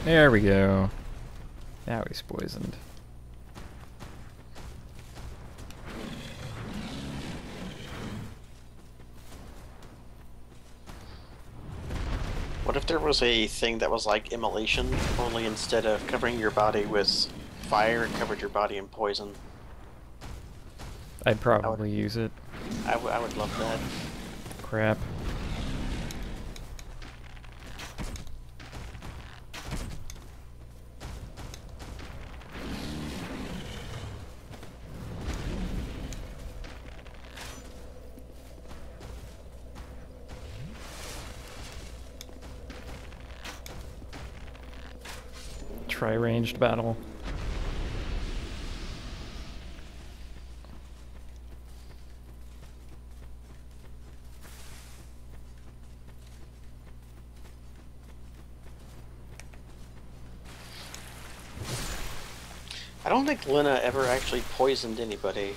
There we go. Now he's poisoned. What if there was a thing that was like immolation, only instead of covering your body with fire, it covered your body in poison? I'd probably use it. I would love that. Crap. Try ranged battle. I don't think Lena ever actually poisoned anybody.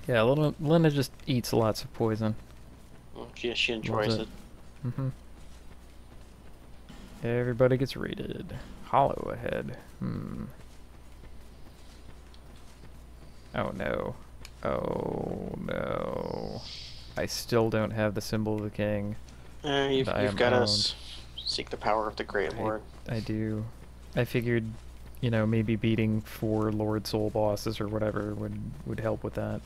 Yeah, Lena just eats lots of poison. Well, she enjoys it. Everybody gets raided. Hollow ahead. Oh no. Oh no. I still don't have the symbol of the king. You've am got owned. us. Seek the power of the Great Lord. I do. I figured, you know, maybe beating 4 Lord Soul bosses or whatever would help with that.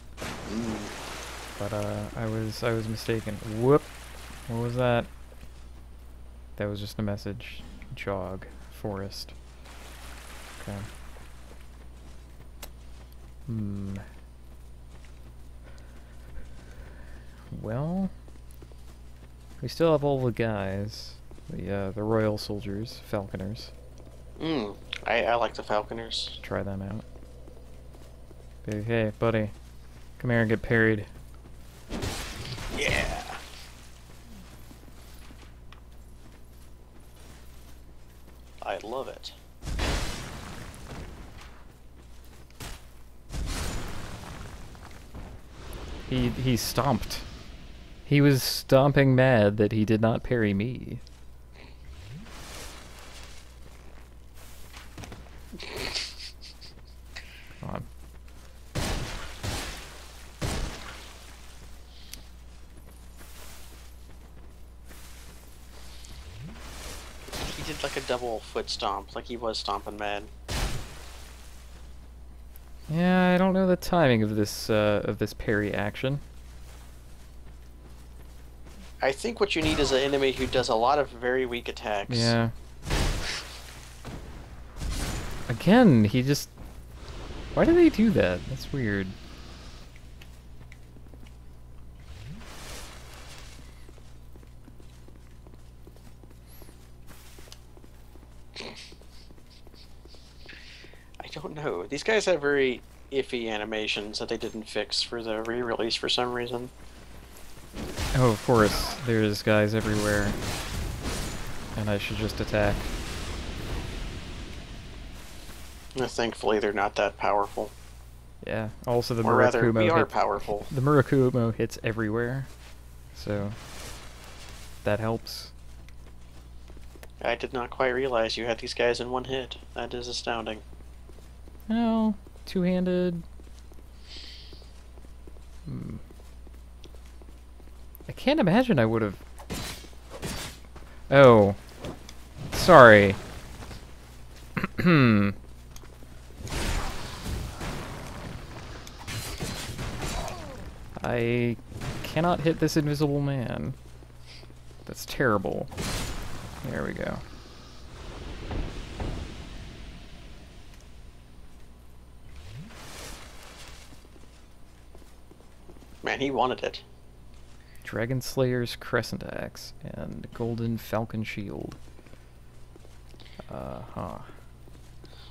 But I was mistaken. Whoop. What was that? That was just a message. Jog. Forest. Okay. Hmm. Well, we still have all the guys, the royal soldiers, falconers. I like the falconers. Try them out. Hey, buddy, come here and get parried. Yeah. I love it. He stomped. He was stomping mad that he did not parry me. Come on. He did like a double foot stomp, like he was stomping mad. Yeah, I don't know the timing of this parry action. I think what you need is an enemy who does a lot of very weak attacks. Yeah. Again, he just... Why do they do that? That's weird. I don't know. These guys have very iffy animations that they didn't fix for the re-release for some reason. Oh, of course. There's guys everywhere. And I should just attack. Thankfully, they're not that powerful. Yeah. Also, the Or rather, we are hit, powerful. the Murakumo hits everywhere, so that helps. I did not quite realize you had these guys in one hit. That is astounding. Oh, two-handed. Hmm. I can't imagine I would have. Oh, sorry. I cannot hit this invisible man. That's terrible. There we go. Man, he wanted it. Dragon Slayer's Crescent Axe and Golden Falcon Shield. Uh-huh.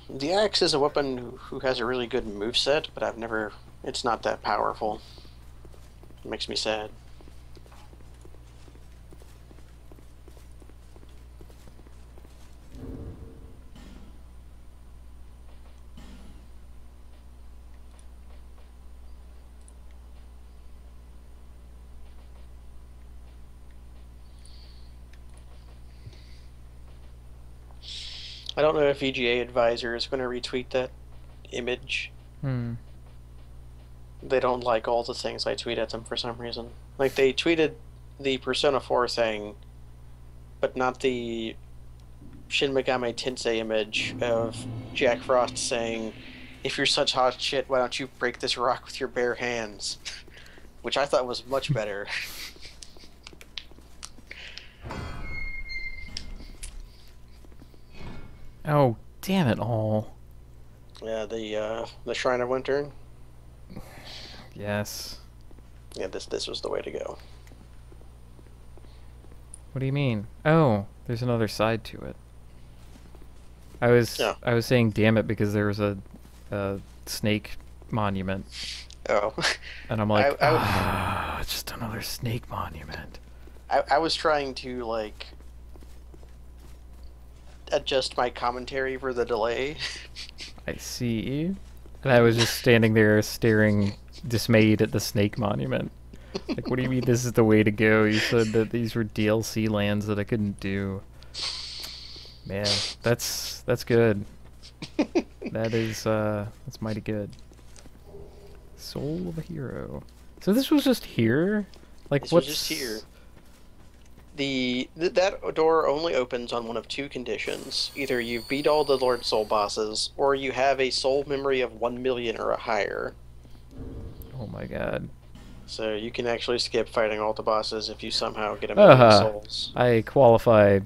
The axe is a weapon who has a really good moveset, but I've never... It's not that powerful. It makes me sad. I don't know if VGA Advisor is going to retweet that image. Hmm. They don't like all the things I tweet at them for some reason. Like, they tweeted the Persona 4 thing, but not the Shin Megami Tensei image of Jack Frost saying, "If you're such hot shit, why don't you break this rock with your bare hands?" Which I thought was much better. Oh, damn it all. Yeah, the Shrine of Winter. Yes. Yeah, this was the way to go. What do you mean? Oh, there's another side to it. I was saying damn it because there was a snake monument. Oh. And I'm like, it's just another snake monument. I was trying to, like, adjust my commentary for the delay. I see. And I was just standing there staring dismayed at the snake monument. Like, what do you mean this is the way to go? You said that these were DLC lands that I couldn't do. Man, that's good. That is, that's mighty good. Soul of a Hero. So this was just here? Like, This what's... was just here. That door only opens on one of two conditions. Either you've beat all the Lord Soul bosses, or you have a soul memory of 1 million or higher. Oh my god. So you can actually skip fighting all the bosses if you somehow get a million souls. I qualify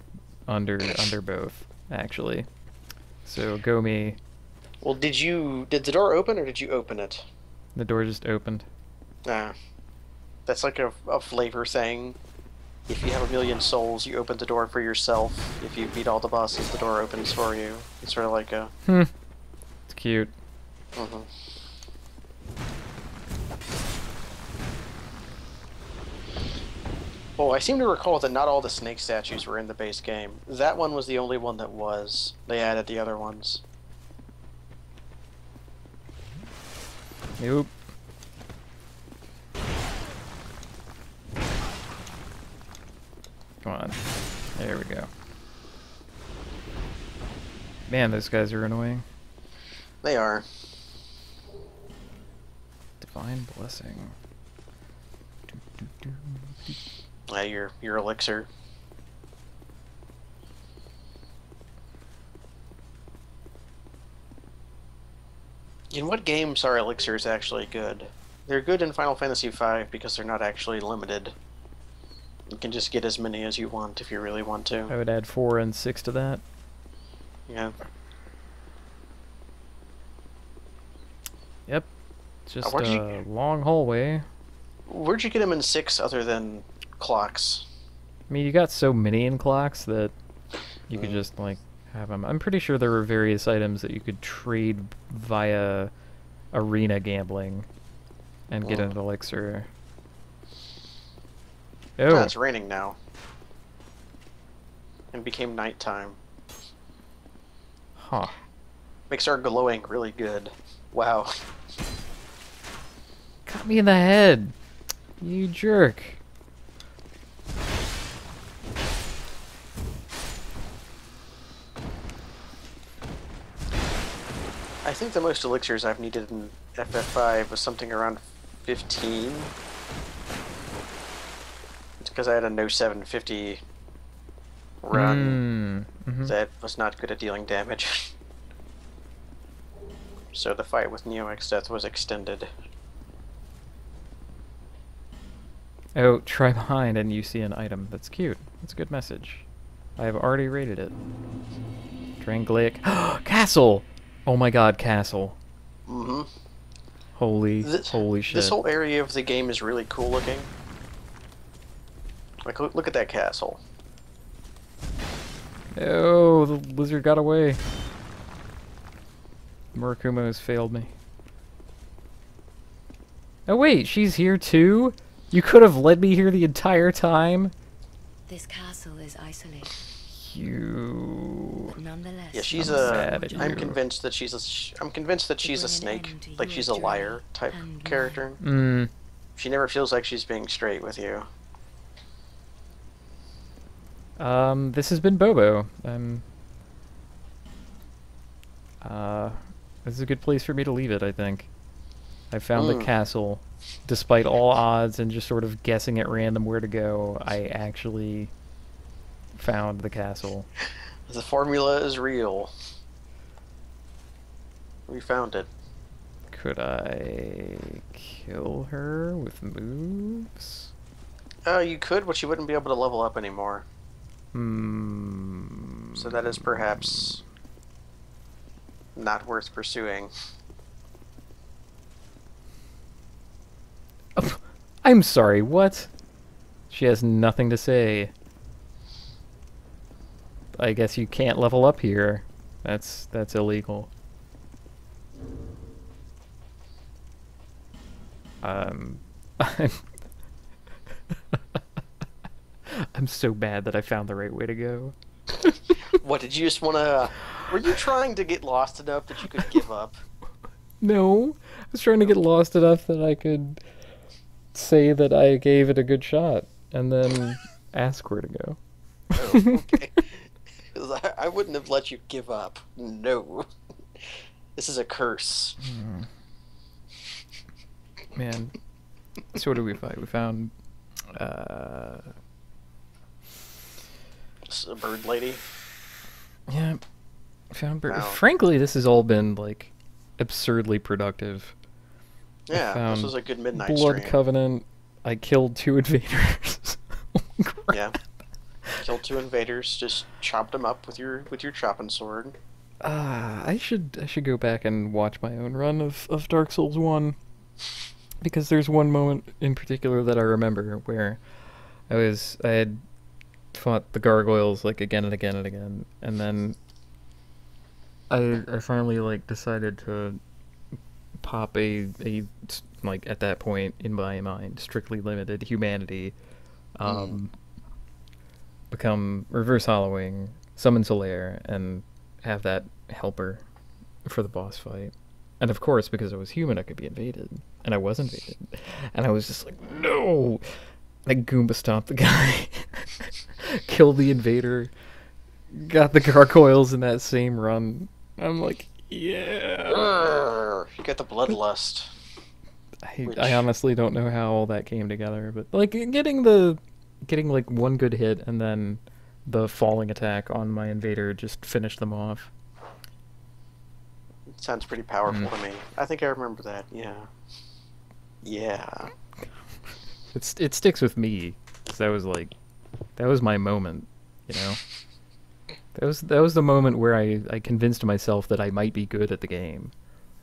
under both, actually. So go me. Well, did the door open or did you open it? The door just opened. Nah. That's like a flavor thing. If you have a million souls, you open the door for yourself. If you beat all the bosses, the door opens for you. It's sort of like a... It's cute. Mm-hmm. Oh, I seem to recall that not all the snake statues were in the base game. That one was the only one that was. They added the other ones. Nope. Come on. There we go. Man, those guys are annoying. They are. Divine blessing. Your elixir. In what games are elixirs actually good? They're good in Final Fantasy V because they're not actually limited. You can just get as many as you want if you really want to. I would add 4 and 6 to that. Yeah. Yep. Just a long hallway. Where'd you get them in 6 other than clocks? I mean, you got so many in clocks that you could just, like, have them. I'm pretty sure there were various items that you could trade via arena gambling and get an elixir. Oh, It's raining now. And became nighttime. huh. Makes our glowing really good. Wow. Got me in the head. You jerk. I think the most elixirs I've needed in FF5 was something around 15. It's because I had a no 750 run that was not good at dealing damage. So the fight with Neo X Death was extended. Oh, try behind and you see an item. That's cute. That's a good message. I have already rated it. Drangleic. Castle! Oh my god, castle. Mm-hmm. Holy shit. This whole area of the game is really cool looking. Like, look at that castle. Oh, the lizard got away. Murakumo has failed me. Oh wait, she's here too? You could have led me here the entire time? This castle is isolated. You... But nonetheless, Yeah, she's I'm convinced that she's a snake. Like, she's a liar type character. She never feels like she's being straight with you. This has been Bobo. This is a good place for me to leave it, I think. I found the castle. Despite all odds and just sort of guessing at random where to go, I actually found the castle. The formula is real. We found it. Could I kill her with moves? You could, but you wouldn't be able to level up anymore. So that is perhaps not worth pursuing. I'm sorry, what? She has nothing to say. I guess you can't level up here. That's illegal. I'm so bad that I found the right way to go. What, did you just wanna... Were you trying to get lost enough that you could give up? No, I was trying to get lost enough that I could say that I gave it a good shot, and then ask where to go. Oh, okay. I wouldn't have let you give up. No. This is a curse. Man. So what did we fight? We found... A bird lady? Yeah. Found bird. Wow. Frankly, this has all been, like, absurdly productive. Yeah, this was a good midnight Blood stream. Covenant. I killed 2 invaders. Yeah. Killed 2 invaders, just chopped them up with your chopping sword. I should go back and watch my own run of Dark Souls 1, because there's one moment in particular that I remember where I had fought the gargoyles like again and again and again, and then I finally like decided to pop like at that point in my mind strictly limited humanity, become reverse hollowing, summon Solaire, and have that helper for the boss fight. And of course, because I was human, I could be invaded, and I was invaded, and I was just like, no. Like Goomba stomped the guy, killed the invader, got the gargoyles in that same run. I'm like, yeah. You got the bloodlust. I honestly don't know how all that came together, but like getting like one good hit and then the falling attack on my invader just finished them off. Sounds pretty powerful to me. I think I remember that. Yeah. Yeah. It sticks with me, 'cause that was my moment, you know. That was the moment where I convinced myself that I might be good at the game.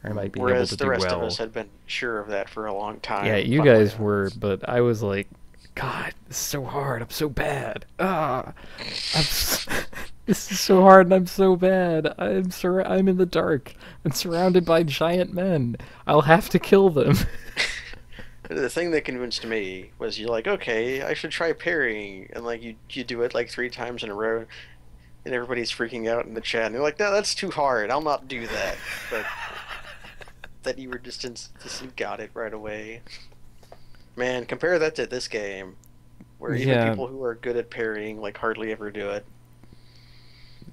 Or I might be able Whereas to the do rest well. of us had been sure of that for a long time. Yeah, you Finally. guys were, but I was like, God, this is so hard. I'm so bad. This is so hard, and I'm so bad. I'm in the dark and surrounded by giant men. I'll have to kill them. The thing that convinced me was you're like, okay, I should try parrying, and like you do it like 3 times in a row, and everybody's freaking out in the chat, and you're like, no, that's too hard. I'll not do that. But that you were just got it right away. Man, compare that to this game, where even people who are good at parrying like hardly ever do it.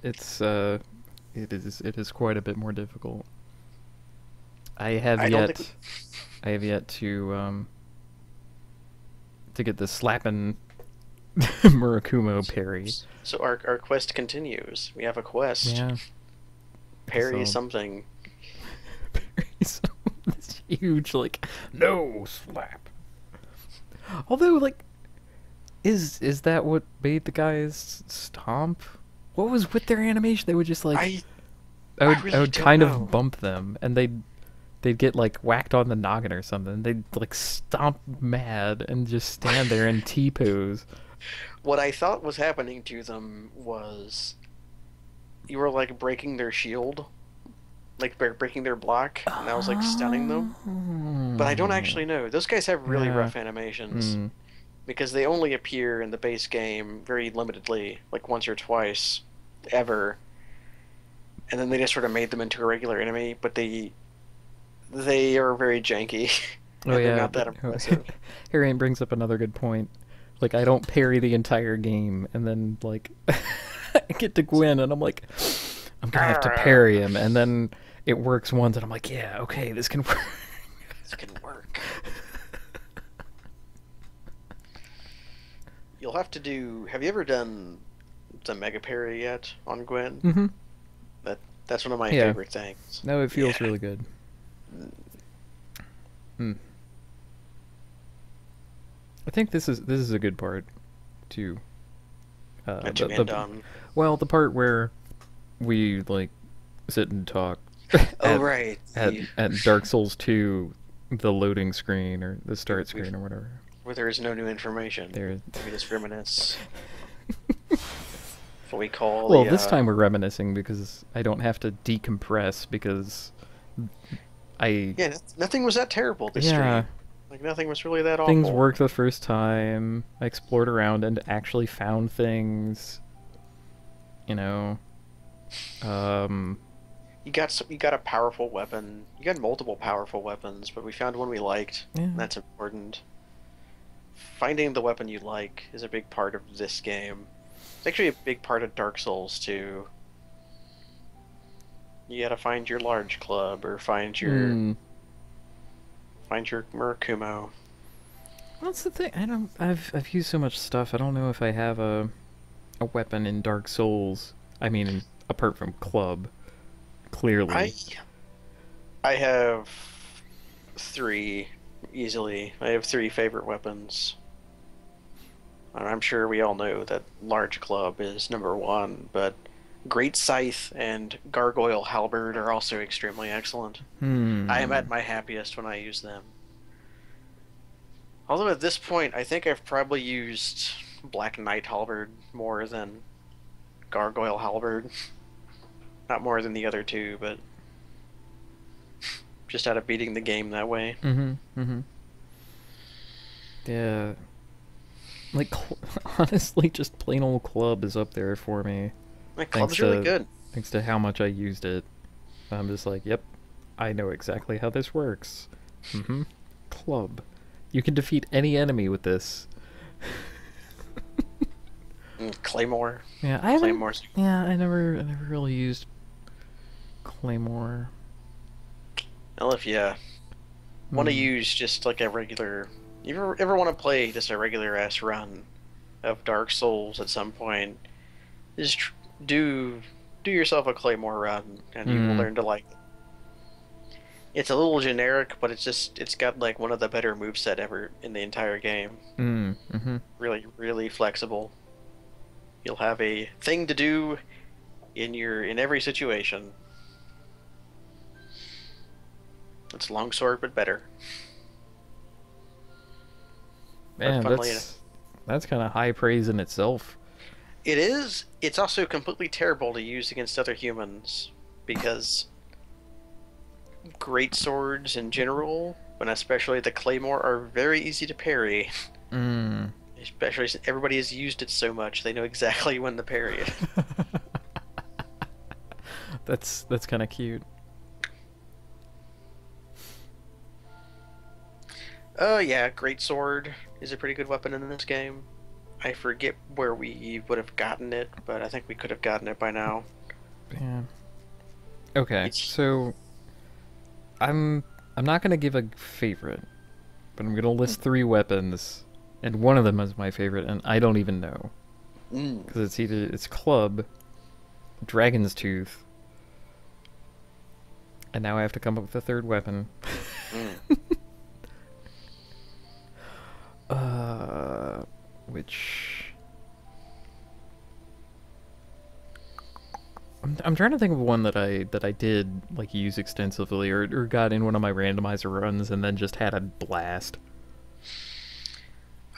It is quite a bit more difficult. I have yet to get the slapping Murakumo parry. So our quest continues. We have a quest. Yeah. Parry So- something. Parry this huge like no slap. Although like, is that what made the guys stomp? What was with their animation? They would just like I would really don't kind know. of bump them, and they'd get like whacked on the noggin or something. They'd like stomp mad and just stand there in T-pose. What I thought was happening to them was you were like breaking their shield, like breaking their block, and I was like stunning them. But I don't actually know. Those guys have really Yeah. rough animations because they only appear in the base game very limitedly, like once or twice, ever. And then they just sort of made them into a regular enemy, but they are very janky. Oh and yeah, they're not that impressive. Harriet brings up another good point. Like, I don't parry the entire game, and then like I get to Gwyn, and I'm like, I'm gonna have to parry him, and then it works once, and I'm like, yeah, okay, this can work. This can work. You'll have to do. Have you ever done the mega parry yet on Gwen? Mm-hmm. That's one of my Yeah. favorite things. No, it feels Yeah. really good. I think this is a good part, too. That you end on. Well, the part where we like sit and talk. Oh right. At Dark Souls 2, the loading screen or the start screen or whatever. Where there is no new information. There. We just reminisce. What we call. Well, the, this time we're reminiscing because I don't have to decompress because Yeah, nothing was that terrible this yeah, stream. Like nothing was really that awful. things worked the first time. I explored around and actually found things. You know. You got a powerful weapon. You got multiple powerful weapons, but we found one we liked. Yeah. And that's important. Finding the weapon you like is a big part of this game. It's actually a big part of Dark Souls too. You gotta find your large club or find your Murakumo. That's the thing. I've used so much stuff. I don't know if I have a weapon in Dark Souls. I mean, apart from club, clearly. I have 3 easily. I have 3 favorite weapons. And I'm sure we all know that large club is number 1, but Great Scythe and Gargoyle Halberd are also extremely excellent. Hmm. I am at my happiest when I use them. Although at this point, I think I've probably used Black Knight Halberd more than Gargoyle Halberd. Not more than the other two, but just out of beating the game that way. Mm-hmm. Mm-hmm. Yeah. Like, honestly, just plain old club is up there for me. My club's really good. Thanks to how much I used it. I'm just like, yep, I know exactly how this works. Mm-hmm. Club. You can defeat any enemy with this. Claymore. Yeah, I haven't. Claymore's. Yeah, I never really used Claymore. Well, if you want to Hmm. use just like a regular, you ever want to play just a regular ass run of Dark Souls at some point, just do yourself a Claymore run, and you will learn to like it. It's a little generic, but it's got like one of the better moveset ever in the entire game. Mm-hmm. Really, really flexible. You'll have a thing to do in every situation. It's longsword, but better. Man, funnily enough- that's kind of high praise in itself. It is. It's also completely terrible to use against other humans because great swords in general, and especially the claymore, are very easy to parry. Mm. Especially since everybody has used it so much, they know exactly when to parry it. That's kind of cute. Yeah, great sword is a pretty good weapon in this game. I forget where we would have gotten it, but I think we could have gotten it by now. Yeah. Okay, It's- so I'm not gonna give a favorite, but I'm gonna list 3 weapons, and one of them is my favorite, and I don't even know because it's club, dragon's tooth, and now I have to come up with a third weapon. Which I'm trying to think of one that I did like use extensively or got in one of my randomizer runs and then just had a blast.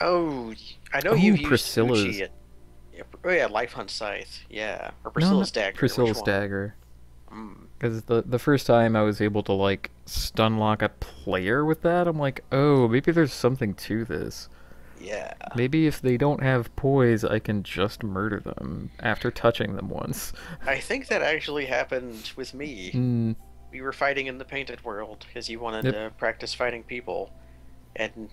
Oh, I know Ooh, you've used Priscilla's. Uchi oh yeah, Life Hunt Scythe. Yeah, or Priscilla's Dagger. Priscilla's which one? Dagger. Because the first time I was able to like stun lock a player with that, I'm like, oh, maybe there's something to this. Yeah. Maybe if they don't have poise, I can just murder them after touching them once. I think that actually happened with me. Mm, We were fighting in the painted world because you wanted Yep. to practice fighting people, and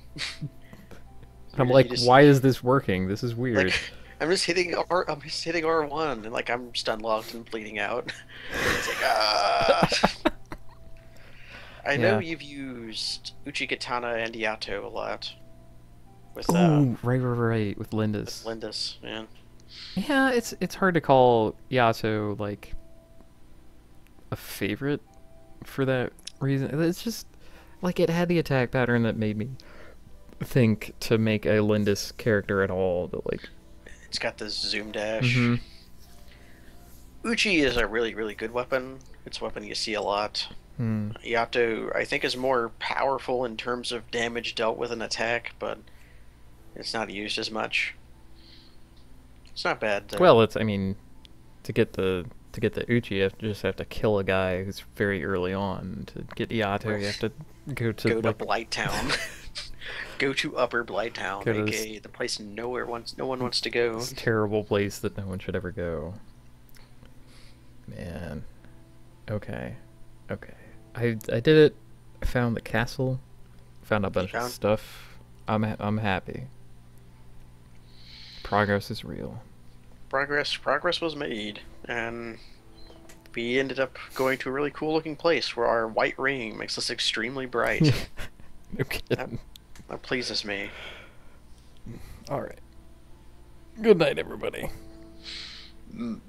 I'm you like, just- why is this working? This is weird. like I'm just hitting R1 and like I'm stun locked and bleeding out. It's like I know Yeah. you've used Uchikatana and Yato a lot with Oh, right, with Lindis. Lindis, man. Yeah, it's hard to call Yato like a favorite for that reason. It's just like it had the attack pattern that made me think to make a Lindis character at all. That like, It's got the zoom dash. mhm. Uchi is a really, really good weapon. It's a weapon you see a lot. Hmm. Yato, I think, is more powerful in terms of damage dealt with an attack, but it's not used as much. It's not bad. Well, I mean, to get the Uchi, you just have to kill a guy who's very early on. To get Yato, you have to go to go to like, Blighttown. Go to Upper Blighttown, Go to this- aka the place no one wants to go. this terrible place that no one should ever go. Man. Okay. I did it. I found the castle. Found a bunch of found- stuff. I'm happy. Progress is real. Progress was made, and we ended up going to a really cool looking place where our white ring makes us extremely bright. No kidding. That pleases me. All right. Good night, everybody. Mm.